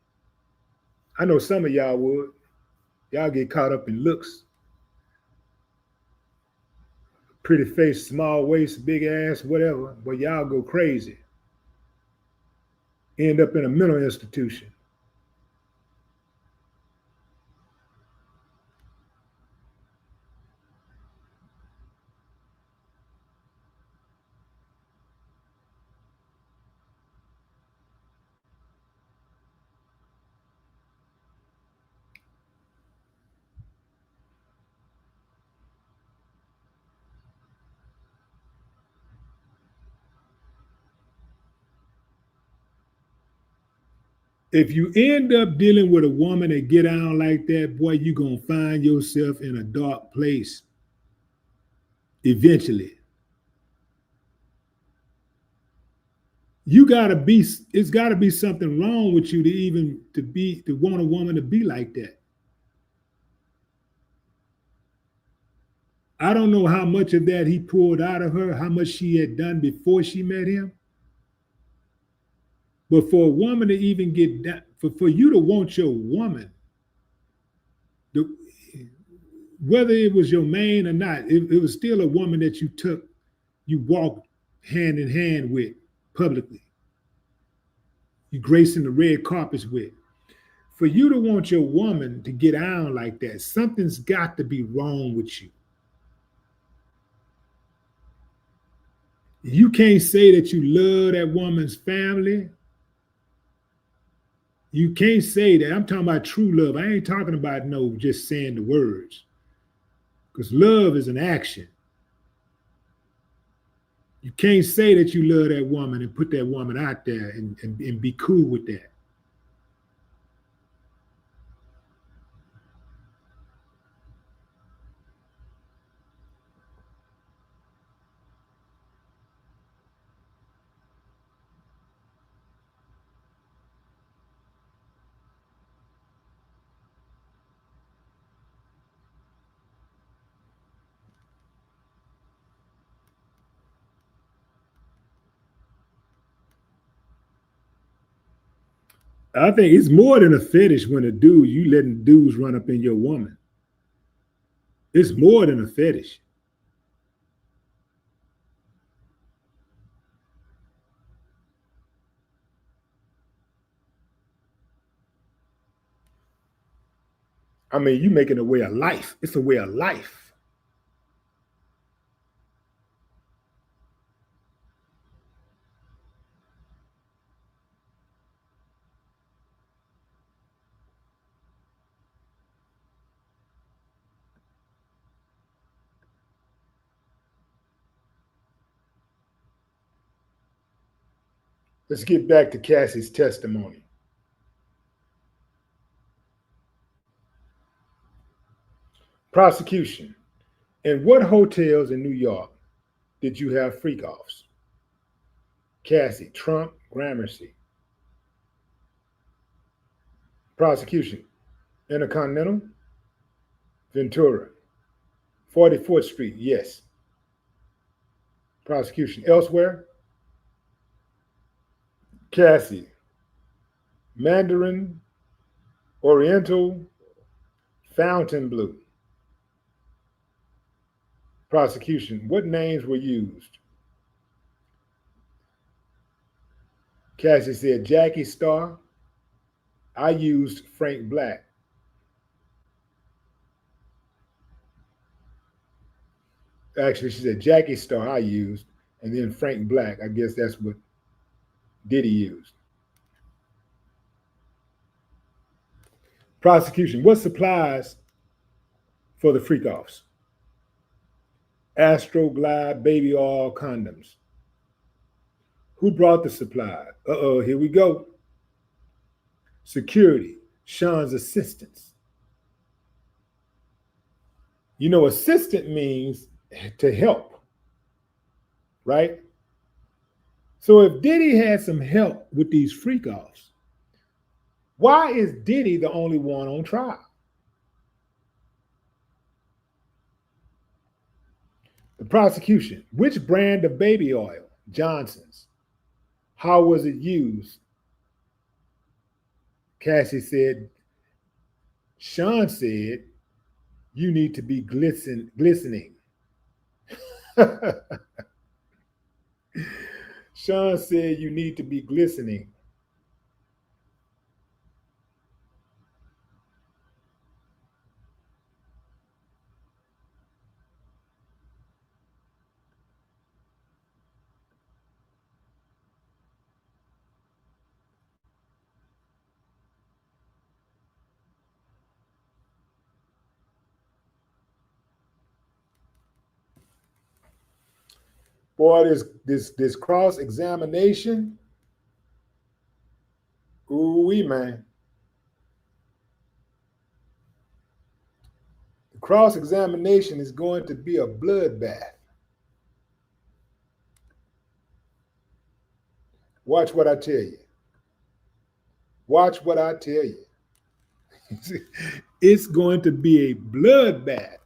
I know some of y'all would. Y'all get caught up in looks. Pretty face, small waist, big ass, whatever. But y'all go crazy. End up in a mental institution. If you end up dealing with a woman that get on like that, boy, you're going to find yourself in a dark place eventually. You gotta be, it's gotta be something wrong with you to want a woman to be like that. I don't know how much of that he pulled out of her, how much she had done before she met him. But for a woman to even get that, for you to want your woman, the, whether it was your main or not, it was still a woman that you walked hand in hand with publicly. You gracing the red carpets with. For you to want your woman to get on like that, something's got to be wrong with you. You can't say that you love that woman's family. You can't say that. I'm talking about true love. I ain't talking about no just saying the words. Because love is an action. You can't say that you love that woman and put that woman out there and be cool with that. I think it's more than a fetish when you letting dudes run up in your woman. It's more than a fetish. I mean, you making a way of life. It's a way of life. Let's get back to Cassie's testimony. Prosecution. In what hotels in New York did you have freakoffs? Cassie, Trump, Gramercy. Prosecution. Intercontinental, Ventura. 44th Street, yes. Prosecution. Elsewhere? Cassie. Mandarin, Oriental, Fontainebleau. Prosecution. What names were used? Cassie said Jackie Star. I used Frank Black. Actually, she said Jackie Star I used, and then Frank Black. I guess that's what Diddy used. Prosecution. What supplies for the freak-offs? Astroglide, baby oil, condoms. Who brought the supply? Uh-oh, here we go. Security, Sean's assistants. You know, assistant means to help, right? So if Diddy had some help with these freak-offs, why is Diddy the only one on trial? The prosecution. Which brand of baby oil? Johnson's. How was it used? Cassie said, Sean said, you need to be glistening. Sean said you need to be glistening. Boy, this cross-examination, ooh-wee, man. The cross-examination is going to be a bloodbath. Watch what I tell you. Watch what I tell you. It's going to be a bloodbath.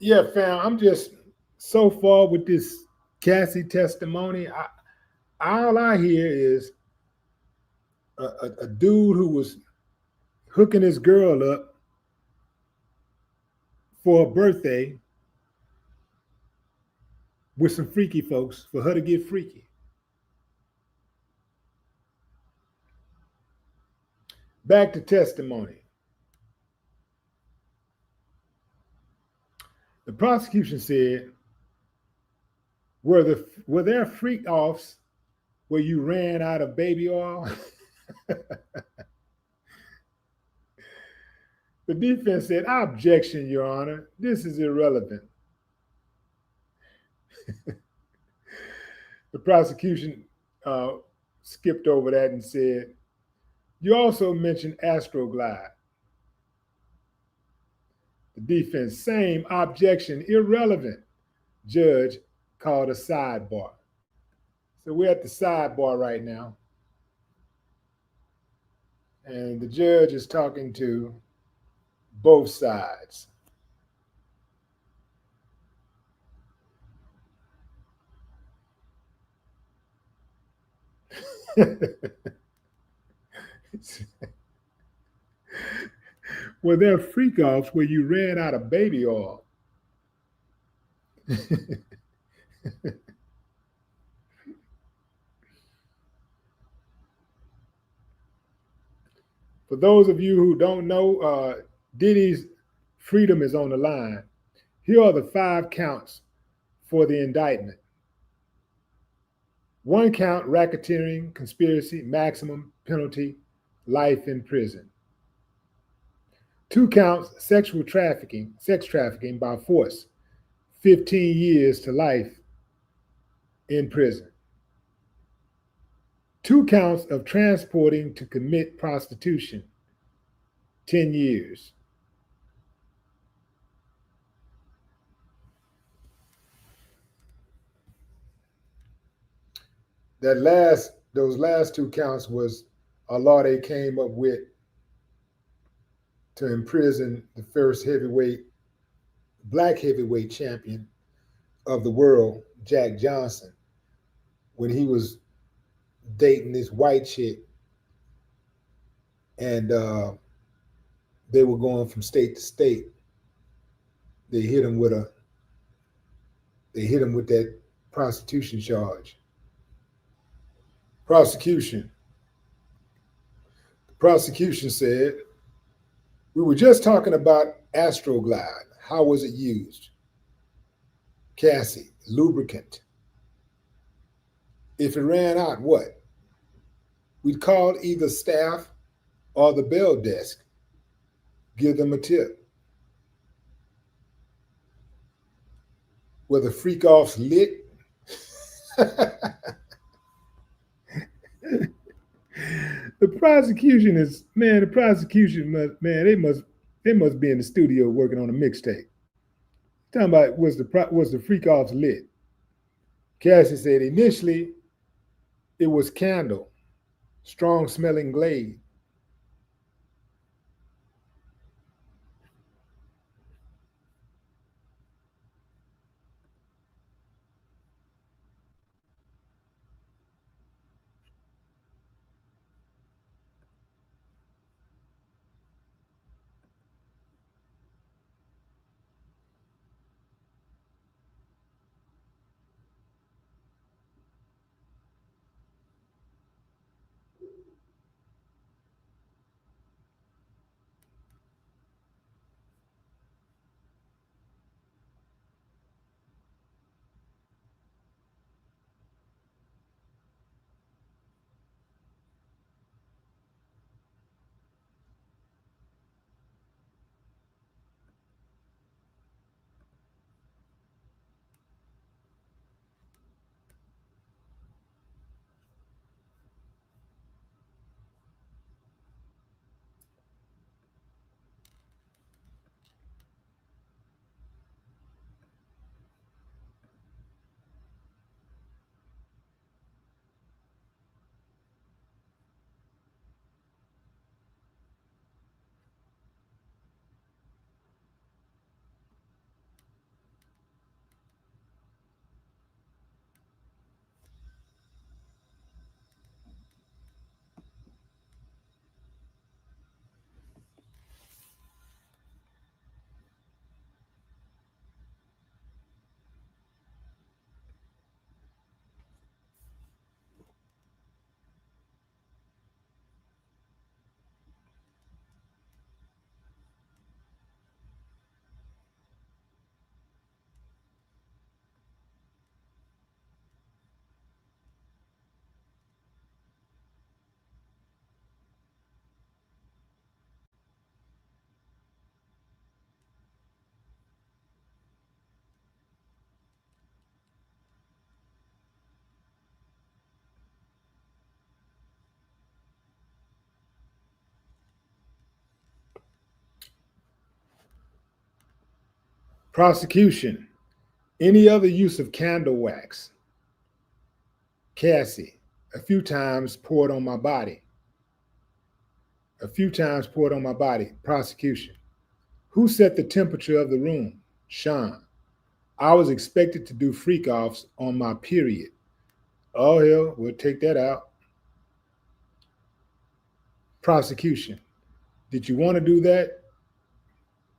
Yeah, fam, I'm just so far with this Cassie testimony. All I hear is a dude who was hooking his girl up for a birthday with some freaky folks for her to get freaky. Back to testimony. The prosecution said, were there freak offs where you ran out of baby oil? The defense said, objection, Your Honor. This is irrelevant. The prosecution skipped over that and said, you also mentioned Astroglide. The Defense, same objection, irrelevant. Judge called a sidebar. So we're at the sidebar right now. And the judge is talking to both sides. Well, there are freak-offs where you ran out of baby oil. For those of you who don't know, Diddy's freedom is on the line. Here are the 5 counts for the indictment. 1 count, racketeering, conspiracy, maximum penalty, life in prison. 2 counts, sexual trafficking, sex trafficking by force, 15 years to life in prison. 2 counts of transporting to commit prostitution, 10 years. Those last 2 counts was a law they came up with to imprison the first black heavyweight champion of the world, Jack Johnson, when he was dating this white chick, and they were going from state to state. They hit him with that prostitution charge. Prosecution. The prosecution said, we were just talking about Astroglide. How was it used? Cassie, lubricant. If it ran out, what? We'd call either staff or the bell desk, give them a tip. Were the freak-offs lit? The prosecution they must be in the studio working on a mixtape. Talking about was the freak-offs lit? Cassie said initially it was candle, strong smelling glade. Prosecution. Any other use of candle wax? Cassie. A few times poured on my body. A few times poured on my body. Prosecution. Who set the temperature of the room? Sean. I was expected to do freakoffs on my period. Oh, hell, we'll take that out. Prosecution. Did you want to do that?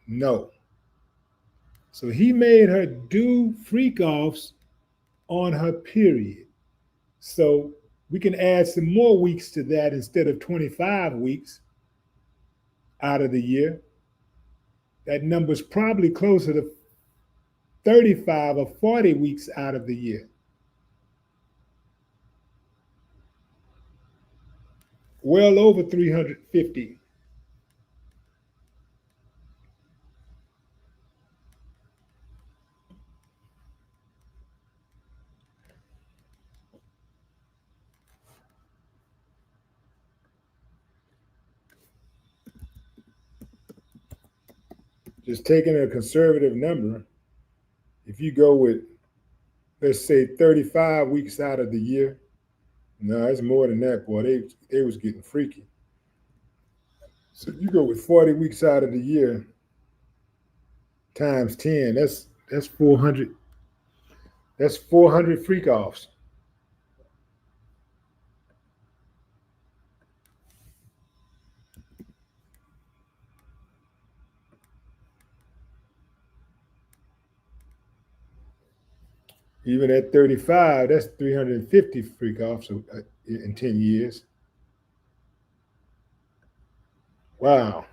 No. So he made her do freakoffs on her period. So we can add some more weeks to that instead of 25 weeks out of the year. That number's probably closer to 35 or 40 weeks out of the year. Well over 350. Just taking a conservative number, if you go with, let's say, 35 weeks out of the year, no, it's more than that, boy. They was getting freaky. So if you go with 40 weeks out of the year times 10, that's 400. That's 400 freak offs. Even at 35, that's 350 freak offs in 10 years. Wow.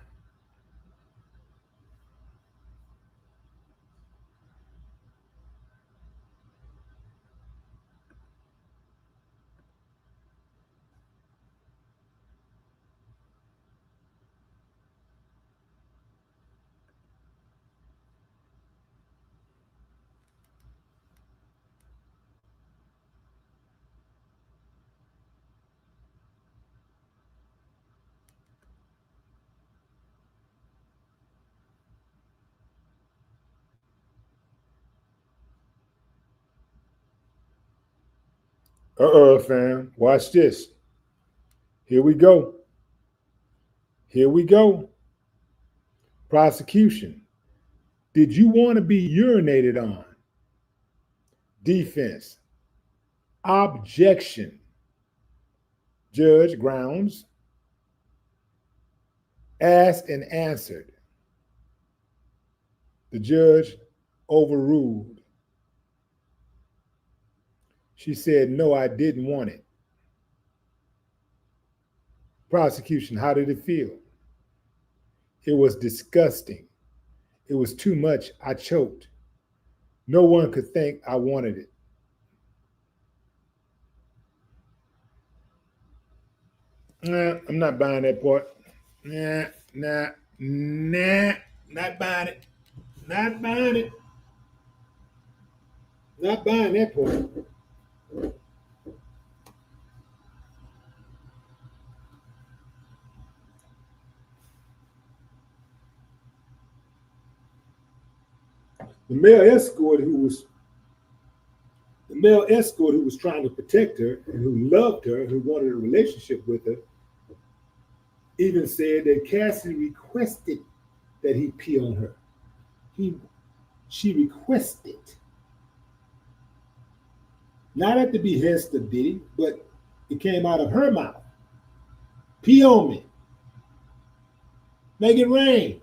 Fam. Watch this. Here we go. Here we go. Prosecution. Did you want to be urinated on? Defense. Objection. Judge grounds. Asked and answered. The judge overruled. She said, no, I didn't want it. Prosecution, how did it feel? It was disgusting. It was too much. I choked. No one could think I wanted it. Nah, I'm not buying that part. Nah, not buying it. Not buying it. Not buying that part. The male escort who was trying to protect her and who loved her, who wanted a relationship with her, even said that Cassie requested that he pee on her. She requested, not at the behest of Diddy, but it came out of her mouth. Pee on me. Make it rain.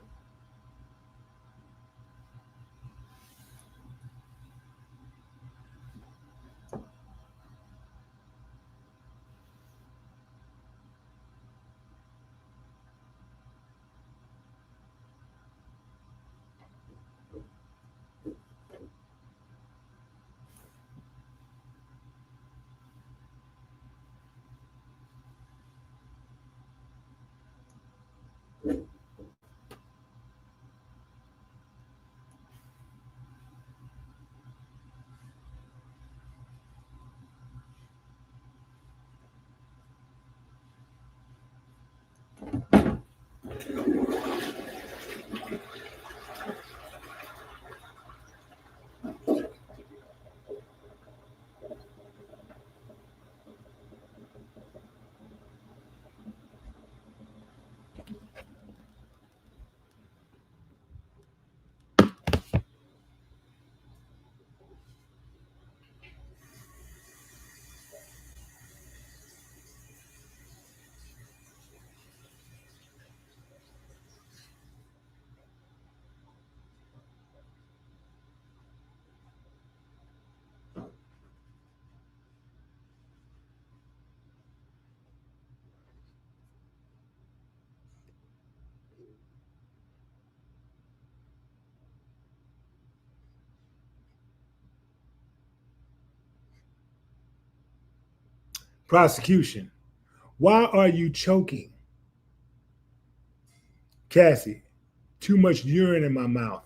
Prosecution. Why are you choking? Cassie. Too much urine in my mouth.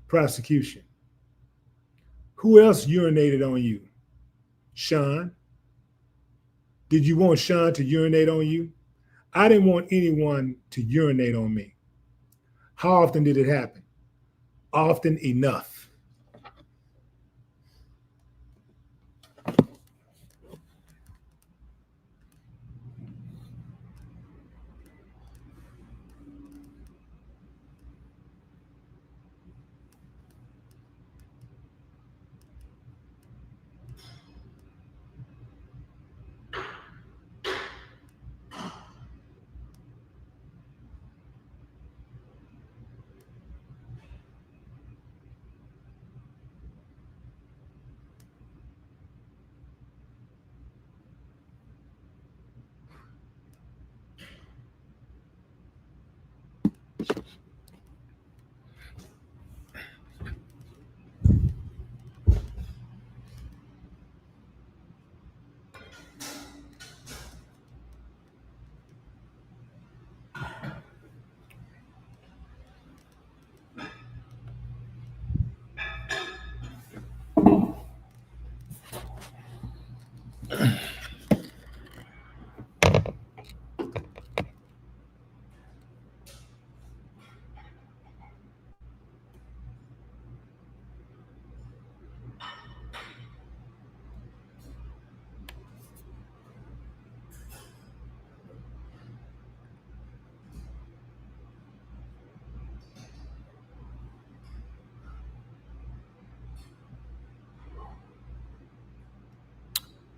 Prosecution. Who else urinated on you? Sean. Did you want Sean to urinate on you? I didn't want anyone to urinate on me. How often did it happen? Often enough.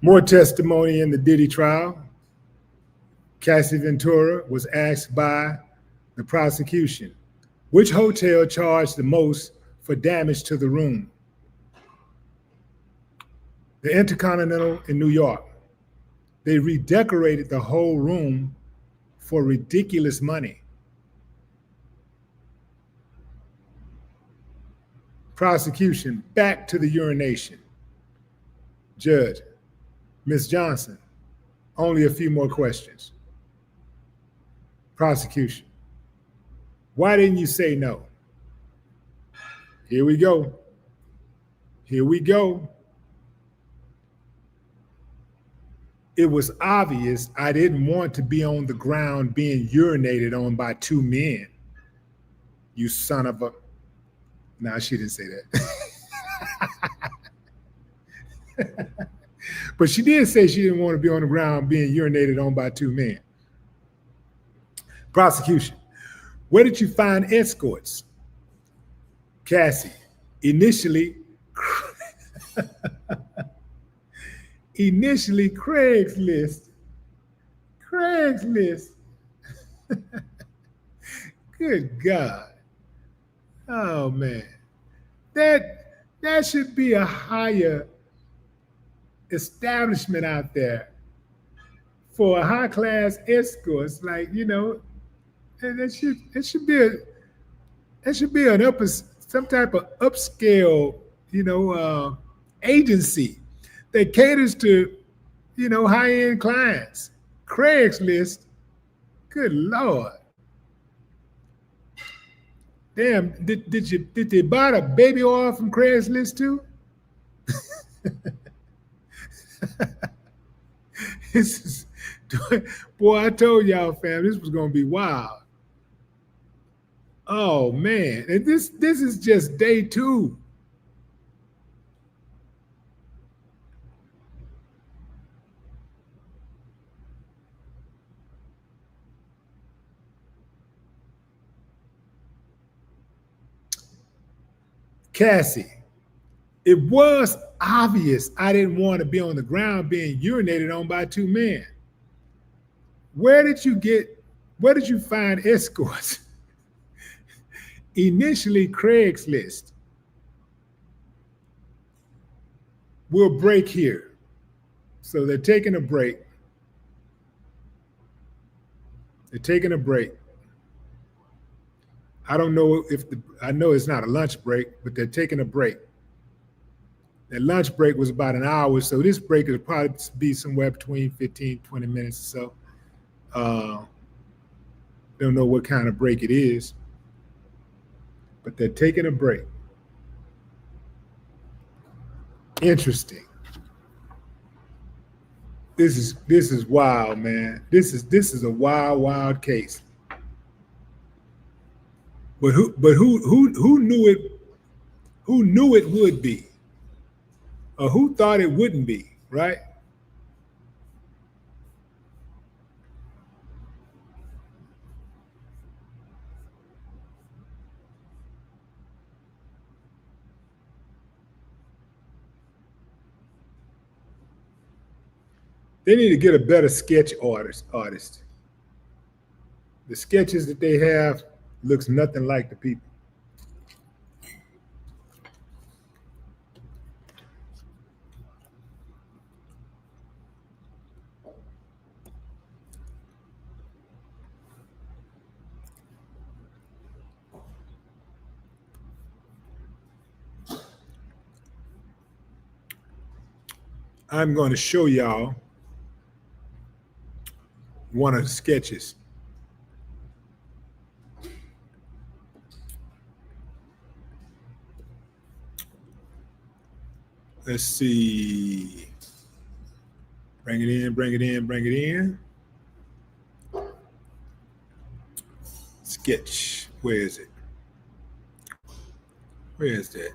More testimony in the Diddy trial. Cassie Ventura was asked by the prosecution, which hotel charged the most for damage to the room? The Intercontinental in New York. They redecorated the whole room for ridiculous money. Prosecution, back to the urination. Judge, Ms. Johnson, only a few more questions. Prosecution, why didn't you say no? Here we go. Here we go. It was obvious I didn't want to be on the ground being urinated on by two men. You son of a... Nah, she didn't say that. But she did say she didn't want to be on the ground being urinated on by two men. Prosecution. Where did you find escorts? Cassie. Initially Craigslist. Good God. Oh man. That should be a higher establishment out there for a high class escorts. Like, you know, that should be an upper, some type of upscale, you know, agency that caters to, you know, high-end clients. Craigslist, good Lord. Damn, did they buy the baby oil from Craigslist too? This is, boy, I told y'all, fam, this was gonna be wild. Oh man, and this is just day two. Cassie, it was obvious I didn't want to be on the ground being urinated on by two men. Where did you find escorts? Initially, Craigslist. We'll break here. So they're taking a break. I don't know I know it's not a lunch break, but they're taking a break. That lunch break was about an hour, so this break will probably be somewhere between 15, 20 minutes or so. Don't know what kind of break it is, but they're taking a break. Interesting. This is wild, man. This is a wild case. But who knew it? Who knew it would be, or who thought it wouldn't be? Right? They need to get a better sketch artist. The sketches that they have looks nothing like the people. I'm going to show y'all one of the sketches. Let's see. Bring it in, bring it in, bring it in. Sketch. Where is it? Where is that?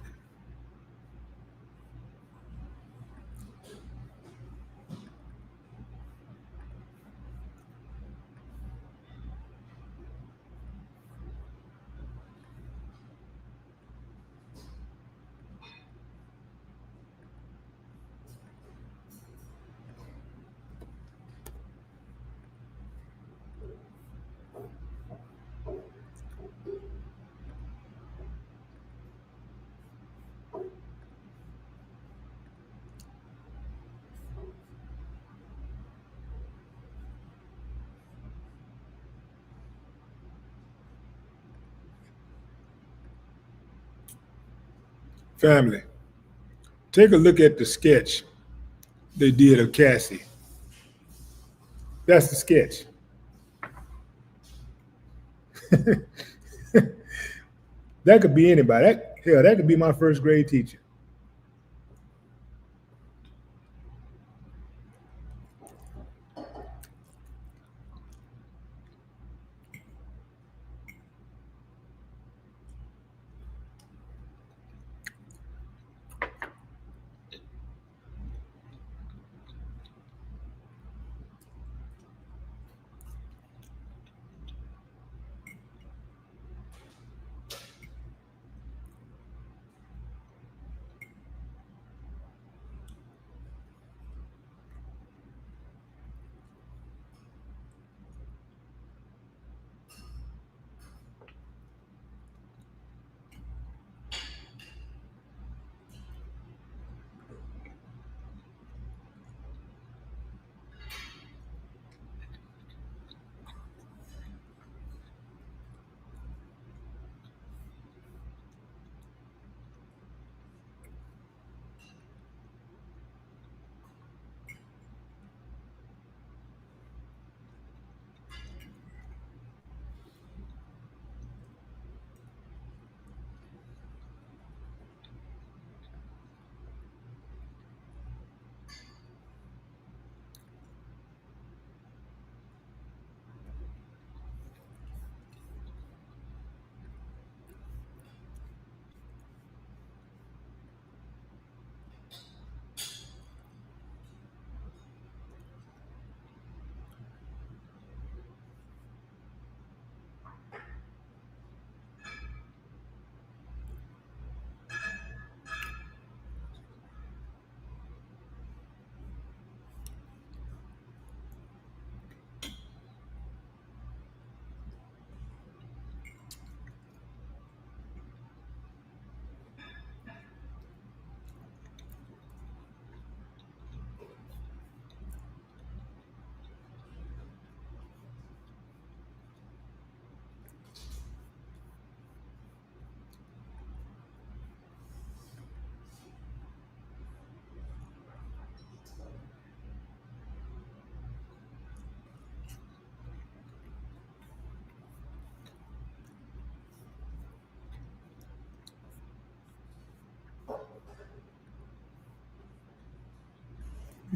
Family, take a look at the sketch they did of Cassie. That's the sketch. That could be anybody. That could be my first grade teacher.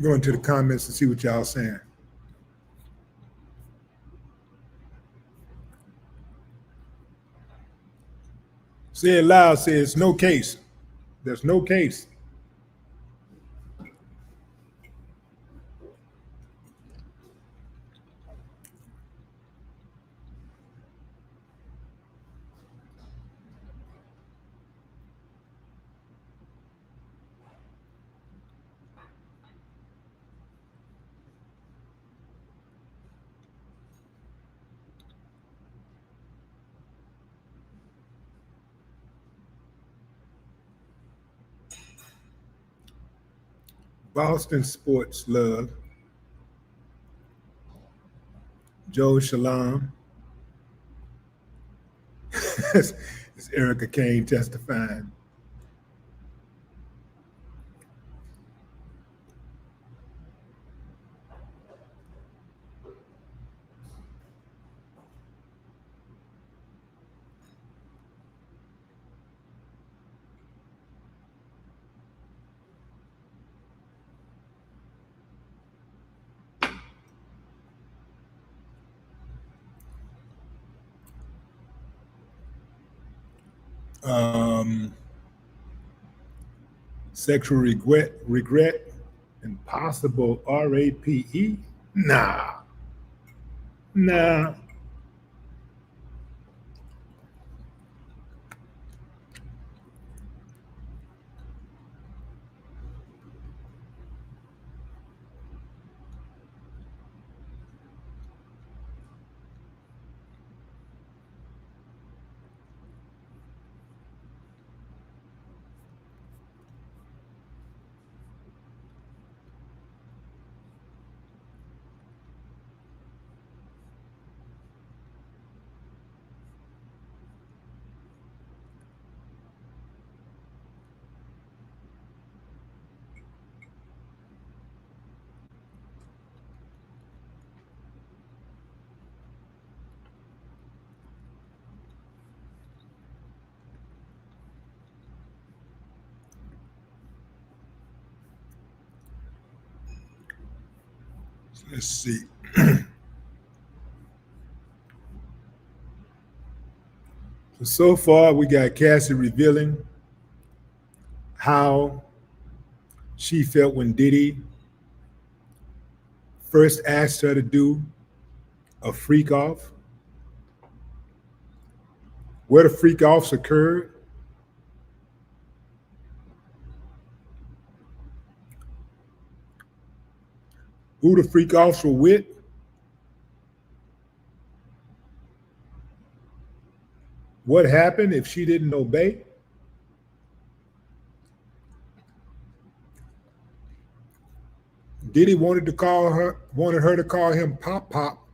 Go into the comments and see what y'all saying. Say it loud. Say it's no case. There's no case. Boston Sports Love. Joe Shalom. It's Erica Kane testifying. Sexual regret, and possible RAPE? Nah. Let's see. So far, we got Cassie revealing how she felt when Diddy first asked her to do a freak off, where the freak offs occurred, who the freak offs were with, what happened if she didn't obey. Diddy wanted her to call him Pop Pop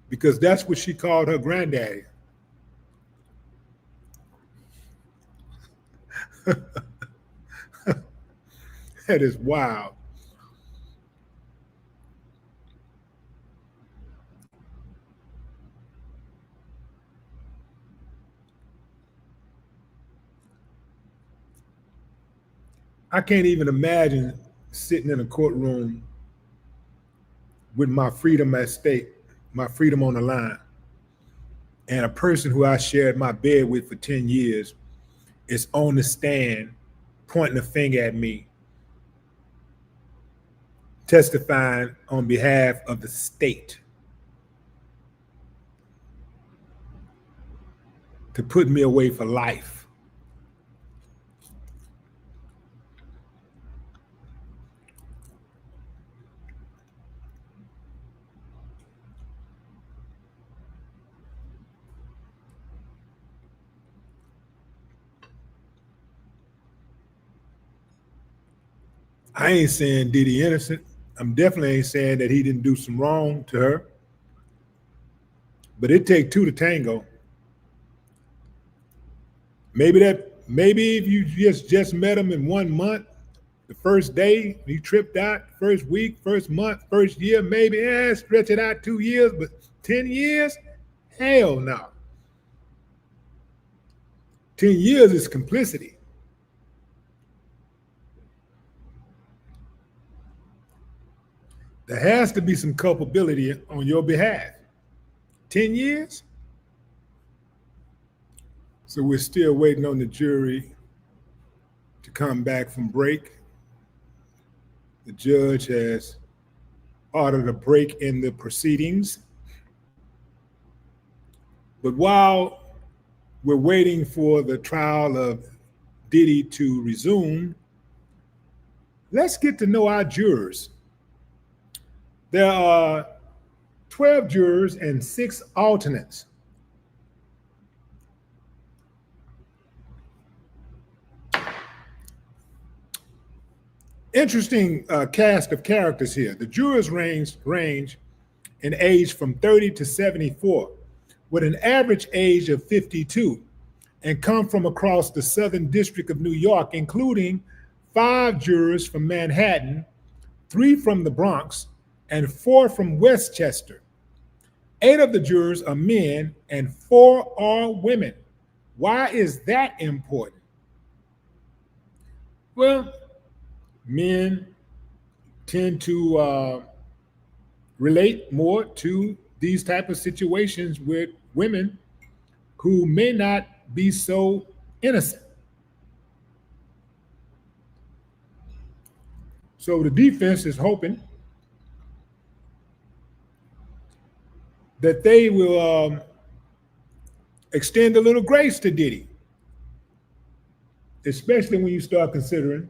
because that's what she called her granddaddy. That is wild. I can't even imagine sitting in a courtroom with my freedom at stake, my freedom on the line, and a person who I shared my bed with for 10 years is on the stand pointing a finger at me, testifying on behalf of the state to put me away for life. I ain't saying Diddy innocent. I'm definitely ain't saying that he didn't do some wrong to her. But it take two to tango. Maybe if you just met him in 1 month, the first day he tripped out, first week, first month, first year, maybe stretch it out 2 years, but 10 years? Hell no. 10 years is complicity. There has to be some culpability on your behalf. 10 years? So we're still waiting on the jury to come back from break. The judge has ordered a break in the proceedings. But while we're waiting for the trial of Diddy to resume, let's get to know our jurors. There are 12 jurors and 6 alternates. Interesting cast of characters here. The jurors range in age from 30 to 74, with an average age of 52, and come from across the Southern District of New York, including 5 jurors from Manhattan, 3 from the Bronx, and 4 from Westchester. 8 of the jurors are men and 4 are women. Why is that important? Well, men tend to relate more to these type of situations with women who may not be so innocent. So the defense is hoping that they will extend a little grace to Diddy, especially when you start considering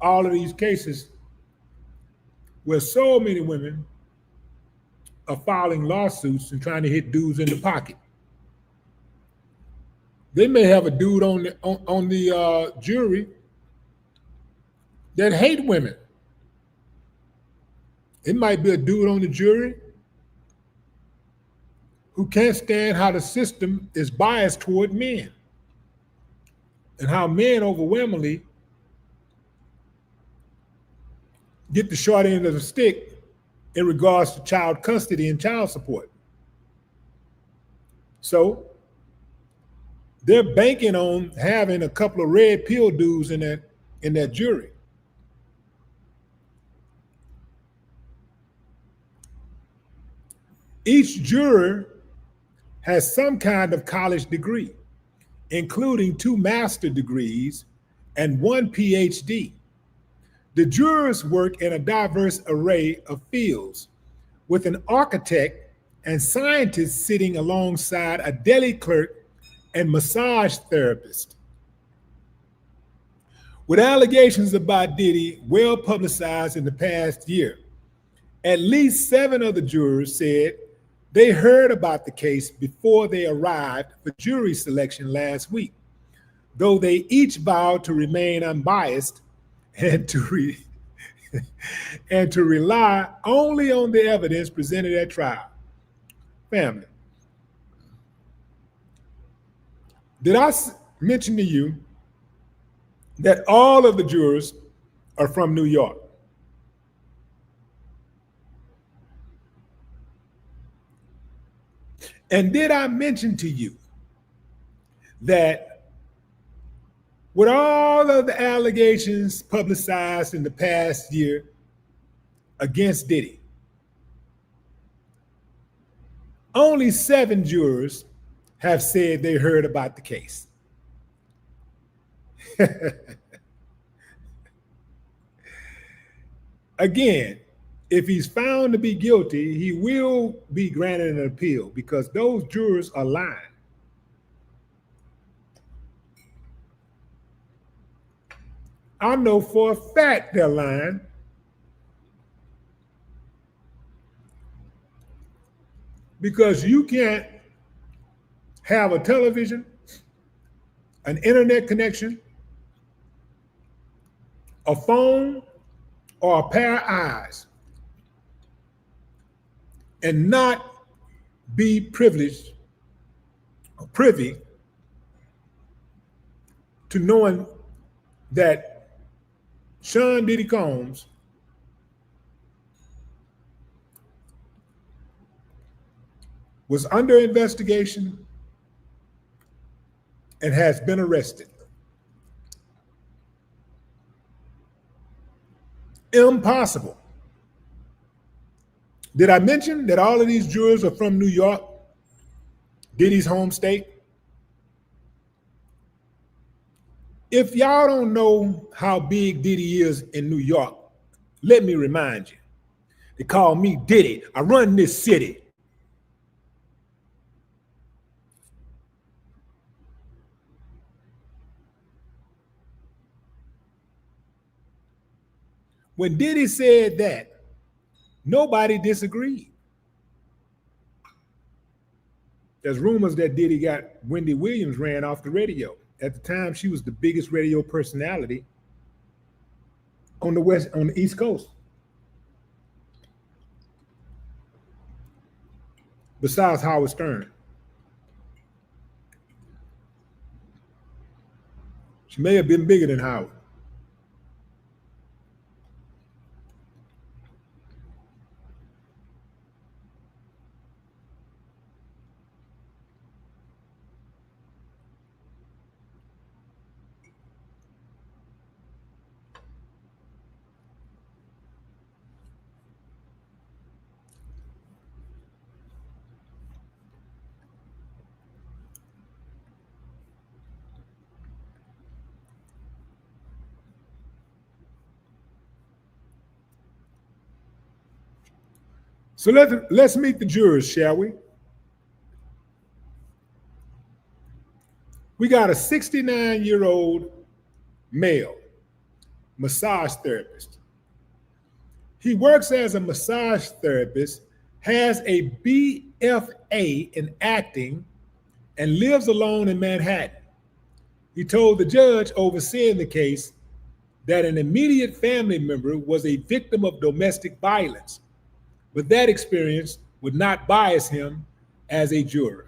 all of these cases where so many women are filing lawsuits and trying to hit dudes in the pocket. They may have a dude on the jury that hate women. It might be a dude on the jury who can't stand how the system is biased toward men and how men overwhelmingly get the short end of the stick in regards to child custody and child support. So they're banking on having a couple of red pill dudes in that jury. Each juror has some kind of college degree, including 2 master's degrees and 1 PhD. The jurors work in a diverse array of fields, with an architect and scientist sitting alongside a deli clerk and massage therapist. With allegations about Diddy well publicized in the past year, at least 7 of the jurors said they heard about the case before they arrived for jury selection last week, though they each vowed to remain unbiased and to rely only on the evidence presented at trial. Family, did I mention to you that all of the jurors are from New York? And did I mention to you that with all of the allegations publicized in the past year against Diddy, only 7 jurors have said they heard about the case? Again, if he's found to be guilty, he will be granted an appeal because those jurors are lying. I know for a fact they're lying. Because you can't have a television, an internet connection, a phone, or a pair of eyes and not be privileged or privy to knowing that Sean Diddy Combs was under investigation and has been arrested. Impossible Did I mention that all of these jurors are from New York, Diddy's home state? If y'all don't know how big Diddy is in New York, let me remind you. They call me Diddy. I run this city. When Diddy said that, nobody disagreed. There's rumors that Diddy got Wendy Williams ran off the radio. At the time, she was the biggest radio personality on the East Coast. Besides Howard Stern. She may have been bigger than Howard. So let's meet the jurors, shall we? We got a 69-year-old male massage therapist. He works as a massage therapist, has a BFA in acting, and lives alone in Manhattan. He told the judge overseeing the case that an immediate family member was a victim of domestic violence, but that experience would not bias him as a juror.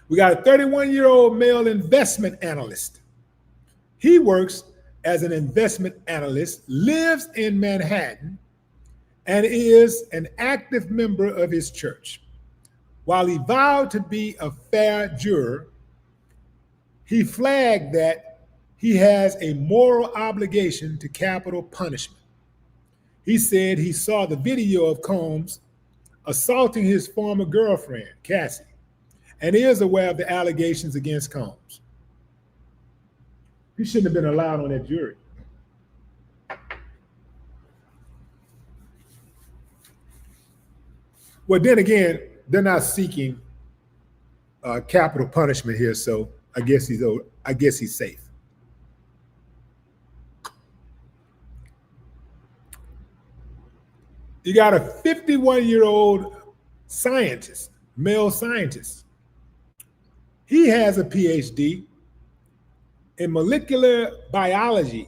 We got a 31-year-old male investment analyst. He works as an investment analyst, lives in Manhattan, and is an active member of his church. While he vowed to be a fair juror, he flagged that he has a moral obligation to capital punishment. He said he saw the video of Combs assaulting his former girlfriend, Cassie, and is aware of the allegations against Combs. He shouldn't have been allowed on that jury. Well, then again, they're not seeking capital punishment here, so I guess he's safe. You got a 51-year-old scientist, male scientist. He has a PhD in molecular biology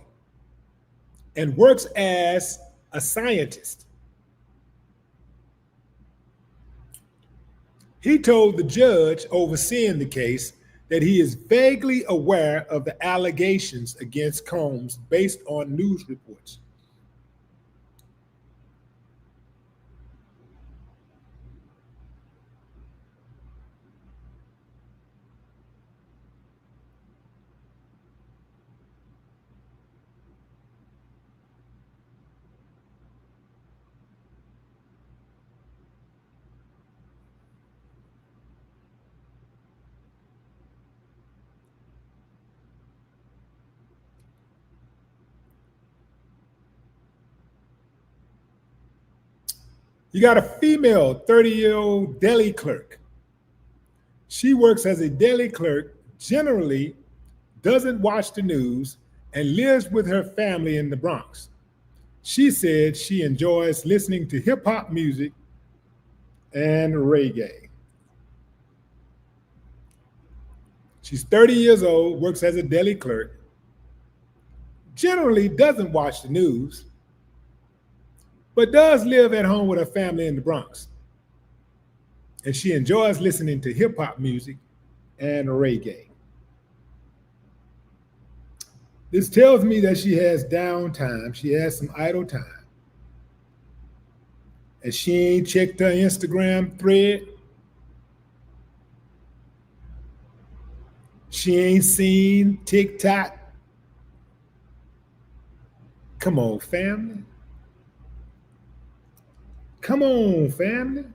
and works as a scientist. He told the judge overseeing the case that he is vaguely aware of the allegations against Combs based on news reports. You got a female 30-year-old deli clerk. She works as a deli clerk, generally doesn't watch the news, and lives with her family in the Bronx. She said she enjoys listening to hip hop music and reggae. She's 30 years old, works as a deli clerk, generally doesn't watch the news, but does live at home with her family in the Bronx. And she enjoys listening to hip hop music and reggae. This tells me that she has downtime. She has some idle time. And she ain't checked her Instagram thread. She ain't seen TikTok. Come on, family. Come on, family.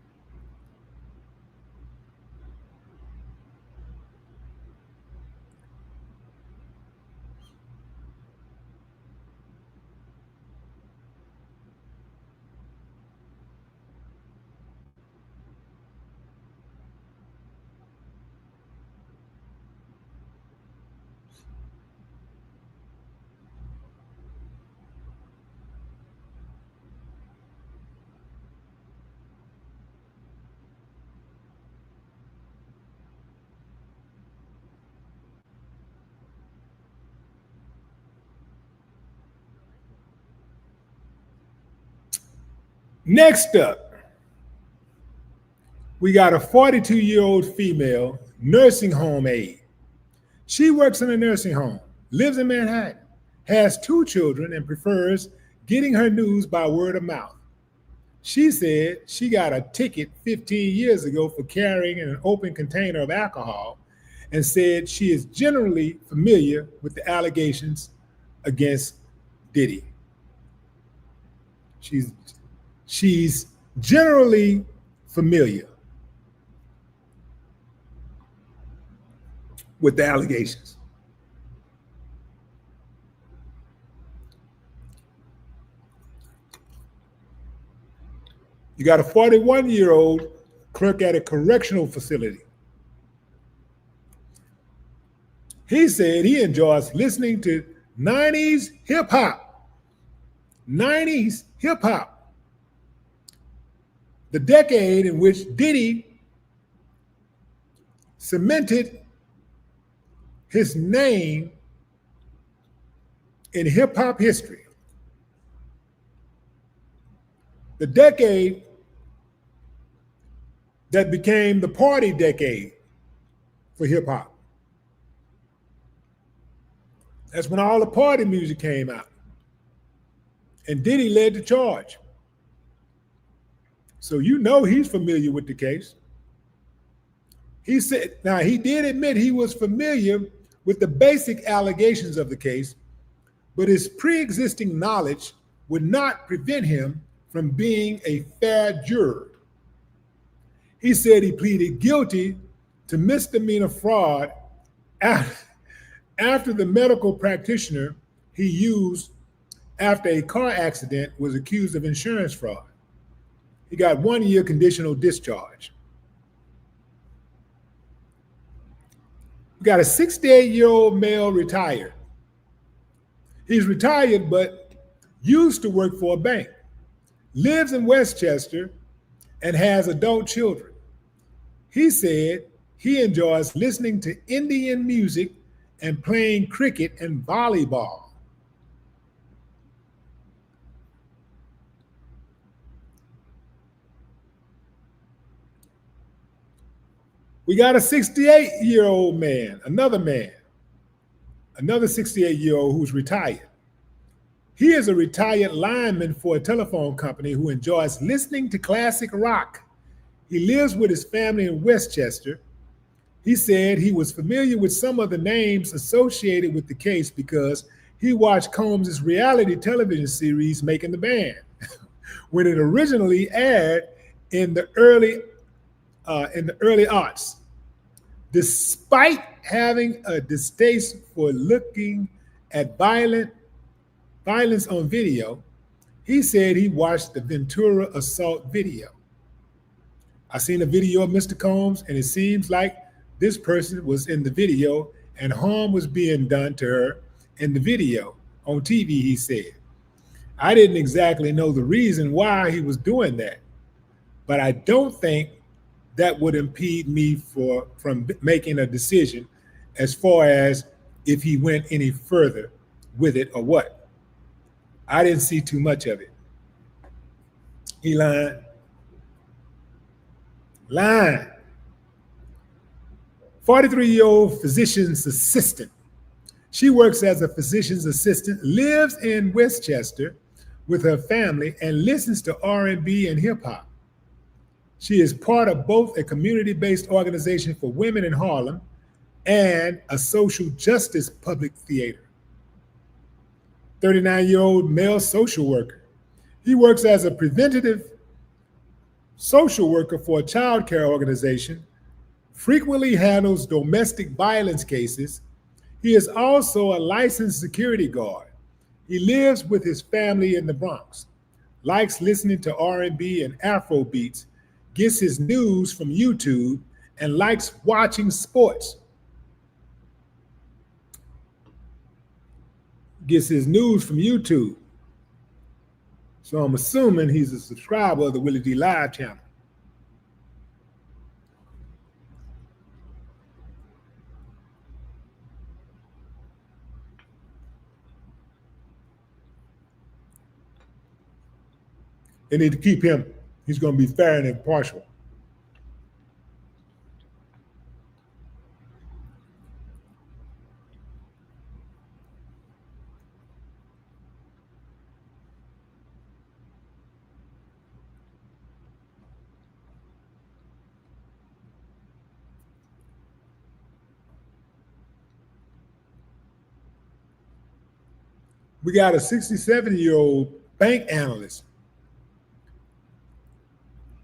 Next up, we got a 42-year-old female nursing home aide. She works in a nursing home, lives in Manhattan, has 2 children, and prefers getting her news by word of mouth. She said she got a ticket 15 years ago for carrying an open container of alcohol and said she is generally familiar with the allegations against Diddy. She's generally familiar with the allegations. You got a 41-year-old clerk at a correctional facility. He said he enjoys listening to 90s hip hop. 90s hip hop. The decade in which Diddy cemented his name in hip hop history. The decade that became the party decade for hip hop. That's when all the party music came out. And Diddy led the charge. So you know he's familiar with the case. He said, now he did admit he was familiar with the basic allegations of the case, but his pre-existing knowledge would not prevent him from being a fair juror. He said he pleaded guilty to misdemeanor fraud after the medical practitioner he used after a car accident was accused of insurance fraud. He got 1 year conditional discharge. We got a 68-year-old male retired. He's retired, but used to work for a bank, lives in Westchester, and has adult children. He said he enjoys listening to Indian music and playing cricket and volleyball. We got a 68-year-old man, another 68-year-old who's retired. He is a retired lineman for a telephone company who enjoys listening to classic rock. He lives with his family in Westchester. He said he was familiar with some of the names associated with the case because he watched Combs' reality television series, Making the Band, when it originally aired in the early aughts. Despite having a distaste for looking at violence on video, he said he watched the Ventura assault video. I seen a video of Mr. Combs, and it seems like this person was in the video and harm was being done to her in the video on TV, he said. I didn't exactly know the reason why he was doing that, but I don't think that would impede me from making a decision as far as if he went any further with it or what. I didn't see too much of it. He lying. 43-year-old physician's assistant. She works as a physician's assistant, lives in Westchester with her family, and listens to R&B and hip hop. She is part of both a community-based organization for women in Harlem and a social justice public theater. 39-year-old male social worker. He works as a preventative social worker for a child care organization, frequently handles domestic violence cases. He is also a licensed security guard. He lives with his family in the Bronx, likes listening to R&B and Afro beats, gets his news from YouTube, and likes watching sports. Gets his news from YouTube. So I'm assuming he's a subscriber of the Willie D Live channel. They need to keep him. He's going to be fair and impartial. We got a 67-year-old bank analyst.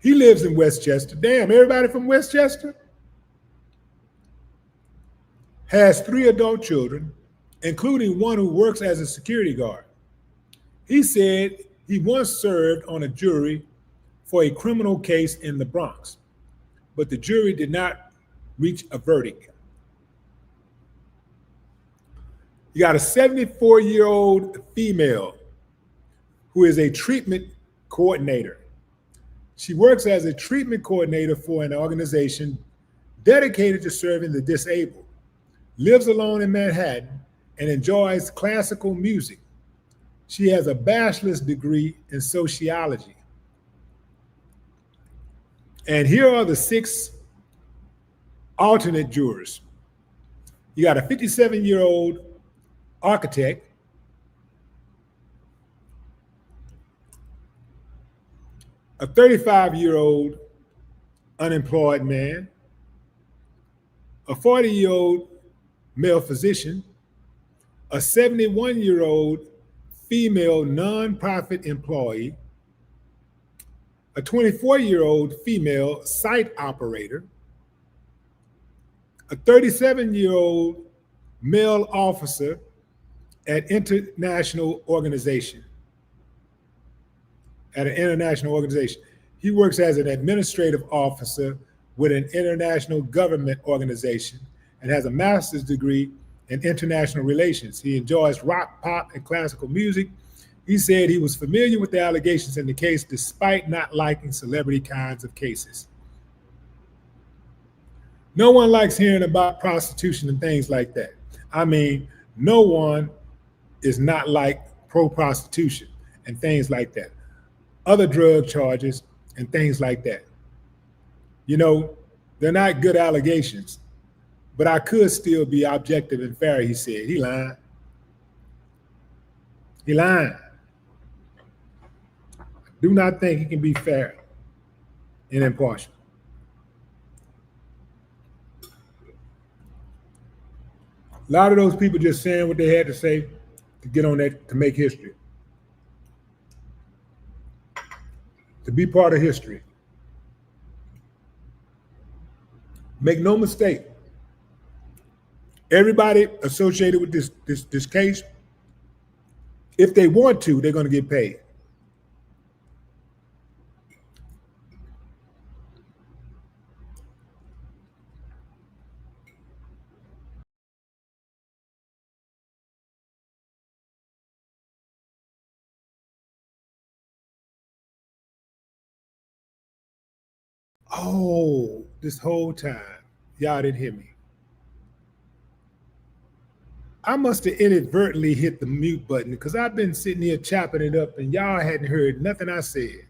He lives in Westchester. Damn, everybody from Westchester? Has 3 adult children, including one who works as a security guard. He said he once served on a jury for a criminal case in the Bronx, but the jury did not reach a verdict. You got a 74-year-old female who is a treatment coordinator. She works as a treatment coordinator for an organization dedicated to serving the disabled, lives alone in Manhattan, and enjoys classical music. She has a bachelor's degree in sociology. And here are the 6 alternate jurors. You got a 57-year-old architect, a 35-year-old unemployed man, a 40-year-old male physician, a 71-year-old female nonprofit employee, a 24-year-old female site operator, a 37-year-old male officer at an international organization. He works as an administrative officer with an international government organization and has a master's degree in international relations. He enjoys rock, pop, and classical music. He said he was familiar with the allegations in the case despite not liking celebrity kinds of cases. No one likes hearing about prostitution and things like that. I mean, no one is not like pro-prostitution and things like that. Other drug charges and things like that. You know, they're not good allegations, but I could still be objective and fair, he said. He lying. He lying. Do not think he can be fair and impartial. A lot of those people just saying what they had to say to get on that, to make history, to be part of history. Make no mistake, everybody associated with this case, if they want to, they're going to get paid. Oh, this whole time, y'all didn't hear me. I must have inadvertently hit the mute button because I've been sitting here chopping it up and y'all hadn't heard nothing I said.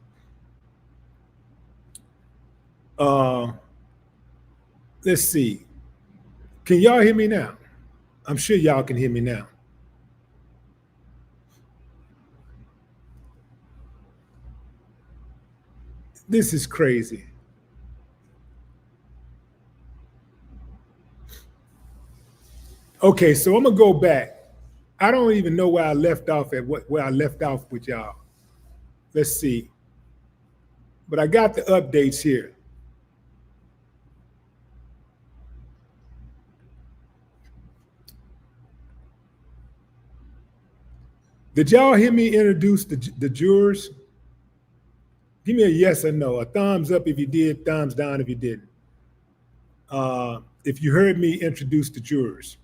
Let's see. Can y'all hear me now? I'm sure y'all can hear me now. This is crazy. Okay, so I'm gonna go back. I don't even know where I left off at where I left off with y'all. Let's see. But I got the updates here. Did y'all hear me introduce the jurors? Give me a yes or no, a thumbs up if you did, thumbs down if you didn't. If you heard me introduce the jurors.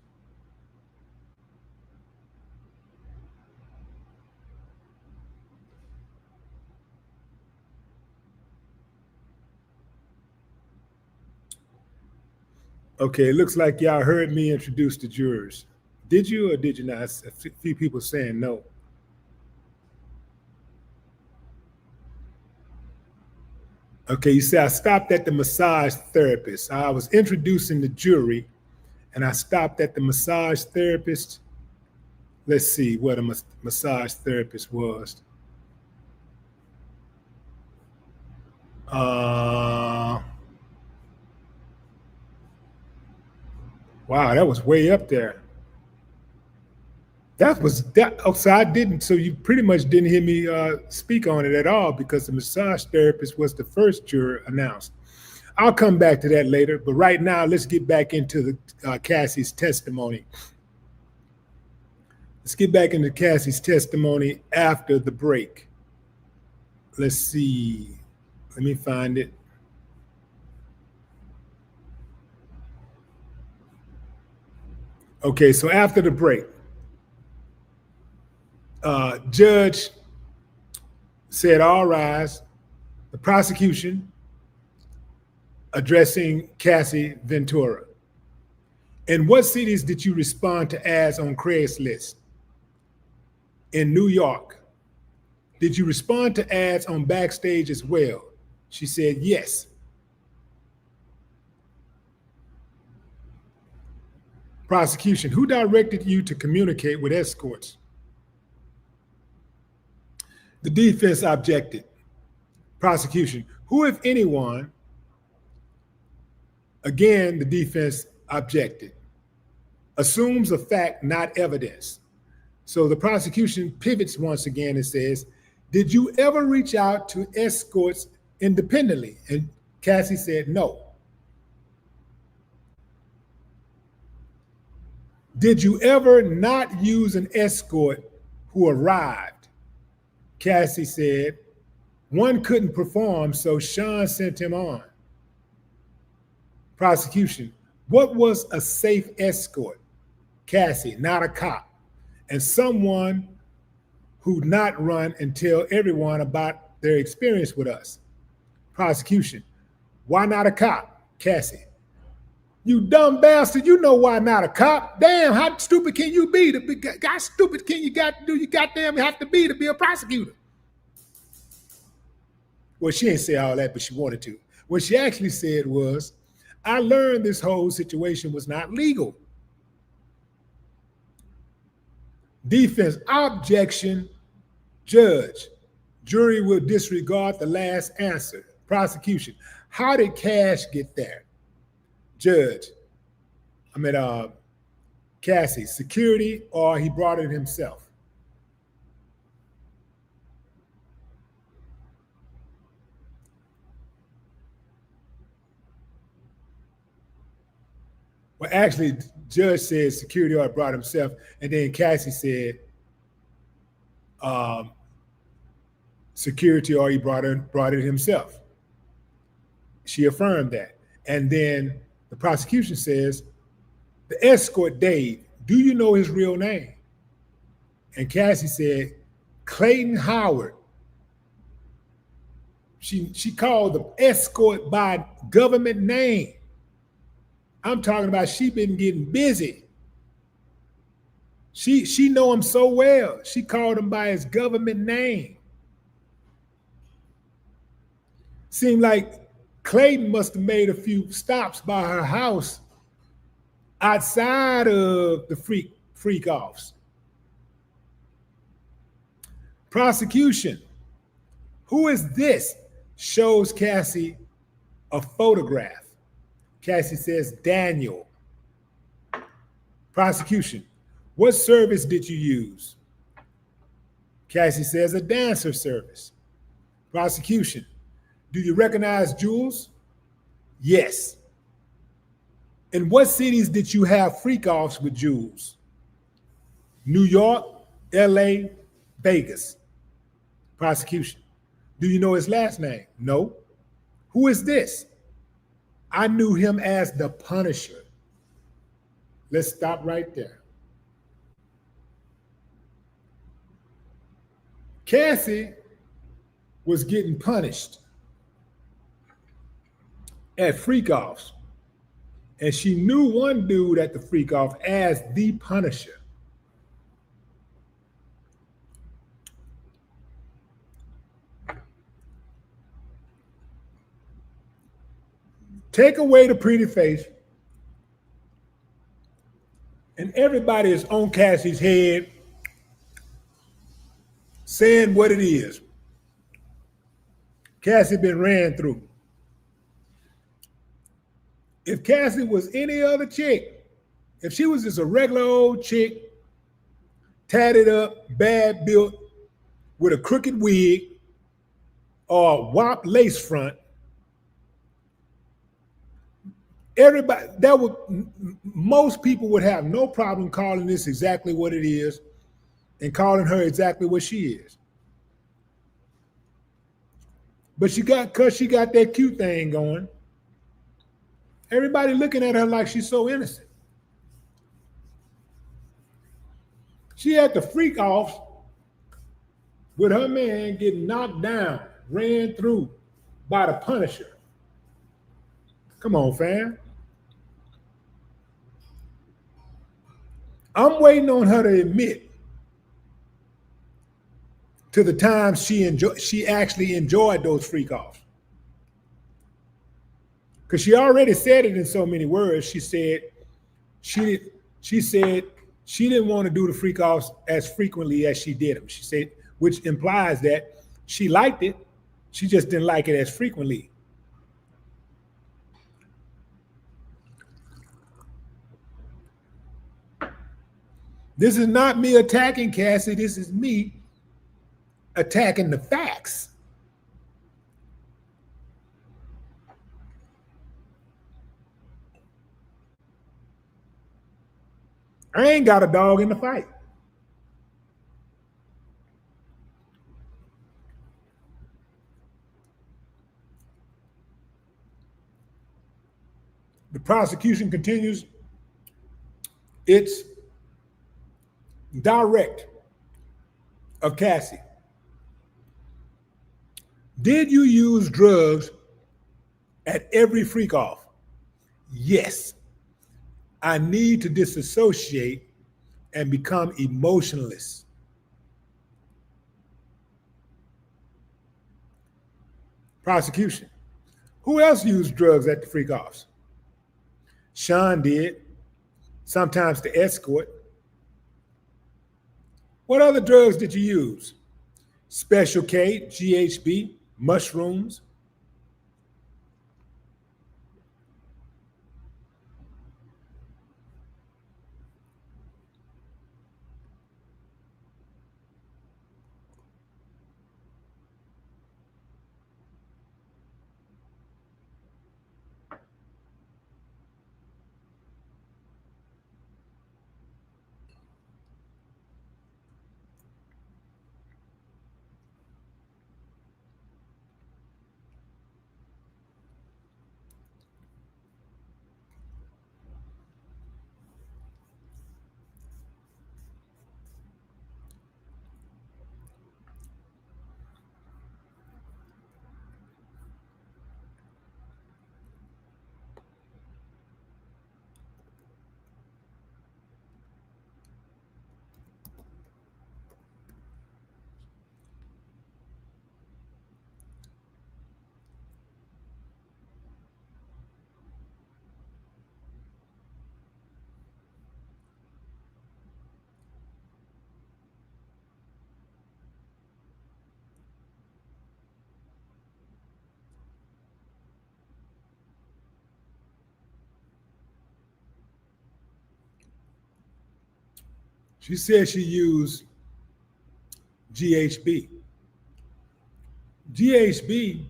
Okay, it looks like y'all heard me introduce the jurors. Did you or did you not? A few people saying no. Okay, you say I stopped at the massage therapist. I was introducing the jury and I stopped at the massage therapist. Let's see what a massage therapist was. Wow, that was way up there. That was that. Oh, so I didn't. So you pretty much didn't hear me speak on it at all because the massage therapist was the first juror announced. I'll come back to that later. But right now, let's get back into the Cassie's testimony. Let's get back into Cassie's testimony after the break. Let's see. Let me find it. Okay, so after the break, judge said, all rise. The prosecution addressing Cassie Ventura. In what cities did you respond to ads on Craigslist? In New York. Did you respond to ads on Backstage as well? She said, yes. Prosecution, who directed you to communicate with escorts? The defense objected. Prosecution, who, if anyone? Again, the defense objected. Assumes a fact, not evidence. So the prosecution pivots once again and says, did you ever reach out to escorts independently? And Cassie said no. Did you ever not use an escort who arrived? Cassie said, one couldn't perform, so Sean sent him on. Prosecution, what was a safe escort? Cassie, not a cop, and someone who'd not run and tell everyone about their experience with us. Prosecution, why not a cop? Cassie, you dumb bastard, you know why not a cop. Damn, how stupid can you be? How stupid can you goddamn have to be a prosecutor? Well, she didn't say all that, but she wanted to. What she actually said was, I learned this whole situation was not legal. Defense, objection, judge. Jury will disregard the last answer. Prosecution, how did Cash get there? Judge, Cassie, security, or he brought it himself? Well, actually, judge said security or brought himself, and then Cassie said security or he brought it himself. She affirmed that. And then the prosecution says, the escort Dave, do you know his real name? And Cassie said, Clayton Howard. She called the escort by government name. I'm talking about she been getting busy. She know him so well. She called him by his government name. Seemed like Clayton must have made a few stops by her house outside of the freakoffs. Prosecution, who is this? Shows Cassie a photograph. Cassie says, Daniel. Prosecution, what service did you use? Cassie says, a dancer service. Prosecution, Do you recognize Jules? Yes. In what cities did you have freak-offs with Jules? New York, LA, Vegas. Prosecution. Do you know his last name? No. Who is this? I knew him as the Punisher. Let's stop right there. Cassie was getting punished at freak-offs, and she knew one dude at the freak-off as the Punisher. Take away the pretty face, and everybody is on Cassie's head saying what it is. Cassie been ran through. If Cassie was any other chick, if she was just a regular old chick, tatted up, bad built, with a crooked wig or a wop lace front, everybody that would most people would have no problem calling this exactly what it is and calling her exactly what she is. But because she got that cute thing going, everybody looking at her like she's so innocent. She had the freak offs with her man getting knocked down, ran through by the Punisher. Come on, fam. I'm waiting on her to admit to the times she actually enjoyed those freak offs. Because she already said it in so many words. She said she didn't want to do the freak offs as frequently as she did them. She said, which implies that she liked it, she just didn't like it as frequently. This is not me attacking Cassie. This is me attacking the facts. I ain't got a dog in the fight. The prosecution continues its direct of Cassie. Did you use drugs at every freak off? Yes. I need to disassociate and become emotionless. Prosecution. Who else used drugs at the freak offs? Sean did. Sometimes the Escort. What other drugs did you use? Special K, GHB, mushrooms. She said she used GHB. GHB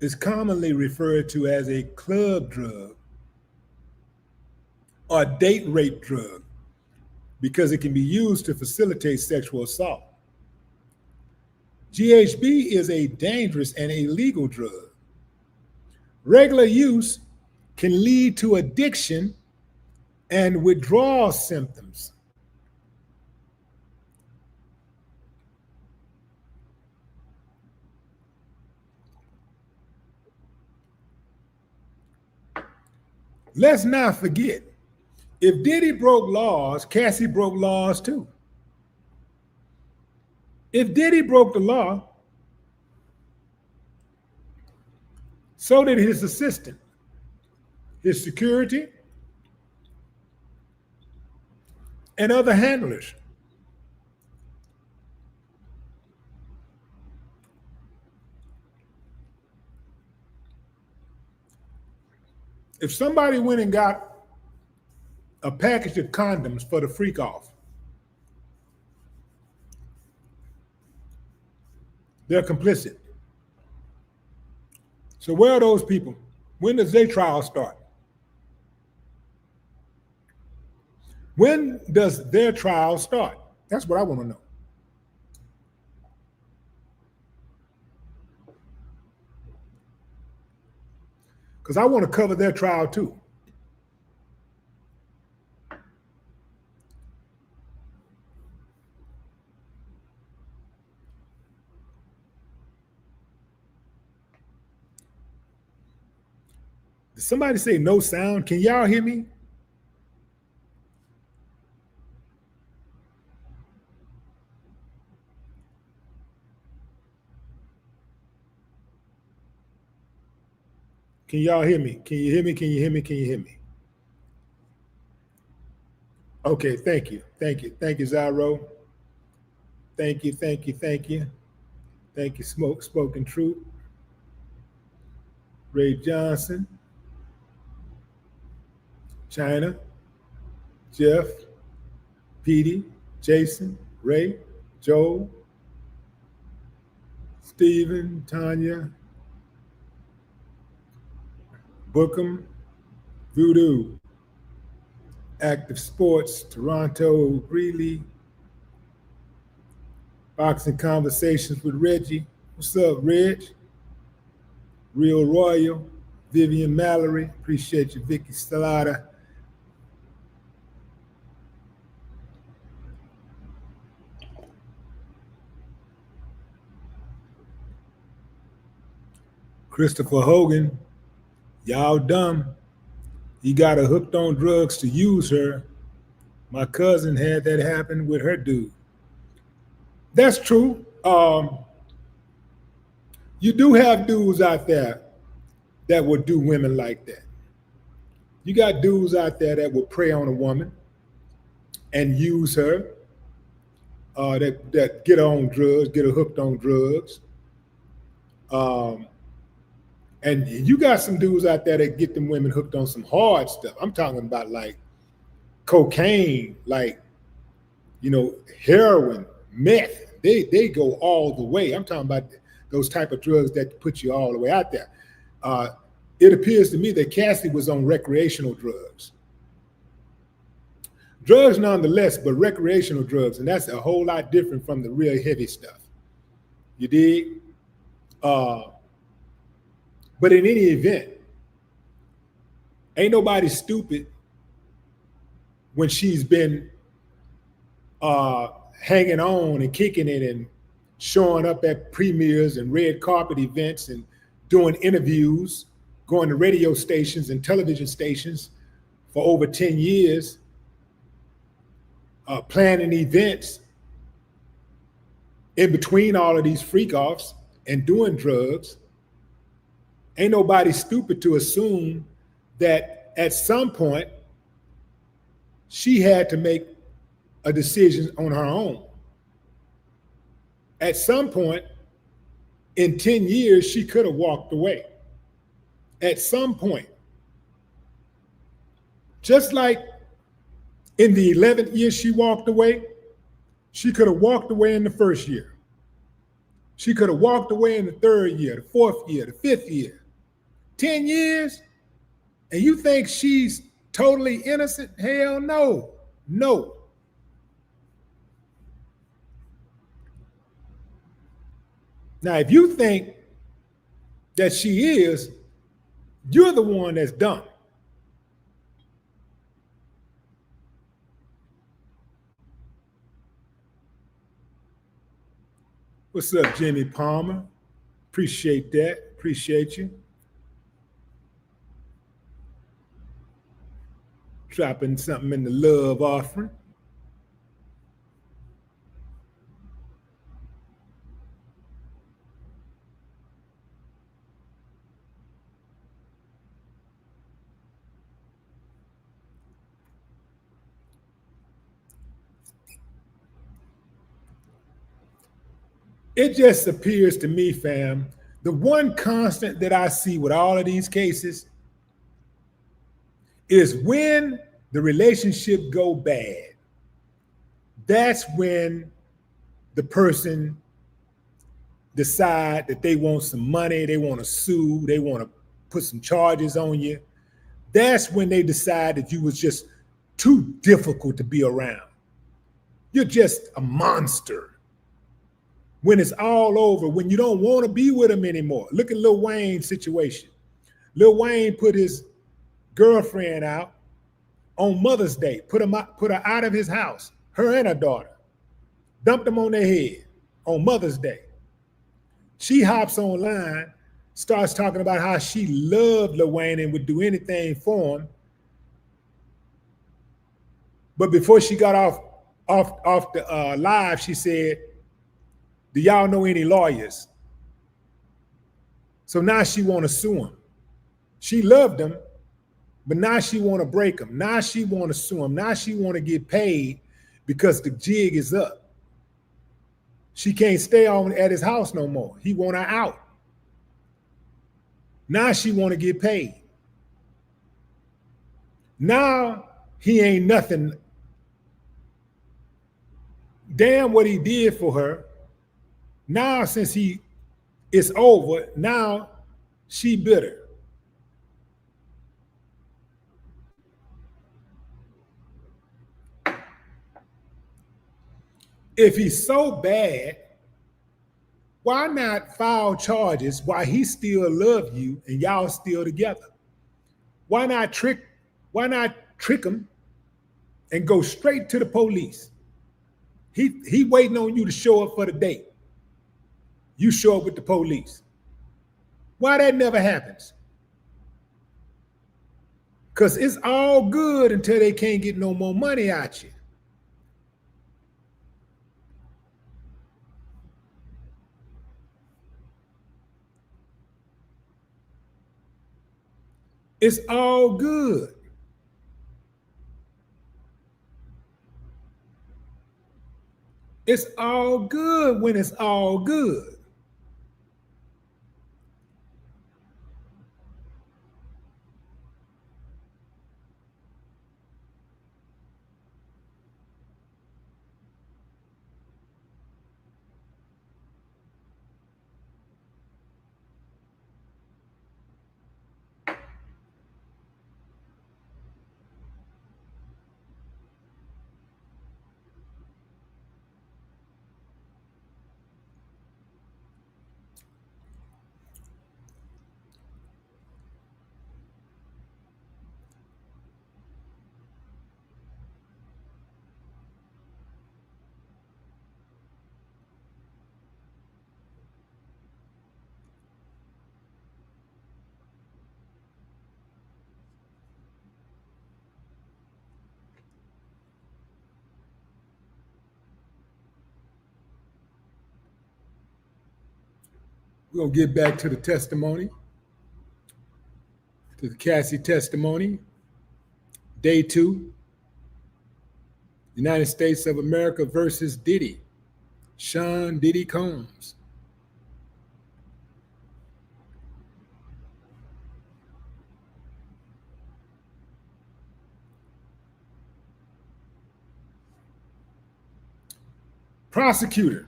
is commonly referred to as a club drug or date rape drug because it can be used to facilitate sexual assault. GHB is a dangerous and illegal drug. Regular use can lead to addiction and withdrawal symptoms. Let's not forget, if Diddy broke laws, Cassie broke laws too. If Diddy broke the law, so did his assistant, his security, and other handlers. If somebody went and got a package of condoms for the freak off, they're complicit. So where are those people? When does their trial start? When does their trial start? That's what I want to know. Because I want to cover their trial too. Did somebody say no sound? Can y'all hear me? Can y'all hear me? Can you hear me? Can you hear me? Can you hear me? Okay, thank you. Thank you. Thank you, Zyro. Thank you, thank you, thank you. Thank you, Spoken Truth. Ray Johnson. China. Jeff. Petey. Jason. Ray. Joel. Stephen. Tanya. Bookham. Voodoo. Active Sports. Toronto. Greeley. Boxing Conversations with Reggie. What's up, Reg? Real Royal. Vivian Mallory. Appreciate you, Vicky Salada. Christopher Hogan. Y'all dumb. He got her hooked on drugs to use her. My cousin had that happen with her dude. That's true. You do have dudes out there that would do women like that. You got dudes out there that will prey on a woman and use her, that get her on drugs, get her hooked on drugs. And you got some dudes out there that get them women hooked on some hard stuff. I'm talking about like cocaine, like, heroin, meth. They go all the way. I'm talking about those type of drugs that put you all the way out there. It appears to me that Cassie was on recreational drugs. Drugs nonetheless, but recreational drugs, and that's a whole lot different from the real heavy stuff. You dig? But in any event, ain't nobody stupid when she's been hanging on and kicking it and showing up at premieres and red carpet events and doing interviews, going to radio stations and television stations for over 10 years, planning events in between all of these freak-offs and doing drugs. Ain't nobody stupid to assume that at some point she had to make a decision on her own. At some point in 10 years, she could have walked away. At some point. Just like in the 11th year she walked away, she could have walked away in the first year. She could have walked away in the 3rd year, the 4th year, the 5th year. 10 years? And you think she's totally innocent? Hell no. No. Now, if you think that she is, you're the one that's dumb. What's up, Jimmy Palmer? Appreciate that. Appreciate you. Dropping something in the love offering. It just appears to me, fam, the one constant that I see with all of these cases is when the relationship go bad. That's when the person decide that they want some money, they want to sue, they want to put some charges on you. That's when they decide that you was just too difficult to be around. You're just a monster. When it's all over, when you don't want to be with him anymore. Look at Lil Wayne's situation. Lil Wayne put his girlfriend out on Mother's Day, put her out of his house, her and her daughter, dumped them on their head on Mother's Day. She hops online, starts talking about how she loved Lil Wayne and would do anything for him. But before she got off the live, she said, "Do y'all know any lawyers?" So now she want to sue him. She loved him, but now she want to break him. Now she want to sue him. Now she want to get paid because the jig is up. She can't stay on at his house no more. He want her out. Now she want to get paid. Now he ain't nothing. Damn what he did for her. Now since it's over, now she bitter. If he's so bad, why not file charges while he still love you and y'all still together? Why not trick him and go straight to the police? He waiting on you to show up for the date. You show up with the police. Why that never happens? Because it's all good until they can't get no more money out you. It's all good. It's all good when it's all good. We're going to get back to the testimony, to the Cassie testimony. Day 2, United States of America versus Diddy, Sean Diddy Combs. Prosecutor: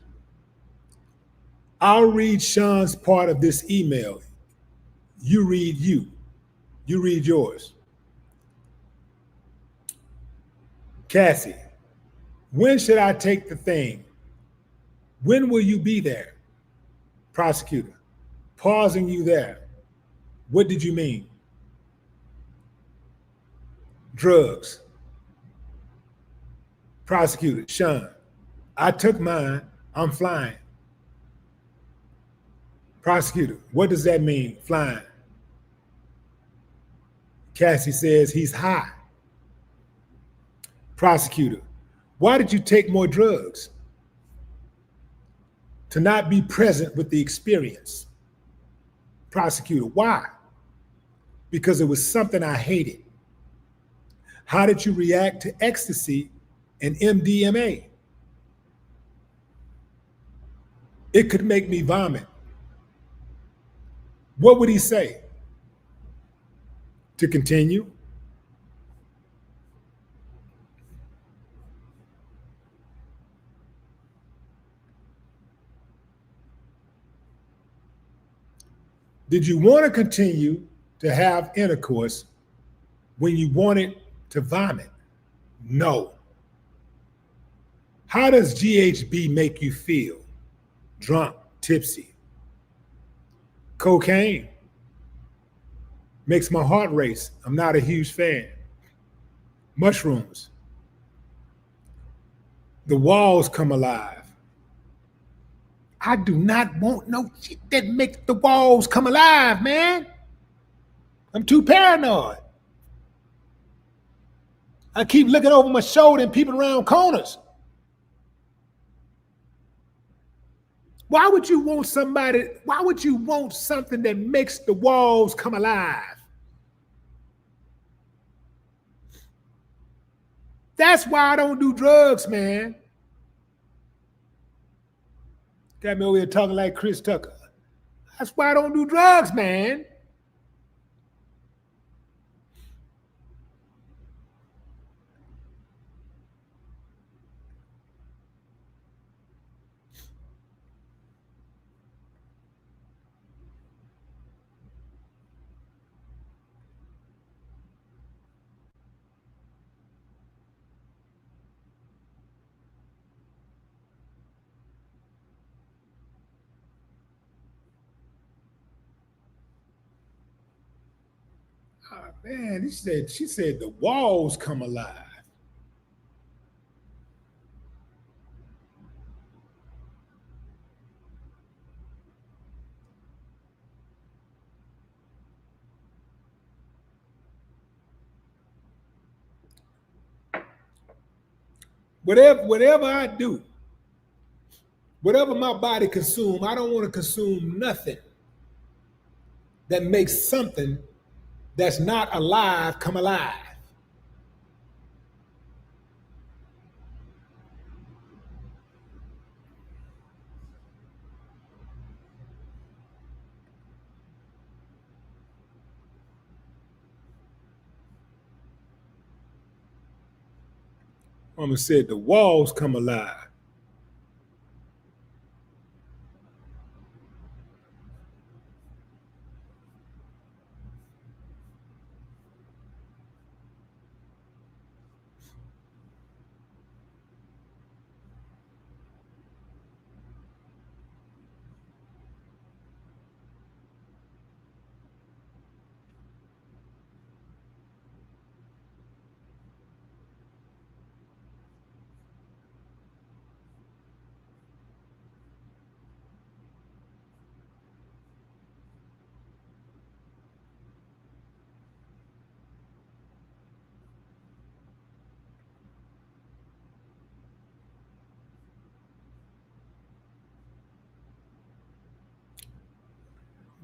I'll read Sean's part of this email. You read you. You read yours. Cassie, when should I take the thing? When will you be there? Prosecutor, pausing you there. What did you mean? Drugs. Prosecutor, Sean, I took mine. I'm flying. Prosecutor, what does that mean, flying? Cassie says he's high. Prosecutor, why did you take more drugs? To not be present with the experience. Prosecutor, why? Because it was something I hated. How did you react to ecstasy and MDMA? It could make me vomit. What would he say? To continue? Did you want to continue to have intercourse when you wanted to vomit? No. How does GHB make you feel? Drunk, tipsy. Cocaine makes my heart race. I'm not a huge fan. Mushrooms. The walls come alive. I do not want no shit that makes the walls come alive, man. I'm too paranoid. I keep looking over my shoulder and peeping around corners. Why would you want something that makes the walls come alive? That's why I don't do drugs, man. Got me over here talking like Chris Tucker. That's why I don't do drugs, man. Oh, man, she said the walls come alive. Whatever I do, whatever my body consume, I don't want to consume nothing that makes something that's not alive come alive. Mama said the walls come alive.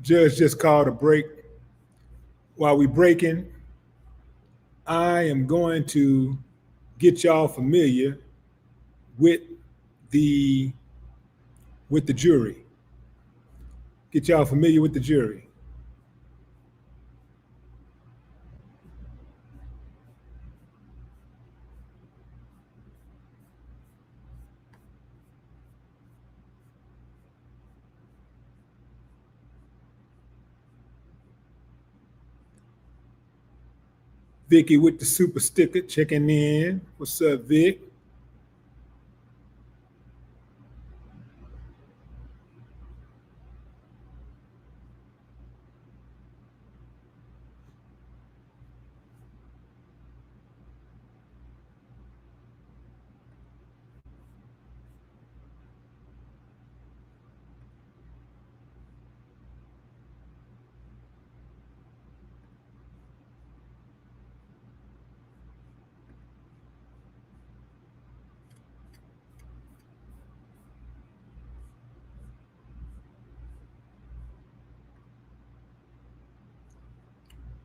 Judge just called a break. While we breaking, I am going to get y'all familiar with the jury. Get y'all familiar with the jury. Vicky with the super sticker checking in. What's up, Vic?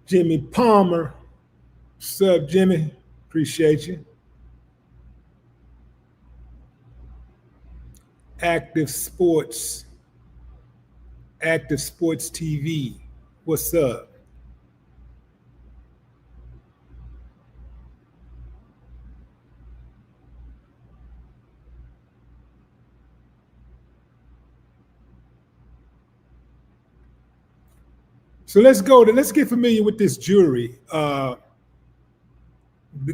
Jimmy Palmer. What's up, Jimmy? Appreciate you. Active Sports. Active Sports TV. What's up? So let's get familiar with this jury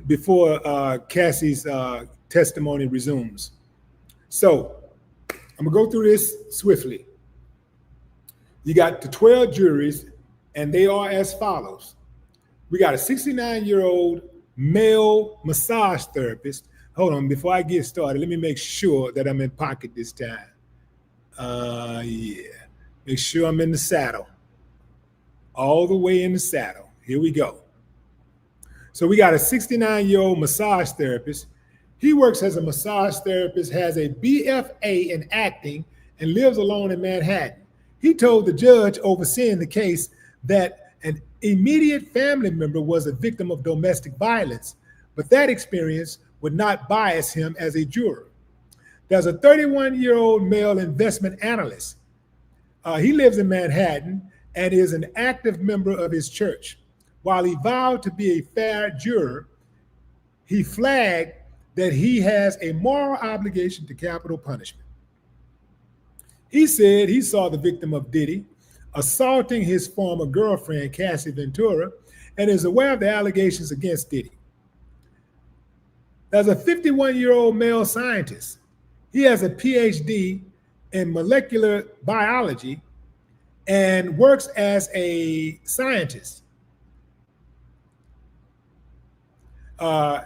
before Cassie's testimony resumes. So I'm gonna go through this swiftly. You got the 12 juries, and they are as follows. We got a 69-year-old male massage therapist. Hold on, before I get started, let me make sure that I'm in pocket this time. Yeah, make sure I'm in the saddle. All the way in the saddle. Here we go. So we got a 69-year-old massage therapist. He works as a massage therapist, has a BFA in acting, and lives alone in Manhattan. He told the judge overseeing the case that an immediate family member was a victim of domestic violence, but that experience would not bias him as a juror. There's a 31-year-old male investment analyst. He lives in Manhattan and is an active member of his church. While he vowed to be a fair juror, he flagged that he has a moral obligation to capital punishment. He said he saw the victim of Diddy assaulting his former girlfriend, Cassie Ventura, and is aware of the allegations against Diddy. There's a 51-year-old male scientist. He has a PhD in molecular biology and works as a scientist.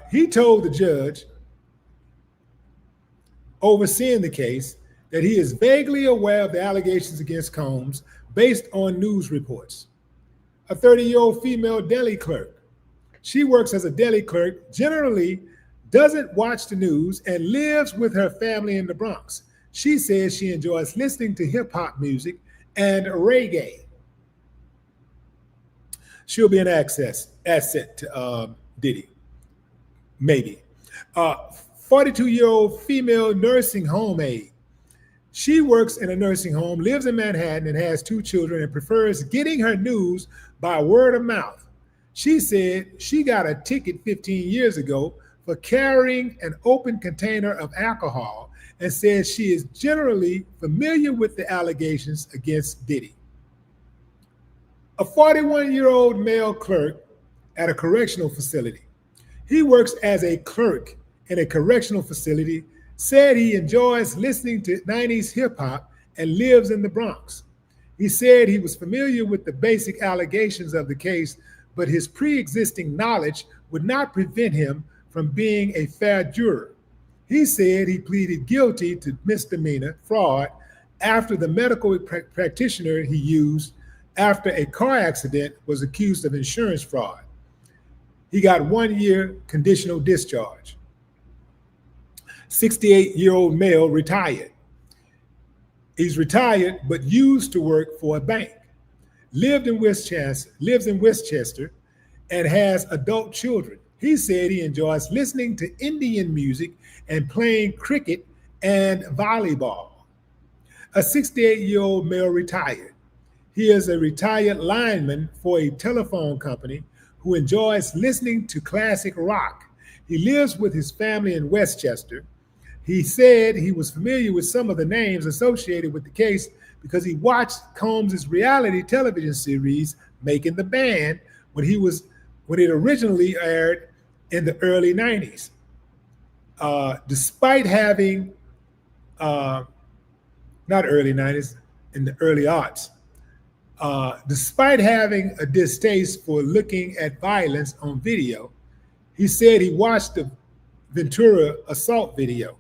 He told the judge overseeing the case that he is vaguely aware of the allegations against Combs based on news reports. A 30-year-old female deli clerk. She works as a deli clerk, generally doesn't watch the news, and lives with her family in the Bronx. She says she enjoys listening to hip-hop music and reggae. She'll be an asset to Diddy, maybe. 42-year-old female nursing home aide. She works in a nursing home, lives in Manhattan, and has 2 children, and prefers getting her news by word of mouth. She said she got a ticket 15 years ago for carrying an open container of alcohol, and says she is generally familiar with the allegations against Diddy. A 41-year-old male clerk at a correctional facility. He works as a clerk in a correctional facility, said he enjoys listening to 90s hip hop and lives in the Bronx. He said he was familiar with the basic allegations of the case, but his pre-existing knowledge would not prevent him from being a fair juror. He said he pleaded guilty to misdemeanor fraud after the medical practitioner he used after a car accident was accused of insurance fraud. He got 1 year conditional discharge. 68-year-old male retired. He's retired, but used to work for a bank. Lives in Westchester, and has adult children. He said he enjoys listening to Indian music and playing cricket and volleyball. A 68-year-old male retired. He is a retired lineman for a telephone company who enjoys listening to classic rock. He lives with his family in Westchester. He said he was familiar with some of the names associated with the case because he watched Combs' reality television series, Making the Band, when he was when it originally aired in the early 90s. Despite having, uh, not early 90s, in the early aughts, despite having a distaste for looking at violence on video, he said he watched the Ventura assault video.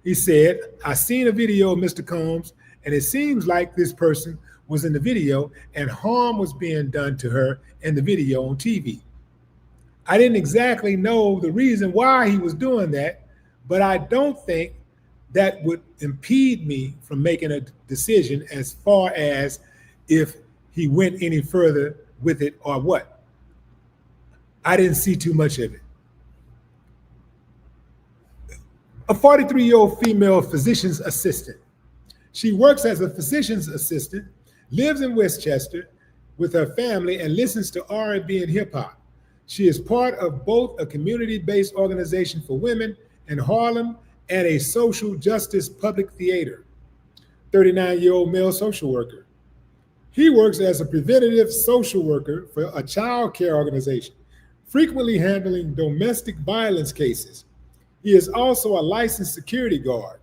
He said, I seen a video of Mr. Combs, and it seems like this person was in the video and harm was being done to her in the video on TV. I didn't exactly know the reason why he was doing that, but I don't think that would impede me from making a decision as far as if he went any further with it or what. I didn't see too much of it. A 43-year-old female physician's assistant. She works as a physician's assistant, lives in Westchester with her family, and listens to R&B and hip hop. She is part of both a community-based organization for women in Harlem and a social justice public theater. 39-year-old male social worker. He works as a preventative social worker for a child care organization, frequently handling domestic violence cases. He is also a licensed security guard.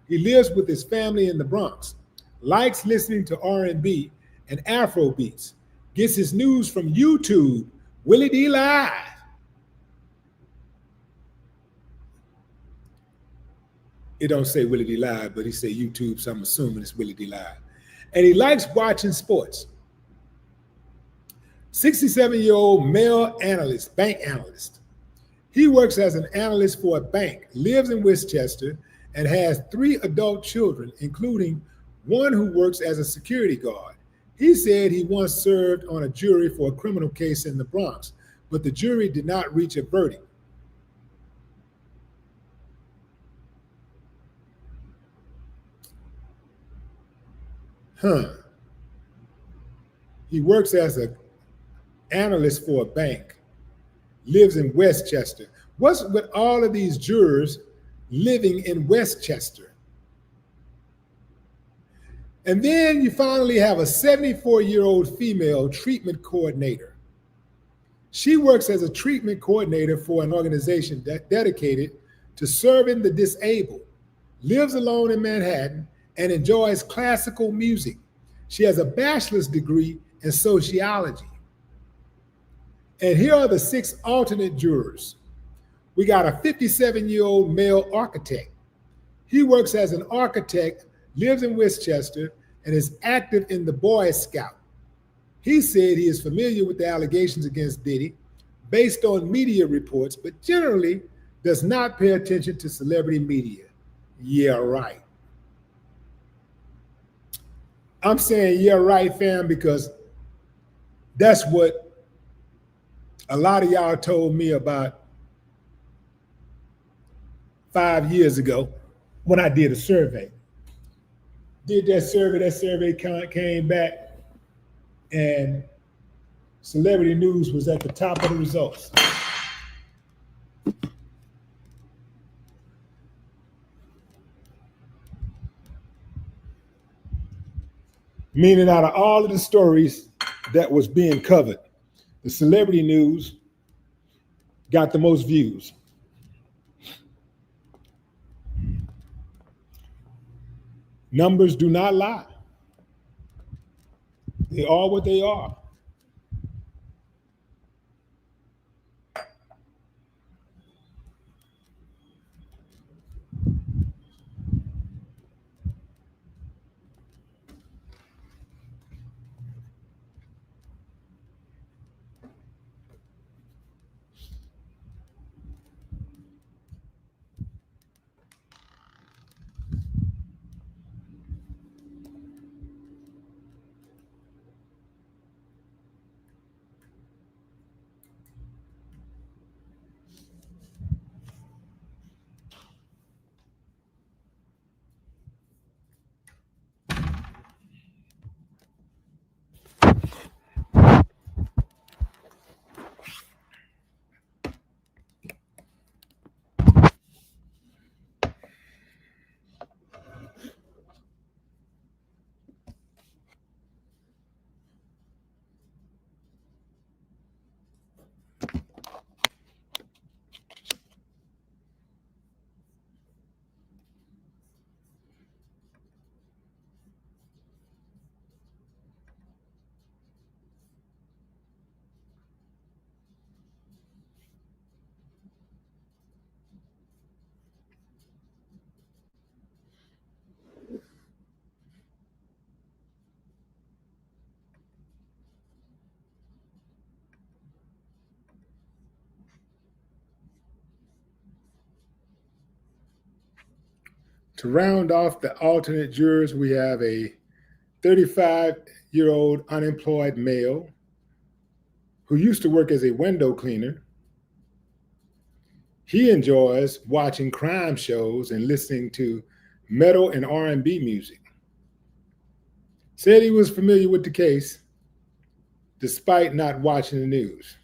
He lives with his family in the Bronx, likes listening to R&B and Afro beats, gets his news from YouTube, Willie D Live. It don't say Willie D Live, but he say YouTube, so I'm assuming it's Willie D Live. And he likes watching sports. 67-year-old male analyst, bank analyst. He works as an analyst for a bank, lives in Westchester, and has 3 adult children, including one who works as a security guard. He said he once served on a jury for a criminal case in the Bronx, but the jury did not reach a verdict. He works as an analyst for a bank, lives in Westchester. What's with all of these jurors living in Westchester? And then you finally have a 74-year-old female treatment coordinator. She works as a treatment coordinator for an organization dedicated to serving the disabled, lives alone in Manhattan, and enjoys classical music. She has a bachelor's degree in sociology. And here are the 6 alternate jurors. We got a 57-year-old male architect. He works as an architect, lives in Westchester, and is active in the Boy Scout. He said he is familiar with the allegations against Diddy based on media reports, but generally does not pay attention to celebrity media. Yeah, right. I'm saying yeah, right, fam, because that's what a lot of y'all told me about 5 years ago when I did a survey. Did that survey came back, and celebrity news was at the top of the results. Meaning out of all of the stories that was being covered, the celebrity news got the most views. Numbers do not lie. They are what they are. To round off the alternate jurors, we have a 35-year-old unemployed male who used to work as a window cleaner. He enjoys watching crime shows and listening to metal and R&B music. Said he was familiar with the case despite not watching the news.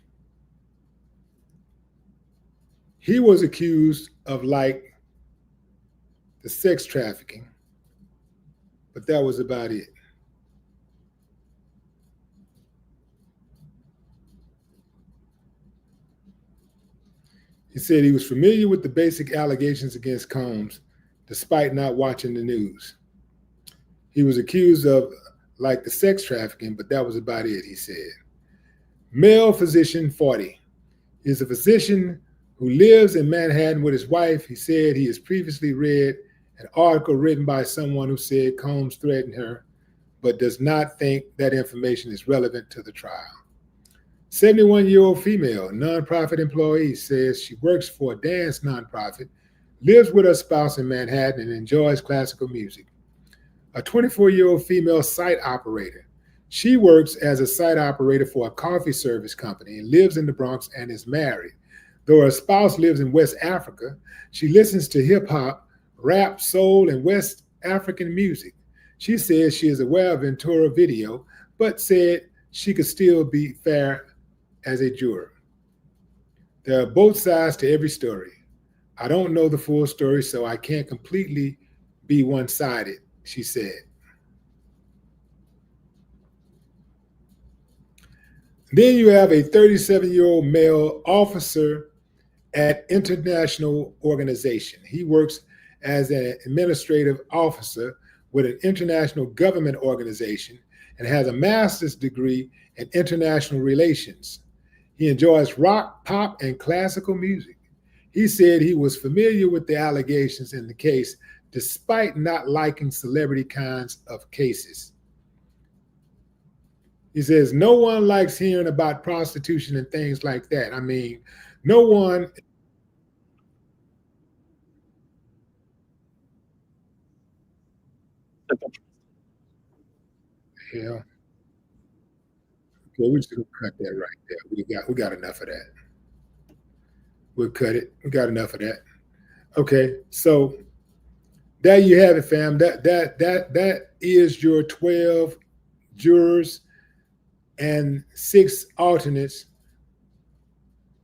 He was accused of the sex trafficking, but that was about it. He said he was familiar with the basic allegations against Combs despite not watching the news. He was accused of the sex trafficking, but that was about it, he said. Male physician, 40, is a physician who lives in Manhattan with his wife. He said he has previously read an article written by someone who said Combs threatened her, but does not think that information is relevant to the trial. 71-year-old female, nonprofit employee, says she works for a dance nonprofit, lives with her spouse in Manhattan, and enjoys classical music. A 24-year-old female site operator. She works as a site operator for a coffee service company and lives in the Bronx and is married. Though her spouse lives in West Africa, she listens to hip hop, rap, soul, and West African music. She says she is aware of Ventura video, but said she could still be fair as a juror. There are both sides to every story. I don't know the full story, so I can't completely be one-sided, she said. Then you have a 37-year-old male officer at international organization. He works as an administrative officer with an international government organization and has a master's degree in international relations. He enjoys rock, pop, and classical music. He said he was familiar with the allegations in the case despite not liking celebrity kinds of cases. He says, no one likes hearing about prostitution and things like that. I mean, no one. Yeah. Okay, we're just gonna cut that right there. We got enough of that. We'll cut it. We got enough of that. Okay, so there you have it, fam. That is your 12 jurors and 6 alternates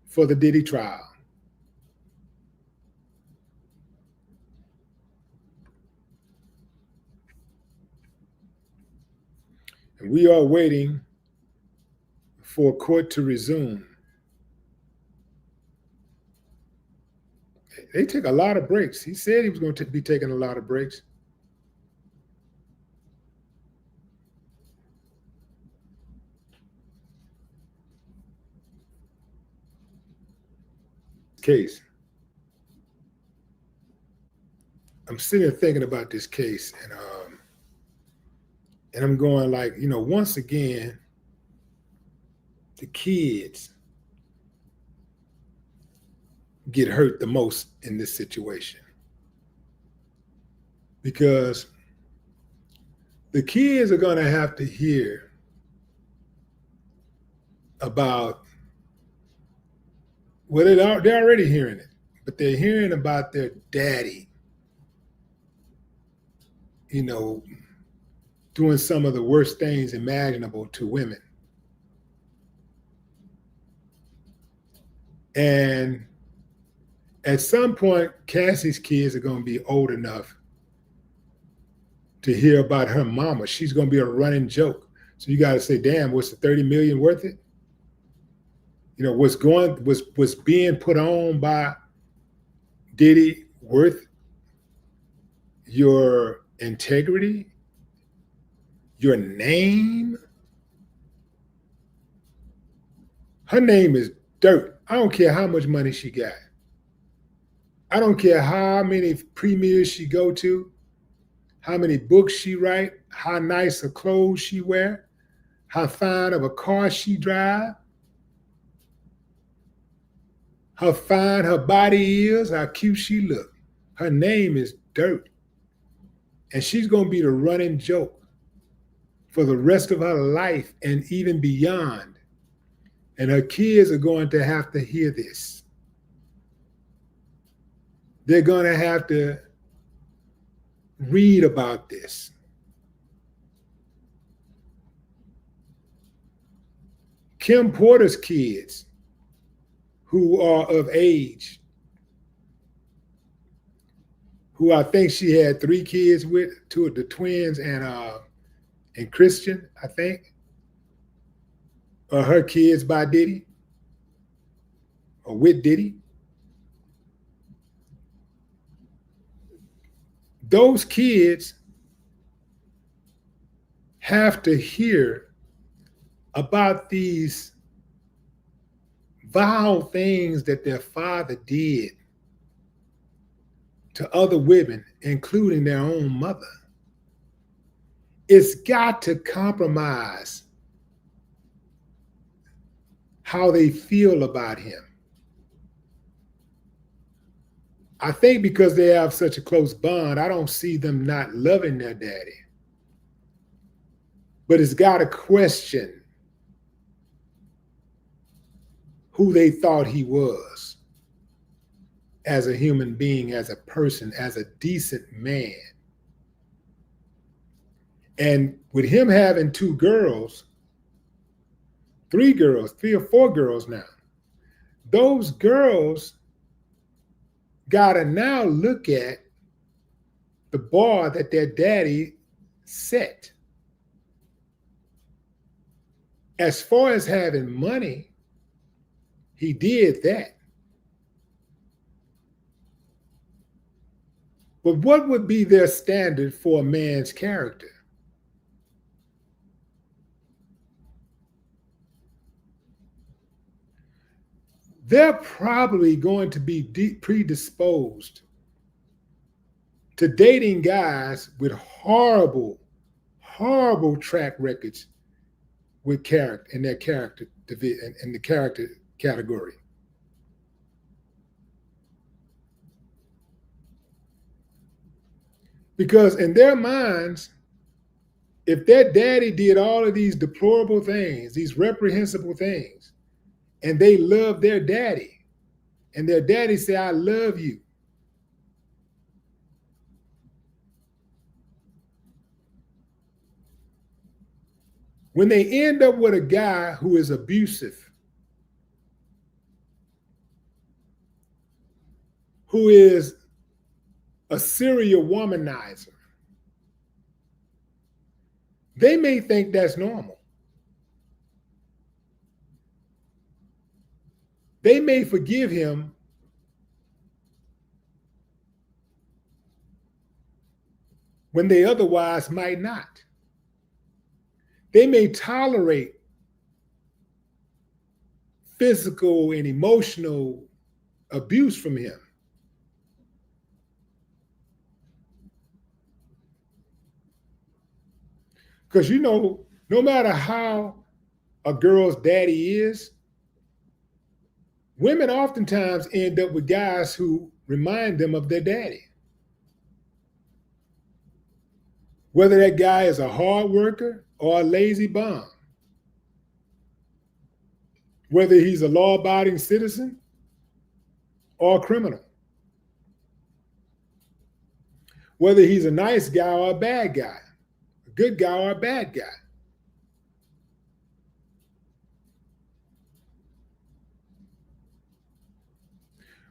for the Diddy trial. And we are waiting for court to resume. They took a lot of breaks. He said he was going to be taking a lot of breaks. Case. I'm sitting there thinking about this case, and I'm going once again, the kids get hurt the most in this situation because the kids are going to have to hear about, well, they're already hearing it, but they're hearing about their daddy, doing some of the worst things imaginable to women. And at some point, Cassie's kids are going to be old enough to hear about her mama. She's going to be a running joke. So you got to say, damn, was the 30 million worth it? Was being put on by Diddy worth your integrity, your name? Her name is dirt. I don't care how much money she got. I don't care how many premieres she go to, how many books she write, how nice her clothes she wear, how fine of a car she drive, how fine her body is, how cute she look. Her name is dirt. And she's going to be the running joke for the rest of her life and even beyond. And her kids are going to have to hear this. They're going to have to read about this. Kim Porter's kids, who are of age, who I think she had 3 kids with, 2 of the twins and Christian, I think, are her kids by Diddy or with Diddy. Those kids have to hear about these vile things that their father did to other women, including their own mother. It's got to compromise how they feel about him. I think because they have such a close bond, I don't see them not loving their daddy. But it's got to question who they thought he was as a human being, as a person, as a decent man. And with him having 2 girls, 3 girls, 3 or 4 girls now, those girls gotta now look at the bar that their daddy set. As far as having money, he did that. But what would be their standard for a man's character? They're probably going to be predisposed to dating guys with horrible, horrible track records with character in their character in the character category. Because in their minds, if their daddy did all of these deplorable things, these reprehensible things, and they love their daddy, and their daddy say, I love you, when they end up with a guy who is abusive, who is a serial womanizer, they may think that's normal. They may forgive him when they otherwise might not. They may tolerate physical and emotional abuse from him. Because, you know, no matter how a girl's daddy is, women oftentimes end up with guys who remind them of their daddy. Whether that guy is a hard worker or a lazy bum. Whether he's a law-abiding citizen or a criminal. Whether he's a nice guy or a bad guy. A good guy or a bad guy.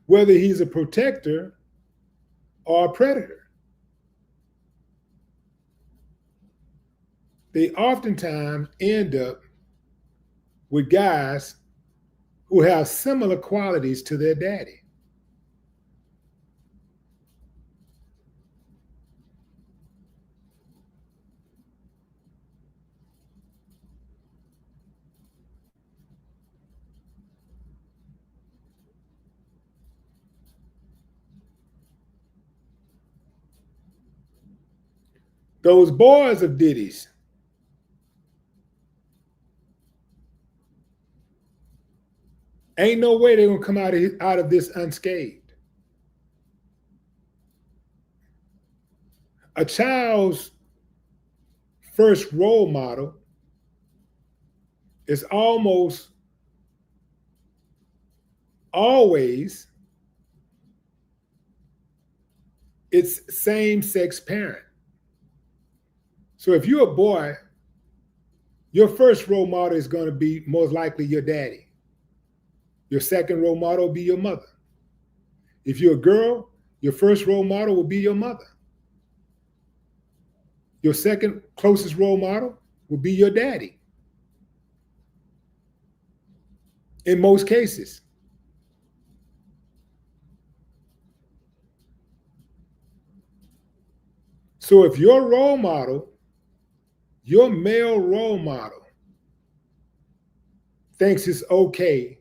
Whether he's a protector or a predator. They oftentimes end up with guys who have similar qualities to their daddy. Those boys of Diddy's, ain't no way they're gonna come out of this unscathed. A child's first role model is almost always its same-sex parent. So if you're a boy, your first role model is going to be most likely your daddy. Your second role model will be your mother. If you're a girl, your first role model will be your mother. Your second closest role model will be your daddy. In most cases. So if your role model, your male role model, thinks it's okay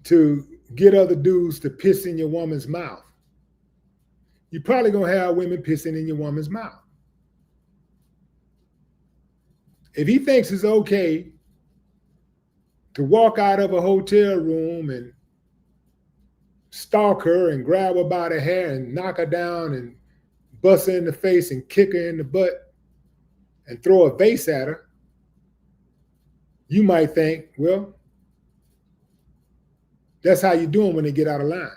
to get other dudes to piss in your woman's mouth, you're probably going to have women pissing in your woman's mouth. If he thinks it's okay to walk out of a hotel room and stalk her and grab her by the hair and knock her down and bust her in the face and kick her in the butt and throw a vase at her, you might think, well, that's how you do them when they get out of line.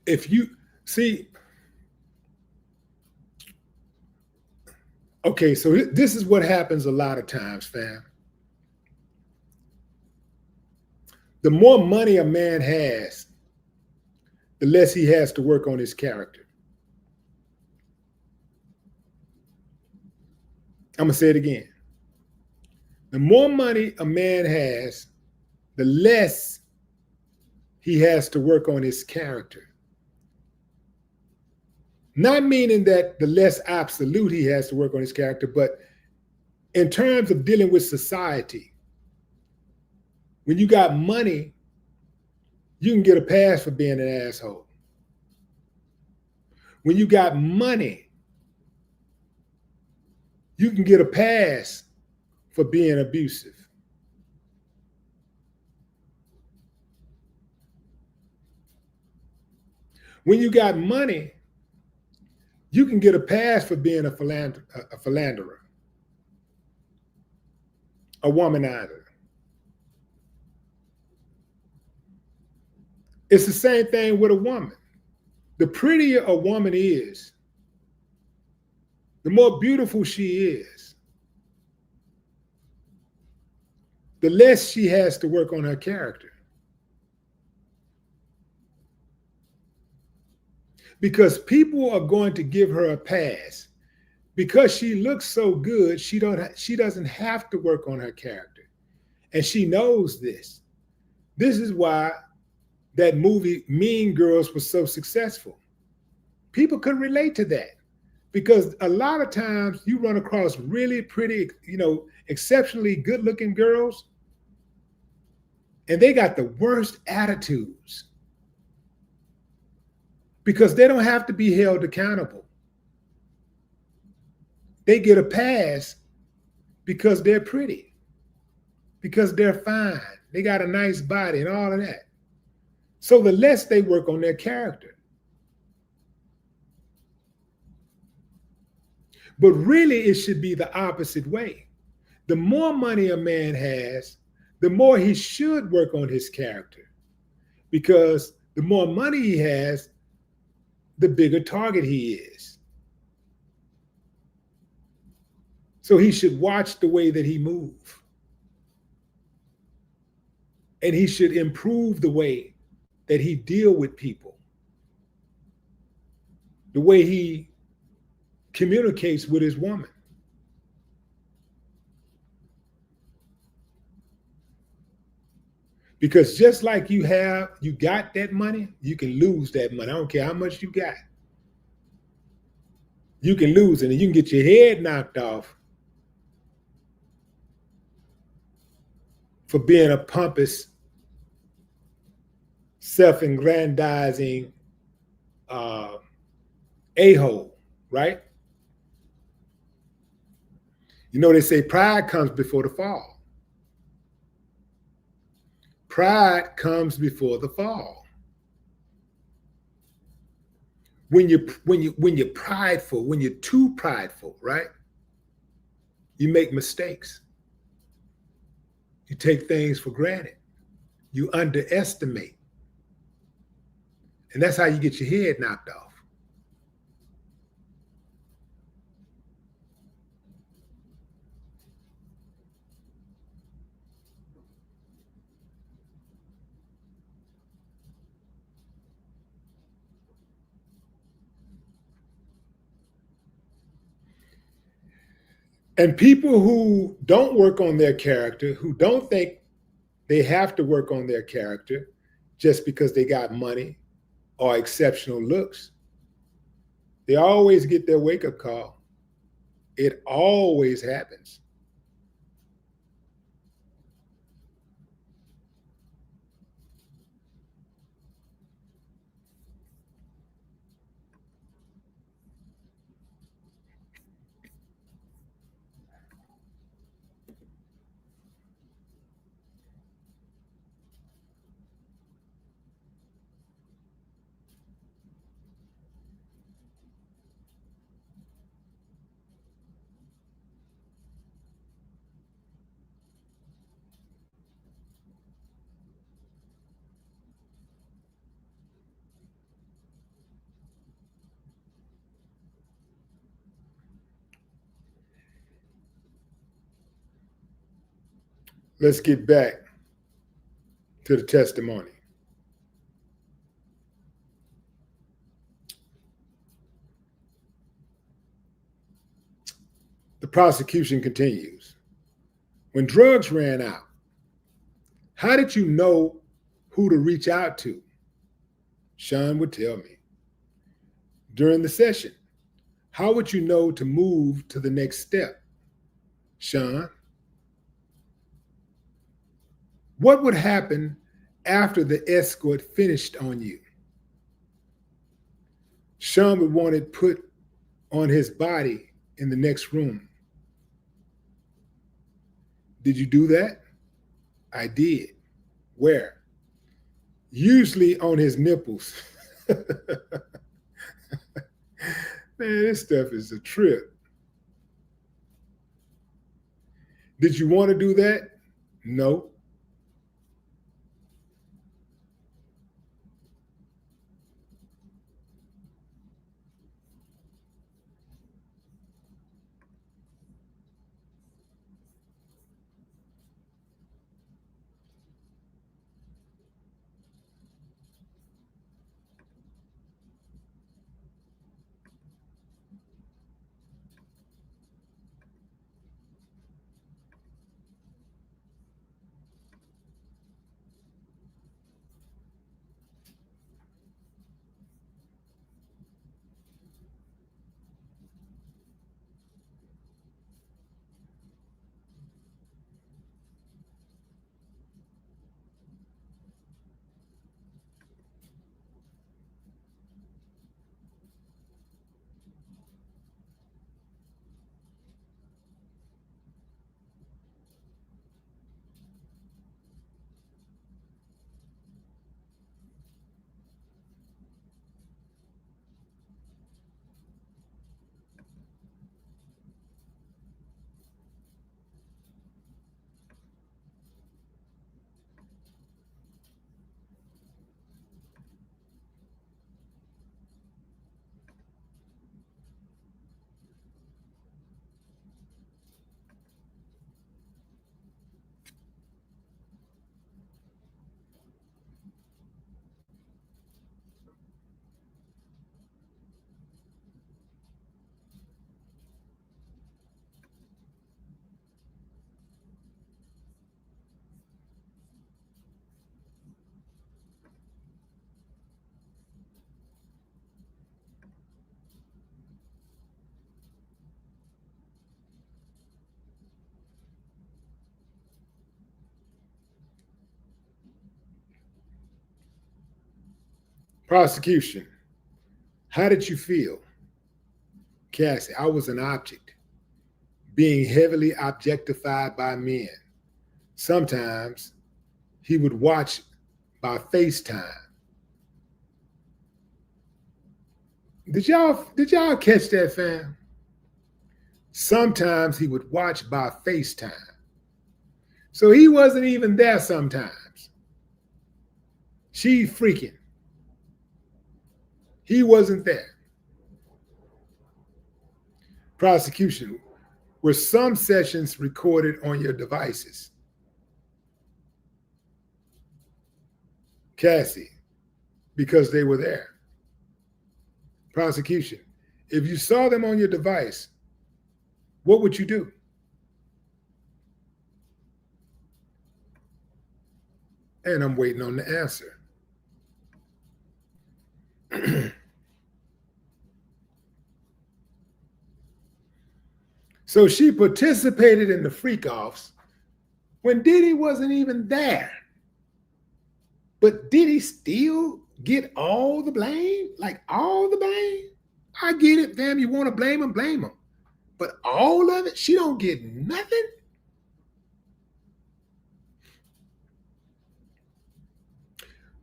If you see, okay, so this is what happens a lot of times, fam. The more money a man has, the less he has to work on his character. I'm going to say it again. The more money a man has, the less he has to work on his character. Not meaning that the less absolute he has to work on his character, but in terms of dealing with society, when you got money, you can get a pass for being an asshole. When you got money, you can get a pass for being abusive. When you got money, you can get a pass for being a philanderer, a womanizer. It's the same thing with a woman. The prettier a woman is, the more beautiful she is, the less she has to work on her character. Because people are going to give her a pass. Because she looks so good, she doesn't have to work on her character. And she knows this. This is why that movie Mean Girls was so successful. People could relate to that. Because a lot of times you run across really pretty, exceptionally good-looking girls, and they got the worst attitudes. Because they don't have to be held accountable. They get a pass because they're pretty, because they're fine, they got a nice body and all of that. So the less they work on their character. But really, it should be the opposite way. The more money a man has, the more he should work on his character. Because the more money he has, the bigger target he is. So he should watch the way that he moves. And he should improve the way that he deal with people. The way he communicates with his woman. Because just like you got that money, you can lose that money. I don't care how much you got. You can lose it and you can get your head knocked off for being a pompous, self-aggrandizing a-hole, right? You know, they say pride comes before the fall. Pride comes before the fall. When you're prideful, when you're too prideful, right? You make mistakes. You take things for granted. You underestimate. And that's how you get your head knocked off. And people who don't work on their character, who don't think they have to work on their character just because they got money or exceptional looks, they always get their wake-up call. It always happens. Let's get back to the testimony. The prosecution continues. When drugs ran out, how did you know who to reach out to? Sean would tell me. During the session, how would you know to move to the next step? Sean. What would happen after the escort finished on you? Sean would want it put on his body in the next room. Did you do that? I did. Where? Usually on his nipples. Man, this stuff is a trip. Did you want to do that? No. Prosecution. How did you feel? Cassie, I was an object, being heavily objectified by men. Sometimes he would watch by FaceTime. Did y'all catch that, fam? Sometimes he would watch by FaceTime. So he wasn't even there sometimes. She freaking. He wasn't there. Prosecution. Were some sessions recorded on your devices? Cassie. Because they were there. Prosecution. If you saw them on your device, what would you do? And I'm waiting on the answer. So she participated in the freakoffs when Diddy wasn't even there. But did he still get all the blame? Like all the blame? I get it, fam. You want to blame him, blame him. But all of it, she don't get nothing?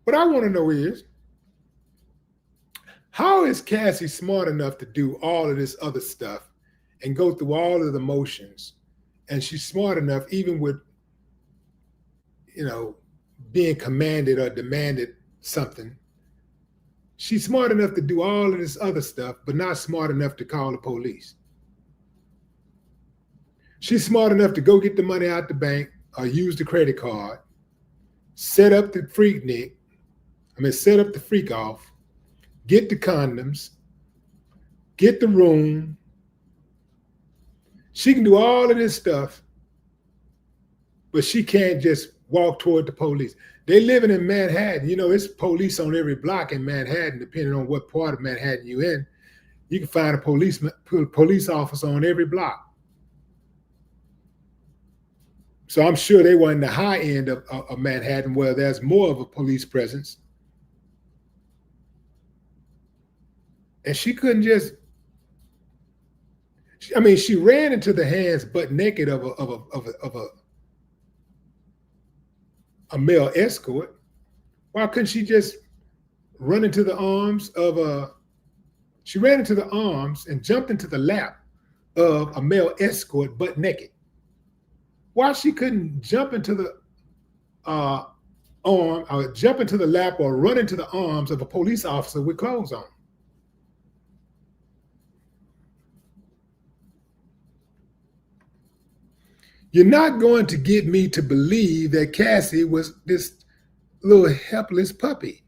What I want to know is, how is Cassie smart enough to do all of this other stuff and go through all of the motions? And she's smart enough, even with, being commanded or demanded something. She's smart enough to do all of this other stuff, but not smart enough to call the police. She's smart enough to go get the money out the bank or use the credit card, set up the set up the freak off, get the condoms, get the room. She can do all of this stuff, but she can't just walk toward the police. They living in Manhattan. It's police on every block in Manhattan, depending on what part of Manhattan you're in. You can find a police officer on every block. So I'm sure they were in the high end of Manhattan, where there's more of a police presence. And she couldn't just, she ran into the hands butt naked of a male escort. Why couldn't she just run into the arms of she ran into the arms and jumped into the lap of a male escort butt naked? Why she couldn't jump into the arm or jump into the lap or run into the arms of a police officer with clothes on? You're not going to get me to believe that Cassie was this little helpless puppy.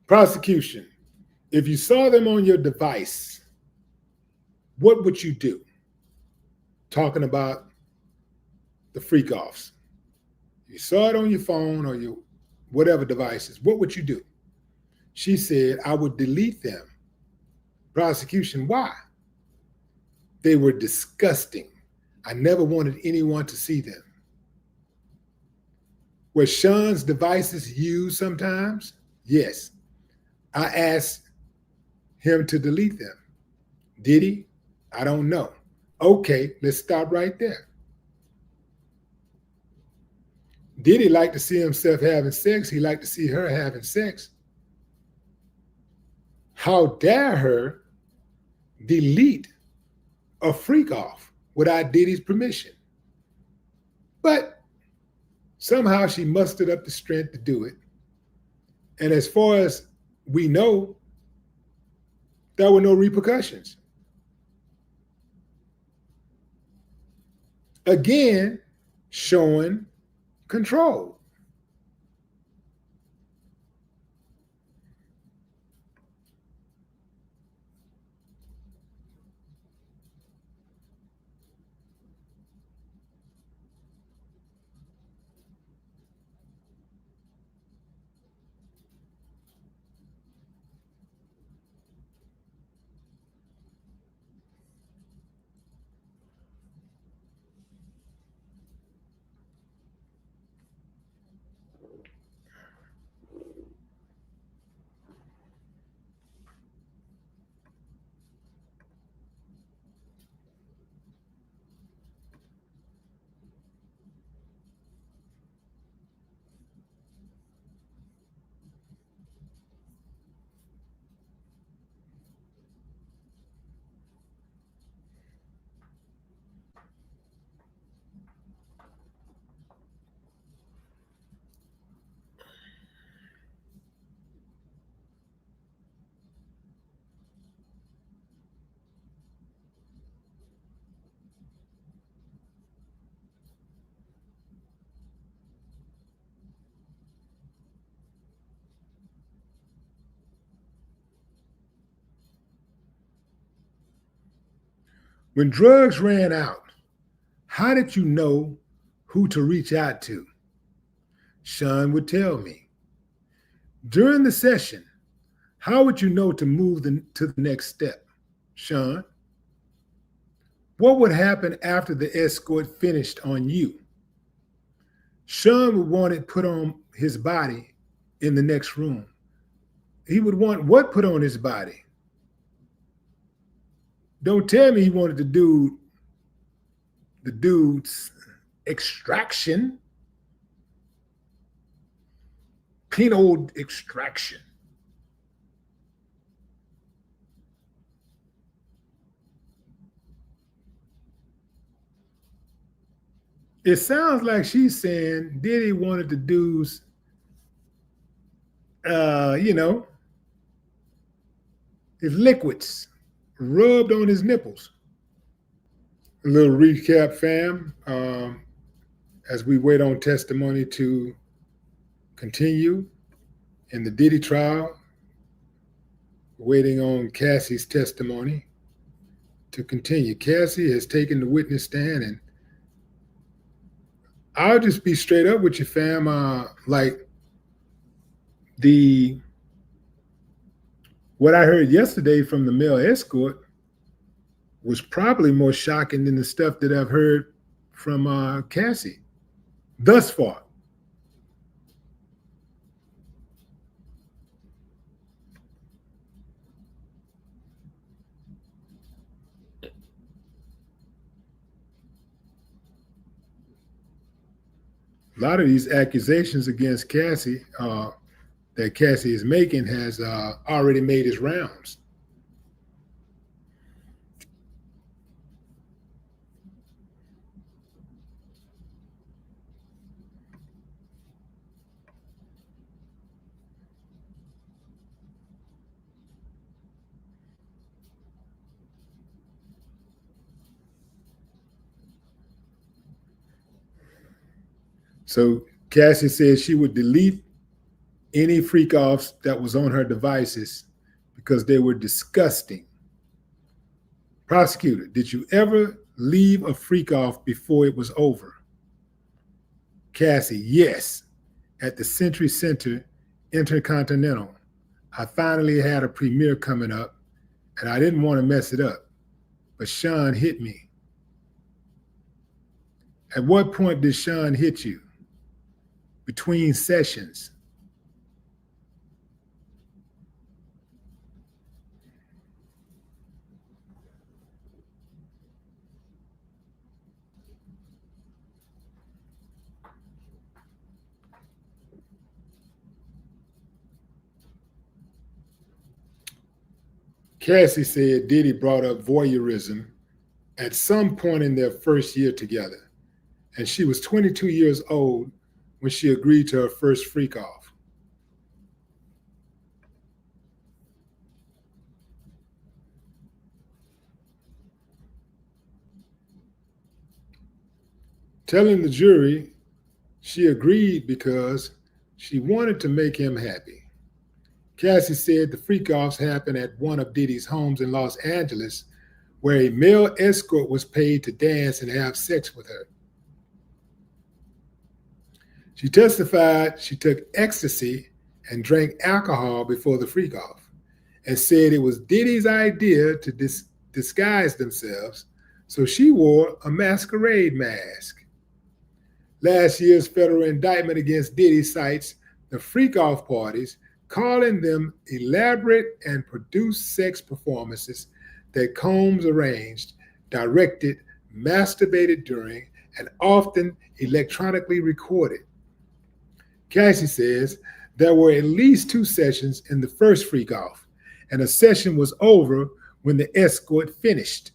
Prosecution. If you saw them on your device, what would you do? Talking about the freak offs. You saw it on your phone or your whatever devices, what would you do? She said, I would delete them. Prosecution, why? They were disgusting. I never wanted anyone to see them. Were Sean's devices used sometimes? Yes. I asked him to delete them. Did he? I don't know. Okay, let's stop right there. Did he like to see himself having sex? He liked to see her having sex. How dare her delete a freak off without Diddy's permission? But somehow she mustered up the strength to do it. And as far as we know, there were no repercussions. Again, showing control. When drugs ran out, how did you know who to reach out to? Sean would tell me. During the session, how would you know to move to the next step? Sean, what would happen after the escort finished on you? Sean would want it put on his body in the next room. He would want what put on his body? Don't tell me he wanted the dude's extraction, penal extraction. It sounds like she's saying Diddy wanted the dude's, his liquids rubbed on his nipples. A little recap, fam, as we wait on testimony to continue in the Diddy trial, waiting on Cassie's testimony to continue. Cassie has taken the witness stand, and I'll just be straight up with you, fam. What I heard yesterday from the male escort was probably more shocking than the stuff that I've heard from Cassie thus far. A lot of these accusations against Cassie that Cassie is making has already made its rounds. So Cassie said she would delete any freakoffs that was on her devices because they were disgusting. Prosecutor, did you ever leave a freakoff before it was over? Cassie, yes, at the Century Center Intercontinental. I finally had a premiere coming up and I didn't want to mess it up, but Sean hit me. At what point did Sean hit you? Between sessions. Cassie said Diddy brought up voyeurism at some point in their first year together, and she was 22 years old when she agreed to her first freak off. telling the jury she agreed because she wanted to make him happy. Cassie said the freak-offs happened at one of Diddy's homes in Los Angeles, where a male escort was paid to dance and have sex with her. She testified she took ecstasy and drank alcohol before the freak-off, and said it was Diddy's idea to disguise themselves, so she wore a masquerade mask. Last year's federal indictment against Diddy cites the freak-off parties, calling them elaborate and produced sex performances that Combs arranged, directed, masturbated during, and often electronically recorded. Cassie says there were at least 2 sessions in the first freak-off, and a session was over when the escort finished.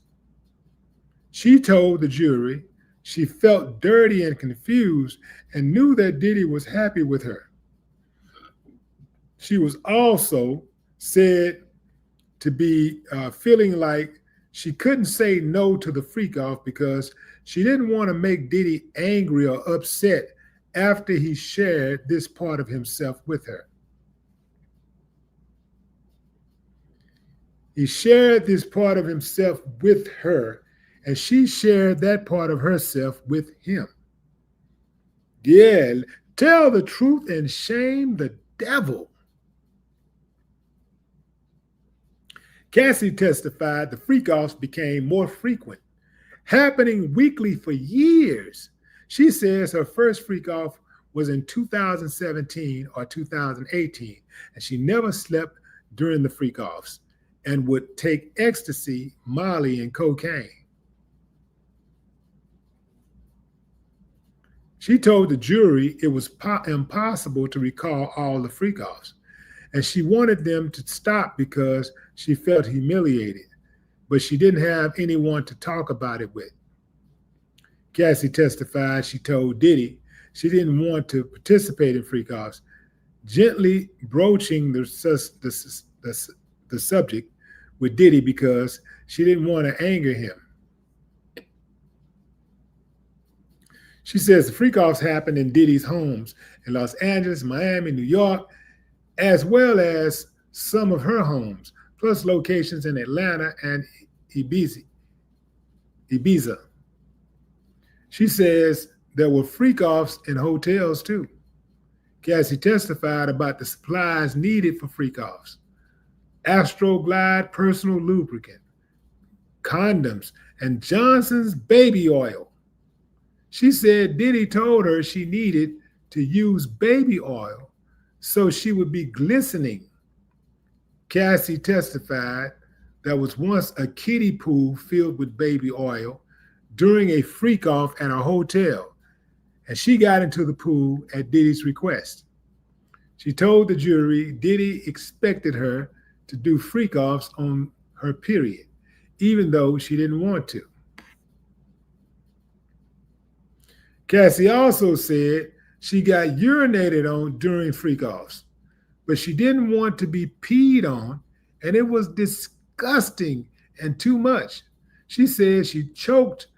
She told the jury she felt dirty and confused and knew that Diddy was happy with her. She was also said to be feeling like she couldn't say no to the freak-off because she didn't want to make Diddy angry or upset after he shared this part of himself with her. He shared this part of himself with her, and she shared that part of herself with him. Yeah, tell the truth and shame the devil. Cassie testified the freak-offs became more frequent, happening weekly for years. She says her first freak-off was in 2017 or 2018, and she never slept during the freak-offs and would take ecstasy, Molly, and cocaine. She told the jury it was impossible to recall all the freak-offs, and she wanted them to stop because she felt humiliated, but she didn't have anyone to talk about it with. Cassie testified she told Diddy she didn't want to participate in freak-offs, gently broaching the subject with Diddy because she didn't want to anger him. She says the freak-offs happened in Diddy's homes in Los Angeles, Miami, New York, as well as some of her homes, plus locations in Atlanta and Ibiza. She says there were freak-offs in hotels too. Cassie testified about the supplies needed for freak-offs: Astroglide personal lubricant, condoms, and Johnson's baby oil. She said Diddy told her she needed to use baby oil so she would be glistening. Cassie testified there was once a kiddie pool filled with baby oil during a freak-off at a hotel, and she got into the pool at Diddy's request. She told the jury Diddy expected her to do freak-offs on her period, even though she didn't want to. Cassie also said she got urinated on during freak-offs, but she didn't want to be peed on, and it was disgusting and too much. She said she choked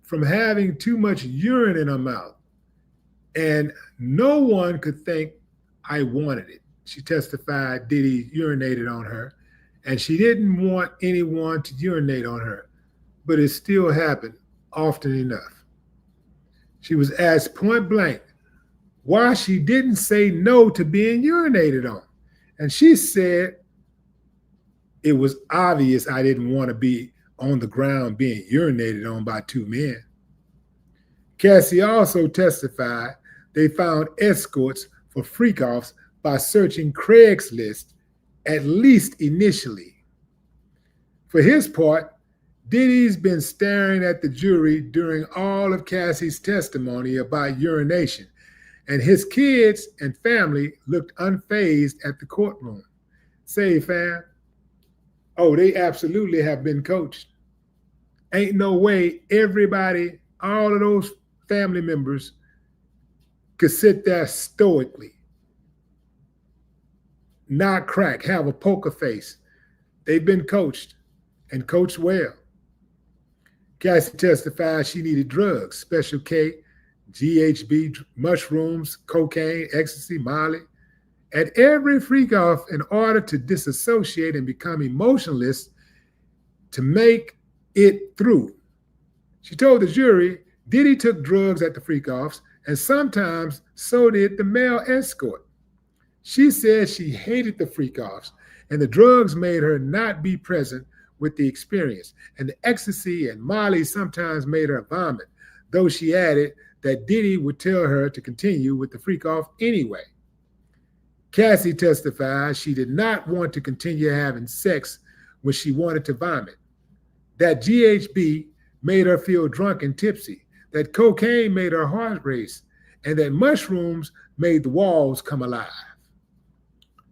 from having too much urine in her mouth, and no one could think I wanted it. She testified Diddy urinated on her, and she didn't want anyone to urinate on her, but it still happened often enough. She was asked point blank why she didn't say no to being urinated on, and she said it was obvious I didn't want to be on the ground being urinated on by 2 men. Cassie also testified they found escorts for freak-offs by searching Craigslist, at least initially. For his part, Diddy's been staring at the jury during all of Cassie's testimony about urination, and his kids and family looked unfazed at the courtroom. Say, fam, oh, they absolutely have been coached. Ain't no way everybody, all of those family members could sit there stoically, not crack, have a poker face. They've been coached and coached well. Cassie testified she needed drugs, Special K, GHB, mushrooms, cocaine, ecstasy, Molly, at every freak off in order to disassociate and become emotionless to make it through. She told the jury Diddy took drugs at the freak offs, and sometimes so did the male escort. She said she hated the freak offs, and the drugs made her not be present with the experience, and the ecstasy and Molly sometimes made her vomit, though she added that Diddy would tell her to continue with the freak off anyway. Cassie testified she did not want to continue having sex when she wanted to vomit, that GHB made her feel drunk and tipsy, that cocaine made her heart race, and that mushrooms made the walls come alive.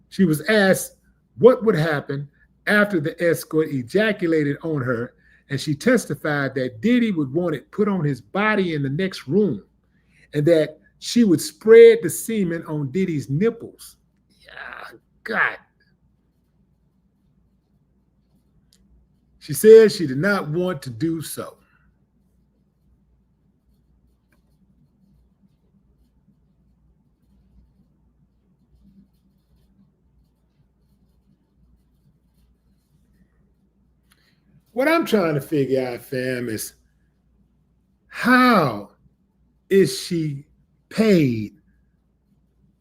She was asked what would happen after the escort ejaculated on her, and she testified that Diddy would want it put on his body in the next room, and that she would spread the semen on Diddy's nipples. Yeah, God. She said she did not want to do so. What I'm trying to figure out, fam, is how is she paid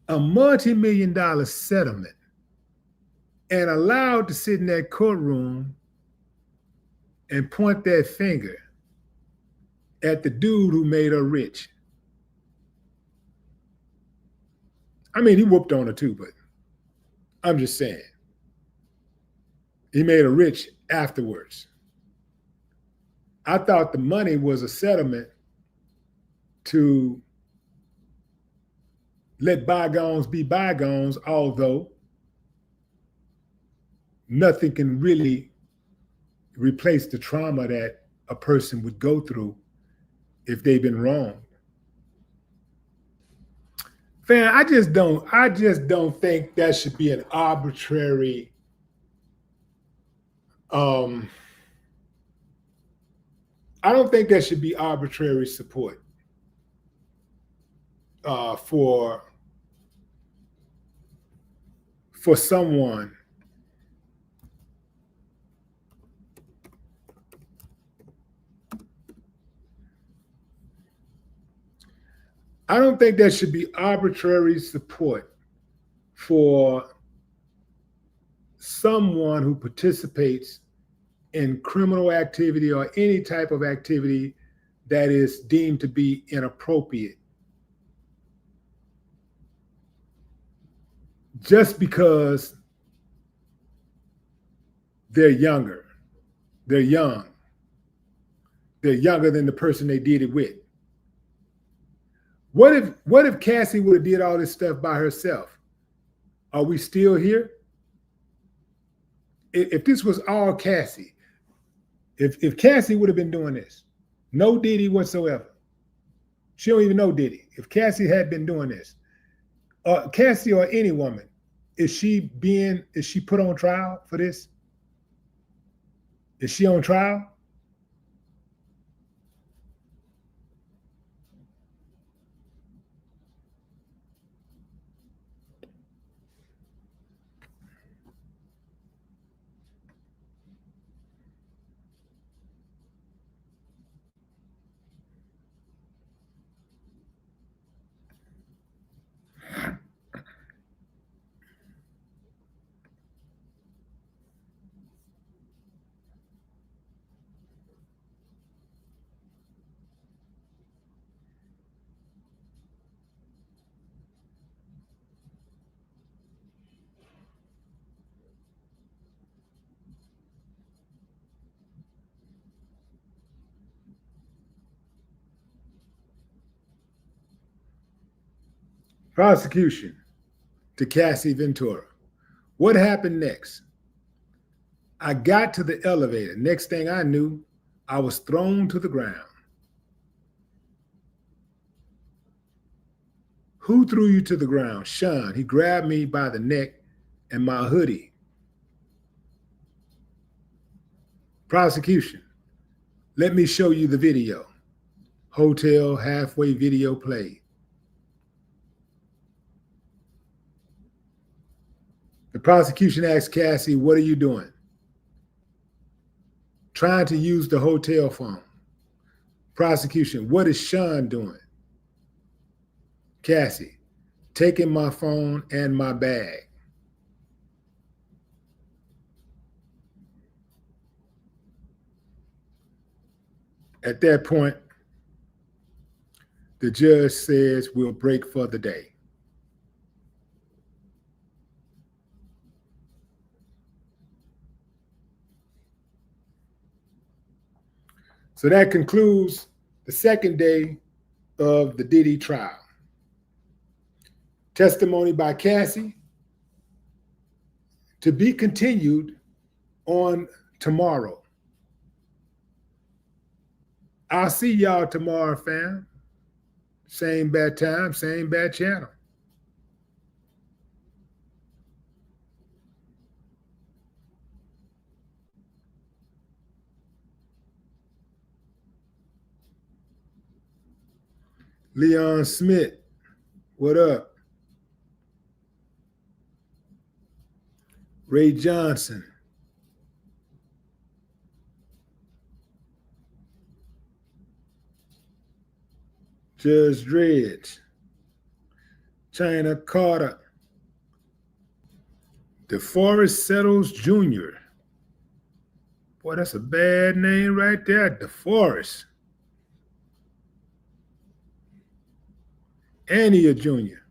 a multi-million-dollar settlement and allowed to sit in that courtroom and point that finger at the dude who made her rich? I mean, he whooped on her too, but I'm just saying. He made her rich afterwards. I thought the money was a settlement to let bygones be bygones, although nothing can really replace the trauma that a person would go through if they've been wronged. Fam, I just don't think that should be an arbitrary I don't think that should be arbitrary support for someone I don't think there should be arbitrary support for someone who participates in criminal activity or any type of activity that is deemed to be inappropriate just because they're younger. They're young. They're younger than the person they did it with. What if Cassie would have did all this stuff by herself? Are we still here? If this was all Cassie, if Cassie would have been doing this, no Diddy whatsoever. She don't even know Diddy. If Cassie had been doing this, Cassie or any woman, is she put on trial for this? Is she on trial? Prosecution to Cassie Ventura. What happened next? I got to the elevator. Next thing I knew, I was thrown to the ground. Who threw you to the ground? Sean. He grabbed me by the neck and my hoodie. Prosecution. Let me show you the video. Hotel halfway video play. The prosecution asked Cassie, what are you doing? Trying to use the hotel phone. Prosecution, what is Sean doing? Cassie, taking my phone and my bag. At that point, the judge says we'll break for the day. So that concludes the second day of the Diddy trial. Testimony by Cassie to be continued on tomorrow. I'll see y'all tomorrow, fam. Same bad time, same bad channel. Leon Smith, what up? Ray Johnson. Judge Dredge. China Carter. DeForest Settles Jr. Boy, that's a bad name right there, DeForest. Annie Jr.